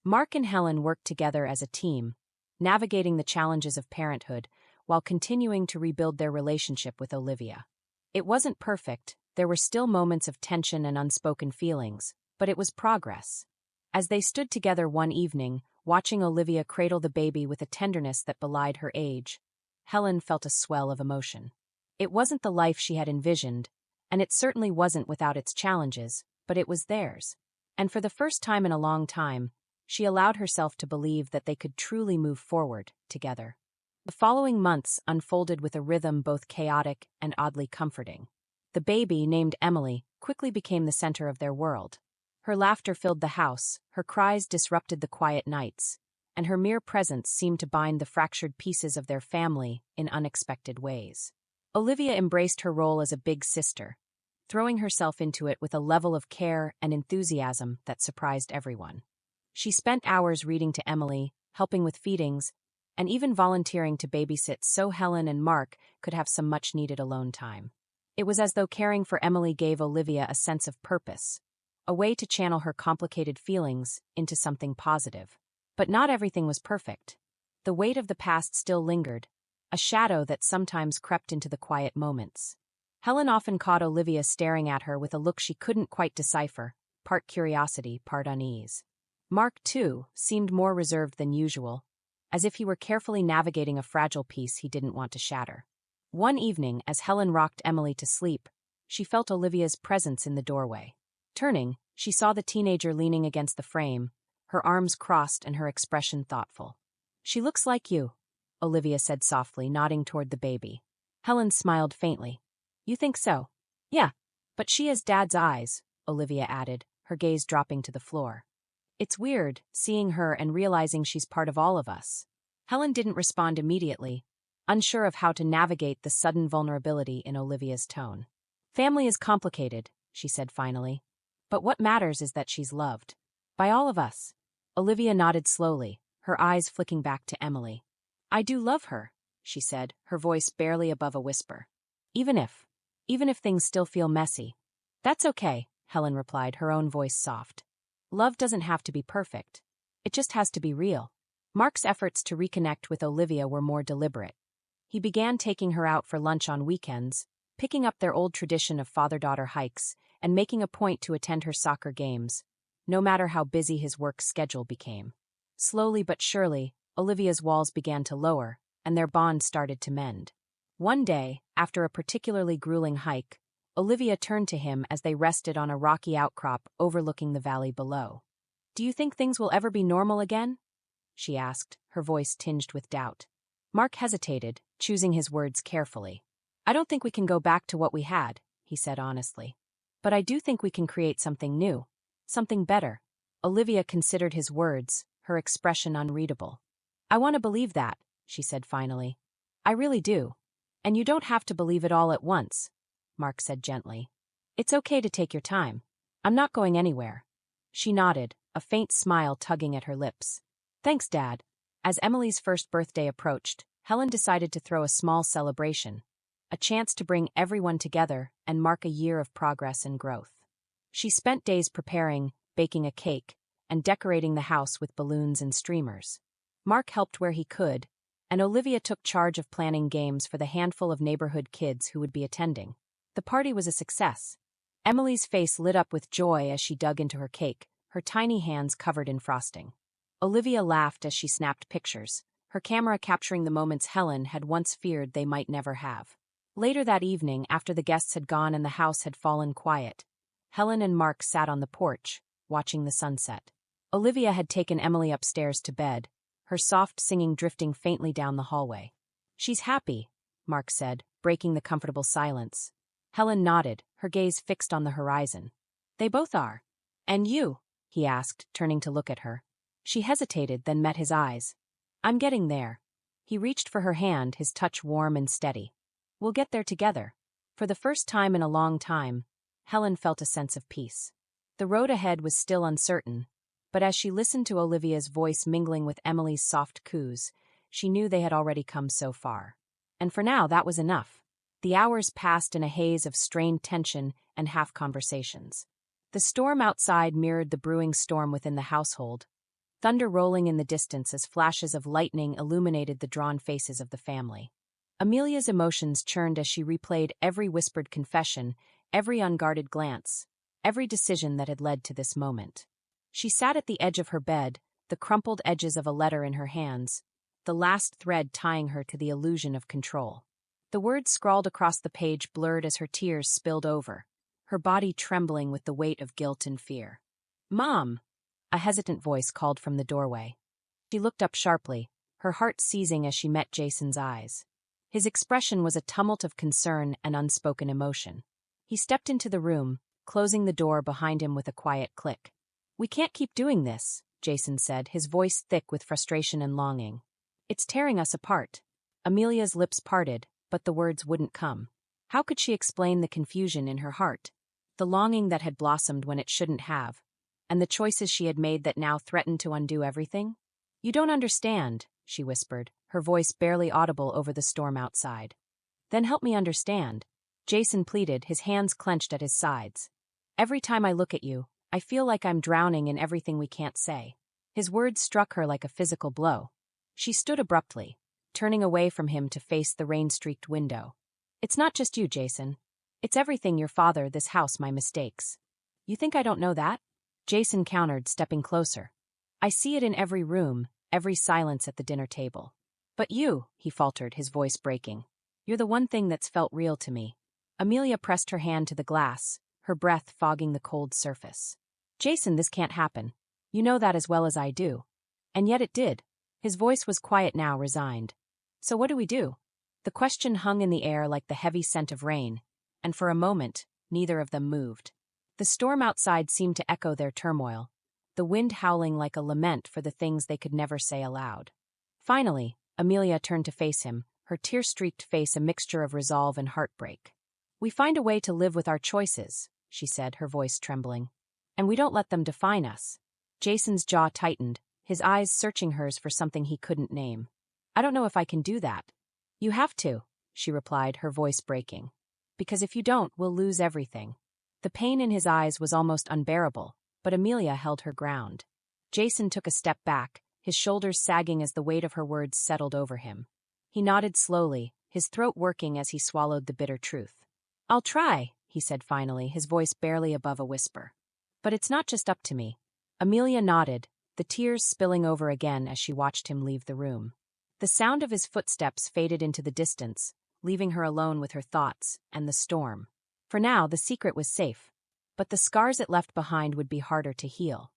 Mark and Helen worked together as a team, navigating the challenges of parenthood while continuing to rebuild their relationship with Olivia. It wasn't perfect, there were still moments of tension and unspoken feelings, but it was progress. As they stood together one evening, watching Olivia cradle the baby with a tenderness that belied her age. Helen felt a swell of emotion. It wasn't the life she had envisioned, and it certainly wasn't without its challenges, but it was theirs. And for the first time in a long time, she allowed herself to believe that they could truly move forward together. The following months unfolded with a rhythm both chaotic and oddly comforting. The baby, named Emily, quickly became the center of their world. Her laughter filled the house, her cries disrupted the quiet nights, and her mere presence seemed to bind the fractured pieces of their family in unexpected ways. Olivia embraced her role as a big sister, throwing herself into it with a level of care and enthusiasm that surprised everyone. She spent hours reading to Emily, helping with feedings, and even volunteering to babysit so Helen and Mark could have some much-needed alone time. It was as though caring for Emily gave Olivia a sense of purpose, a way to channel her complicated feelings into something positive. But not everything was perfect. The weight of the past still lingered, a shadow that sometimes crept into the quiet moments. Helen often caught Olivia staring at her with a look she couldn't quite decipher, part curiosity, part unease. Mark, too, seemed more reserved than usual, as if he were carefully navigating a fragile piece he didn't want to shatter. One evening, as Helen rocked Emily to sleep, she felt Olivia's presence in the doorway. Turning, she saw the teenager leaning against the frame, her arms crossed and her expression thoughtful. "She looks like you," Olivia said softly, nodding toward the baby. Helen smiled faintly. "You think so?" "Yeah, but she has Dad's eyes," Olivia added, her gaze dropping to the floor. "It's weird, seeing her and realizing she's part of all of us." Helen didn't respond immediately, unsure of how to navigate the sudden vulnerability in Olivia's tone. "Family is complicated," she said finally. "But what matters is that she's loved. By all of us." Olivia nodded slowly, her eyes flicking back to Emily. "I do love her," she said, her voice barely above a whisper. Even if things still feel messy." "That's okay," Helen replied, her own voice soft. "Love doesn't have to be perfect. It just has to be real." Mark's efforts to reconnect with Olivia were more deliberate. He began taking her out for lunch on weekends, picking up their old tradition of father-daughter hikes, and making a point to attend her soccer games, no matter how busy his work schedule became. Slowly but surely, Olivia's walls began to lower, and their bond started to mend. One day, after a particularly grueling hike, Olivia turned to him as they rested on a rocky outcrop overlooking the valley below. "Do you think things will ever be normal again?" she asked, her voice tinged with doubt. Mark hesitated, choosing his words carefully. "I don't think we can go back to what we had," he said honestly. "But I do think we can create something new, something better." Olivia considered his words, her expression unreadable. "I want to believe that," she said finally. "I really do. And you don't have to believe it all at once," Mark said gently. "It's okay to take your time. I'm not going anywhere." She nodded, a faint smile tugging at her lips. "Thanks, Dad." As Emily's first birthday approached, Helen decided to throw a small celebration, a chance to bring everyone together and mark a year of progress and growth. She spent days preparing, baking a cake, and decorating the house with balloons and streamers. Mark helped where he could, and Olivia took charge of planning games for the handful of neighborhood kids who would be attending. The party was a success. Emily's face lit up with joy as she dug into her cake, her tiny hands covered in frosting. Olivia laughed as she snapped pictures, her camera capturing the moments Helen had once feared they might never have. Later that evening, after the guests had gone and the house had fallen quiet, Helen and Mark sat on the porch, watching the sunset. Olivia had taken Emily upstairs to bed, her soft singing drifting faintly down the hallway. "She's happy," Mark said, breaking the comfortable silence. Helen nodded, her gaze fixed on the horizon. "They both are." "And you?" he asked, turning to look at her. She hesitated, then met his eyes. "I'm getting there." He reached for her hand, his touch warm and steady. "We'll get there together." For the first time in a long time, Helen felt a sense of peace. The road ahead was still uncertain, but as she listened to Olivia's voice mingling with Emily's soft coos, she knew they had already come so far. And for now, that was enough. The hours passed in a haze of strained tension and half-conversations. The storm outside mirrored the brewing storm within the household, thunder rolling in the distance as flashes of lightning illuminated the drawn faces of the family. Amelia's emotions churned as she replayed every whispered confession, every unguarded glance, every decision that had led to this moment. She sat at the edge of her bed, the crumpled edges of a letter in her hands, the last thread tying her to the illusion of control. The words scrawled across the page blurred as her tears spilled over, her body trembling with the weight of guilt and fear. "Mom!" A hesitant voice called from the doorway. She looked up sharply, her heart seizing as she met Jason's eyes. His expression was a tumult of concern and unspoken emotion. He stepped into the room, closing the door behind him with a quiet click. "We can't keep doing this," Jason said, his voice thick with frustration and longing. "It's tearing us apart." Amelia's lips parted, but the words wouldn't come. How could she explain the confusion in her heart, the longing that had blossomed when it shouldn't have, and the choices she had made that now threatened to undo everything? "You don't understand," she whispered, her voice barely audible over the storm outside. "Then help me understand," Jason pleaded, his hands clenched at his sides. "Every time I look at you, I feel like I'm drowning in everything we can't say." His words struck her like a physical blow. She stood abruptly, turning away from him to face the rain-streaked window. "It's not just you, Jason. It's everything, your father, this house, my mistakes." "You think I don't know that?" Jason countered, stepping closer. "I see it in every room, every silence at the dinner table." "But you," he faltered, his voice breaking. "You're the one thing that's felt real to me." Amelia pressed her hand to the glass, her breath fogging the cold surface. "Jason, this can't happen. You know that as well as I do." And yet it did. His voice was quiet now, resigned. "So what do we do?" The question hung in the air like the heavy scent of rain, and for a moment, neither of them moved. The storm outside seemed to echo their turmoil, the wind howling like a lament for the things they could never say aloud. Finally, Amelia turned to face him, her tear-streaked face a mixture of resolve and heartbreak. "We find a way to live with our choices," she said, her voice trembling. "And we don't let them define us." Jason's jaw tightened, his eyes searching hers for something he couldn't name. "I don't know if I can do that." "You have to," she replied, her voice breaking. "Because if you don't, we'll lose everything." The pain in his eyes was almost unbearable, but Amelia held her ground. Jason took a step back, his shoulders sagging as the weight of her words settled over him. He nodded slowly, his throat working as he swallowed the bitter truth. "I'll try," he said finally, his voice barely above a whisper. "But it's not just up to me." Amelia nodded, the tears spilling over again as she watched him leave the room. The sound of his footsteps faded into the distance, leaving her alone with her thoughts and the storm. For now, the secret was safe, but the scars it left behind would be harder to heal.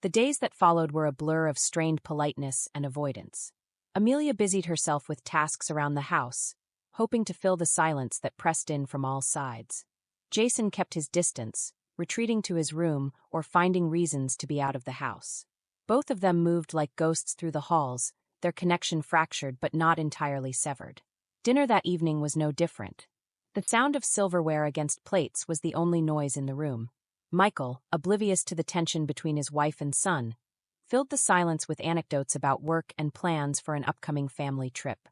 The days that followed were a blur of strained politeness and avoidance. Amelia busied herself with tasks around the house, hoping to fill the silence that pressed in from all sides. Jason kept his distance, retreating to his room or finding reasons to be out of the house. Both of them moved like ghosts through the halls, their connection fractured but not entirely severed. Dinner that evening was no different. The sound of silverware against plates was the only noise in the room. Michael, oblivious to the tension between his wife and son, filled the silence with anecdotes about work and plans for an upcoming family trip.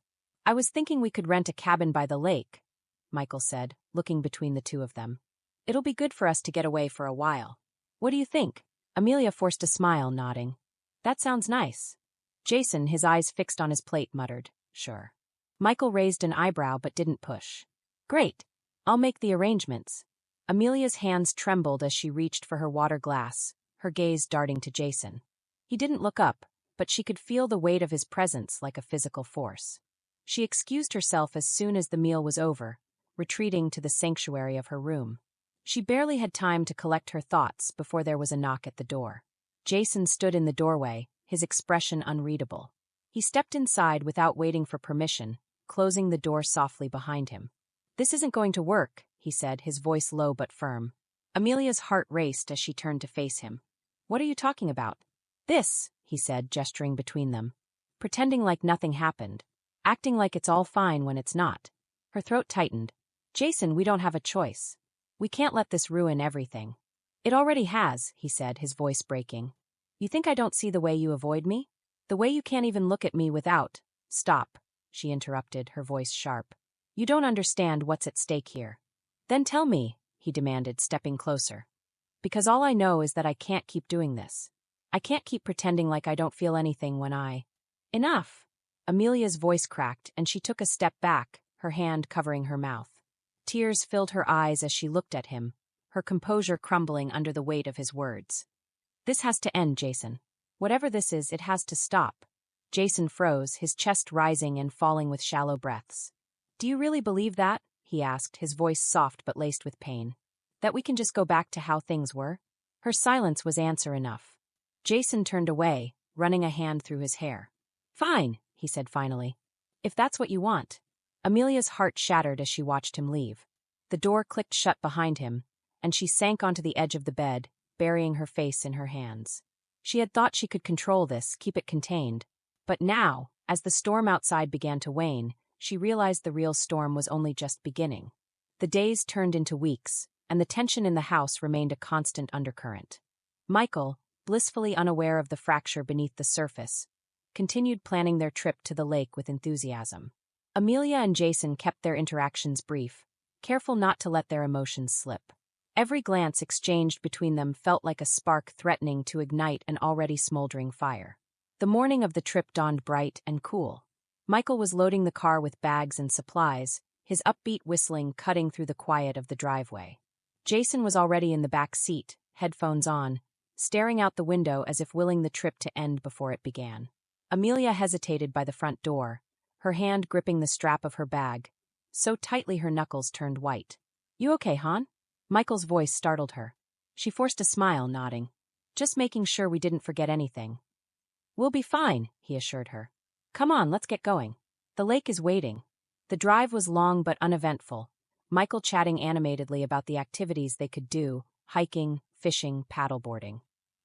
"I was thinking we could rent a cabin by the lake," Michael said, looking between the two of them. "It'll be good for us to get away for a while." "What do you think?" Amelia forced a smile, nodding. "That sounds nice." Jason, his eyes fixed on his plate, muttered, "Sure." Michael raised an eyebrow but didn't push. "Great. I'll make the arrangements." Amelia's hands trembled as she reached for her water glass, her gaze darting to Jason. He didn't look up, but she could feel the weight of his presence like a physical force. She excused herself as soon as the meal was over, retreating to the sanctuary of her room. She barely had time to collect her thoughts before there was a knock at the door. Jason stood in the doorway, his expression unreadable. He stepped inside without waiting for permission, closing the door softly behind him. "This isn't going to work," he said, his voice low but firm. Amelia's heart raced as she turned to face him. "What are you talking about?" "This," he said, gesturing between them. "Pretending like nothing happened. Acting like it's all fine when it's not." Her throat tightened. "Jason, we don't have a choice. We can't let this ruin everything." "It already has," he said, his voice breaking. "You think I don't see the way you avoid me? The way you can't even look at me without—" "Stop," she interrupted, her voice sharp. "You don't understand what's at stake here." "Then tell me," he demanded, stepping closer. "Because all I know is that I can't keep doing this. I can't keep pretending like I don't feel anything when I—" "Enough!" Amelia's voice cracked, and she took a step back, her hand covering her mouth. Tears filled her eyes as she looked at him, her composure crumbling under the weight of his words. "This has to end, Jason. Whatever this is, it has to stop. Jason froze, his chest rising and falling with shallow breaths. Do you really believe that? He asked, his voice soft but laced with pain. That we can just go back to how things were? Her silence was answer enough. Jason turned away, running a hand through his hair. Fine, he said finally. If that's what you want. Amelia's heart shattered as she watched him leave. The door clicked shut behind him, and she sank onto the edge of the bed, burying her face in her hands. She had thought she could control this, keep it contained. But now, as the storm outside began to wane, she realized the real storm was only just beginning. The days turned into weeks, and the tension in the house remained a constant undercurrent. Michael, blissfully unaware of the fracture beneath the surface, continued planning their trip to the lake with enthusiasm. Amelia and Jason kept their interactions brief, careful not to let their emotions slip. Every glance exchanged between them felt like a spark threatening to ignite an already smoldering fire. The morning of the trip dawned bright and cool. Michael was loading the car with bags and supplies, his upbeat whistling cutting through the quiet of the driveway. Jason was already in the back seat, headphones on, staring out the window as if willing the trip to end before it began. Amelia hesitated by the front door, her hand gripping the strap of her bag, so tightly her knuckles turned white. You okay, hon? Michael's voice startled her. She forced a smile, nodding. Just making sure we didn't forget anything. We'll be fine, he assured her. Come on, let's get going. The lake is waiting. The drive was long but uneventful, Michael chatting animatedly about the activities they could do, hiking, fishing, paddleboarding.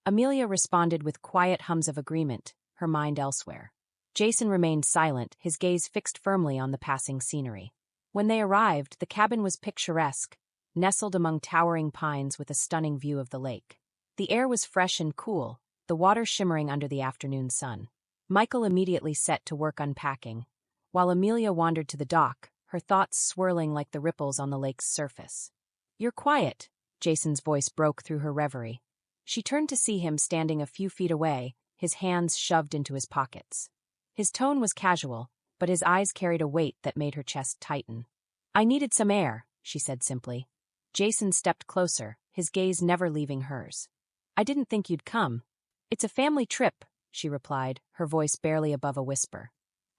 Amelia responded with quiet hums of agreement, her mind elsewhere. Jason remained silent, his gaze fixed firmly on the passing scenery. When they arrived, the cabin was picturesque, nestled among towering pines with a stunning view of the lake. The air was fresh and cool, the water shimmering under the afternoon sun. Michael immediately set to work unpacking, while Amelia wandered to the dock, her thoughts swirling like the ripples on the lake's surface. You're quiet, Jason's voice broke through her reverie. She turned to see him standing a few feet away, his hands shoved into his pockets. His tone was casual, but his eyes carried a weight that made her chest tighten. I needed some air, she said simply. Jason stepped closer, his gaze never leaving hers. I didn't think you'd come. It's a family trip, she replied, her voice barely above a whisper.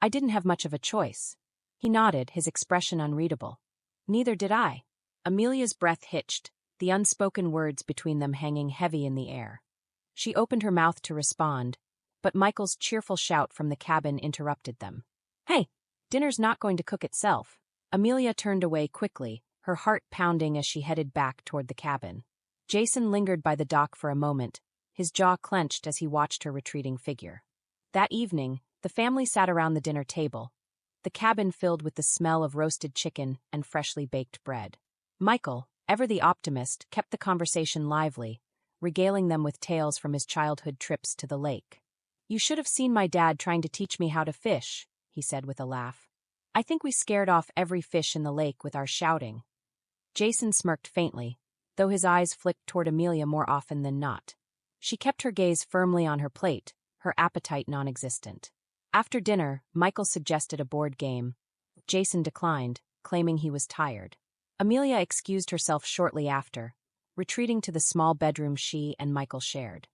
I didn't have much of a choice. He nodded, his expression unreadable. Neither did I. Amelia's breath hitched, the unspoken words between them hanging heavy in the air. She opened her mouth to respond, but Michael's cheerful shout from the cabin interrupted them. Hey, dinner's not going to cook itself. Amelia turned away quickly, her heart pounding as she headed back toward the cabin. Jason lingered by the dock for a moment, his jaw clenched as he watched her retreating figure. That evening, the family sat around the dinner table, the cabin filled with the smell of roasted chicken and freshly baked bread. Michael, ever the optimist, kept the conversation lively, regaling them with tales from his childhood trips to the lake. You should have seen my dad trying to teach me how to fish, he said with a laugh. I think we scared off every fish in the lake with our shouting. Jason smirked faintly, though his eyes flicked toward Amelia more often than not. She kept her gaze firmly on her plate, her appetite non-existent. After dinner, Michael suggested a board game. Jason declined, claiming he was tired. Amelia excused herself shortly after, retreating to the small bedroom she and Michael shared.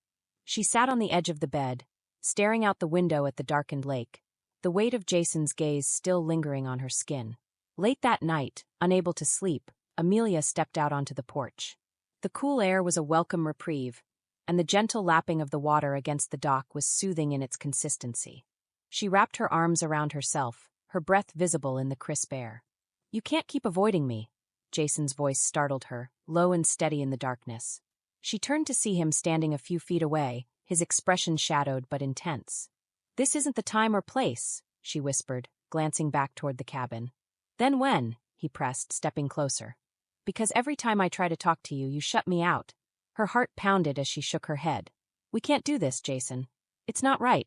She sat on the edge of the bed, staring out the window at the darkened lake, the weight of Jason's gaze still lingering on her skin. Late that night, unable to sleep, Amelia stepped out onto the porch. The cool air was a welcome reprieve, and the gentle lapping of the water against the dock was soothing in its consistency. She wrapped her arms around herself, her breath visible in the crisp air. You can't keep avoiding me, Jason's voice startled her, low and steady in the darkness. She turned to see him standing a few feet away, his expression shadowed but intense. This isn't the time or place, she whispered, glancing back toward the cabin. Then when? He pressed, stepping closer. Because every time I try to talk to you, you shut me out. Her heart pounded as she shook her head. We can't do this, Jason. It's not right.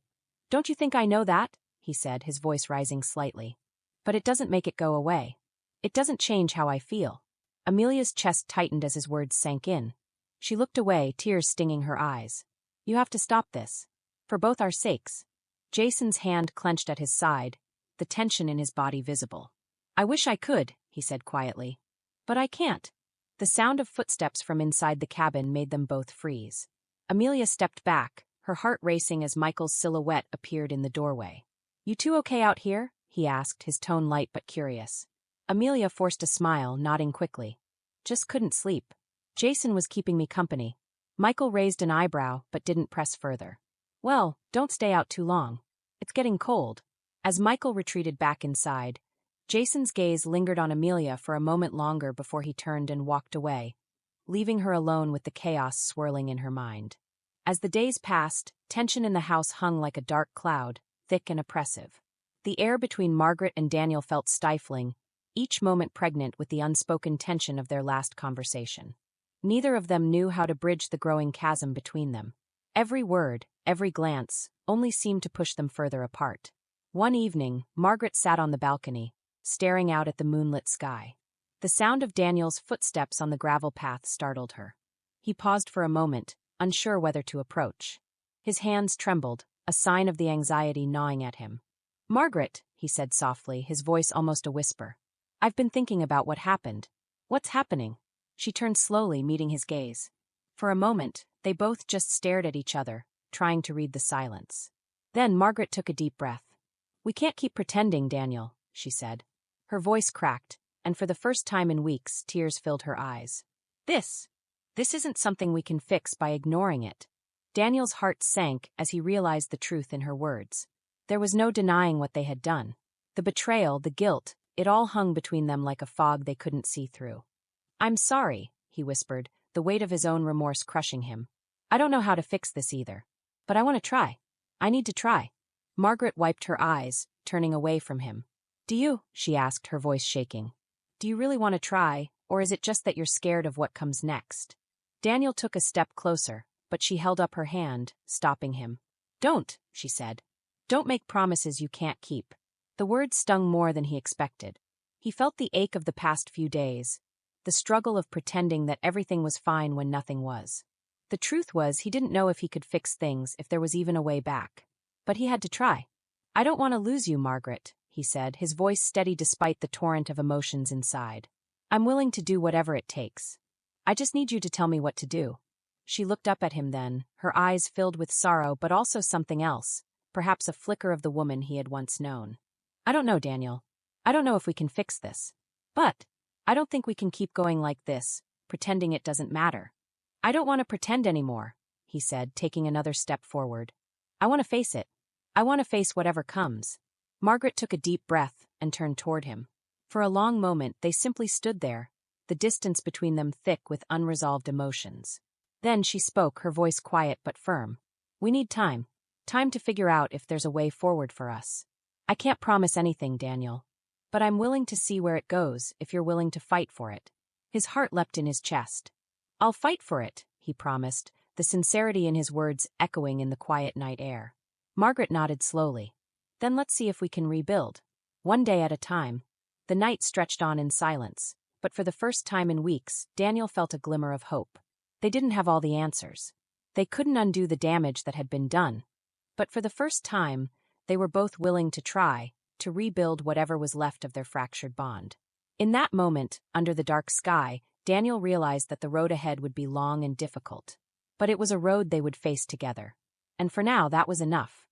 Don't you think I know that? He said, his voice rising slightly. But it doesn't make it go away. It doesn't change how I feel. Amelia's chest tightened as his words sank in. She looked away, tears stinging her eyes. You have to stop this. For both our sakes. Jason's hand clenched at his side, the tension in his body visible. I wish I could, he said quietly. But I can't. The sound of footsteps from inside the cabin made them both freeze. Amelia stepped back, her heart racing as Michael's silhouette appeared in the doorway. "You two okay out here?" he asked, his tone light but curious. Amelia forced a smile, nodding quickly. "Just couldn't sleep. Jason was keeping me company." Michael raised an eyebrow but didn't press further. "Well, don't stay out too long. It's getting cold." As Michael retreated back inside, Jason's gaze lingered on Amelia for a moment longer before he turned and walked away, leaving her alone with the chaos swirling in her mind. As the days passed, tension in the house hung like a dark cloud, thick and oppressive. The air between Margaret and Daniel felt stifling, each moment pregnant with the unspoken tension of their last conversation. Neither of them knew how to bridge the growing chasm between them. Every word, every glance, only seemed to push them further apart. One evening, Margaret sat on the balcony, staring out at the moonlit sky. The sound of Daniel's footsteps on the gravel path startled her. He paused for a moment, unsure whether to approach. His hands trembled, a sign of the anxiety gnawing at him. "Margaret," he said softly, his voice almost a whisper. "I've been thinking about what happened." "What's happening?" She turned slowly, meeting his gaze. For a moment, they both just stared at each other, trying to read the silence. Then Margaret took a deep breath. "We can't keep pretending, Daniel," she said. Her voice cracked, and for the first time in weeks, tears filled her eyes. This isn't something we can fix by ignoring it." Daniel's heart sank as he realized the truth in her words. There was no denying what they had done. The betrayal, the guilt, it all hung between them like a fog they couldn't see through. "I'm sorry," he whispered, the weight of his own remorse crushing him. "I don't know how to fix this either. But I want to try. I need to try." Margaret wiped her eyes, turning away from him. "Do you?" she asked, her voice shaking. "Do you really want to try, or is it just that you're scared of what comes next?" Daniel took a step closer, but she held up her hand, stopping him. "Don't," she said. "Don't make promises you can't keep." The words stung more than he expected. He felt the ache of the past few days, the struggle of pretending that everything was fine when nothing was. The truth was, he didn't know if he could fix things, if there was even a way back. But he had to try. "I don't want to lose you, Margaret," he said, his voice steady despite the torrent of emotions inside. "I'm willing to do whatever it takes. I just need you to tell me what to do." She looked up at him then, her eyes filled with sorrow but also something else, perhaps a flicker of the woman he had once known. "I don't know, Daniel. I don't know if we can fix this. But I don't think we can keep going like this, pretending it doesn't matter." "I don't want to pretend anymore," he said, taking another step forward. "I want to face it. I want to face whatever comes." Margaret took a deep breath and turned toward him. For a long moment, they simply stood there, the distance between them thick with unresolved emotions. Then she spoke, her voice quiet but firm. "We need time. Time to figure out if there's a way forward for us. I can't promise anything, Daniel. But I'm willing to see where it goes if you're willing to fight for it." His heart leapt in his chest. "I'll fight for it," he promised, the sincerity in his words echoing in the quiet night air. Margaret nodded slowly. "Then let's see if we can rebuild. One day at a time." The night stretched on in silence, but for the first time in weeks, Daniel felt a glimmer of hope. They didn't have all the answers. They couldn't undo the damage that had been done. But for the first time, they were both willing to try, to rebuild whatever was left of their fractured bond. In that moment, under the dark sky, Daniel realized that the road ahead would be long and difficult. But it was a road they would face together. And for now, that was enough.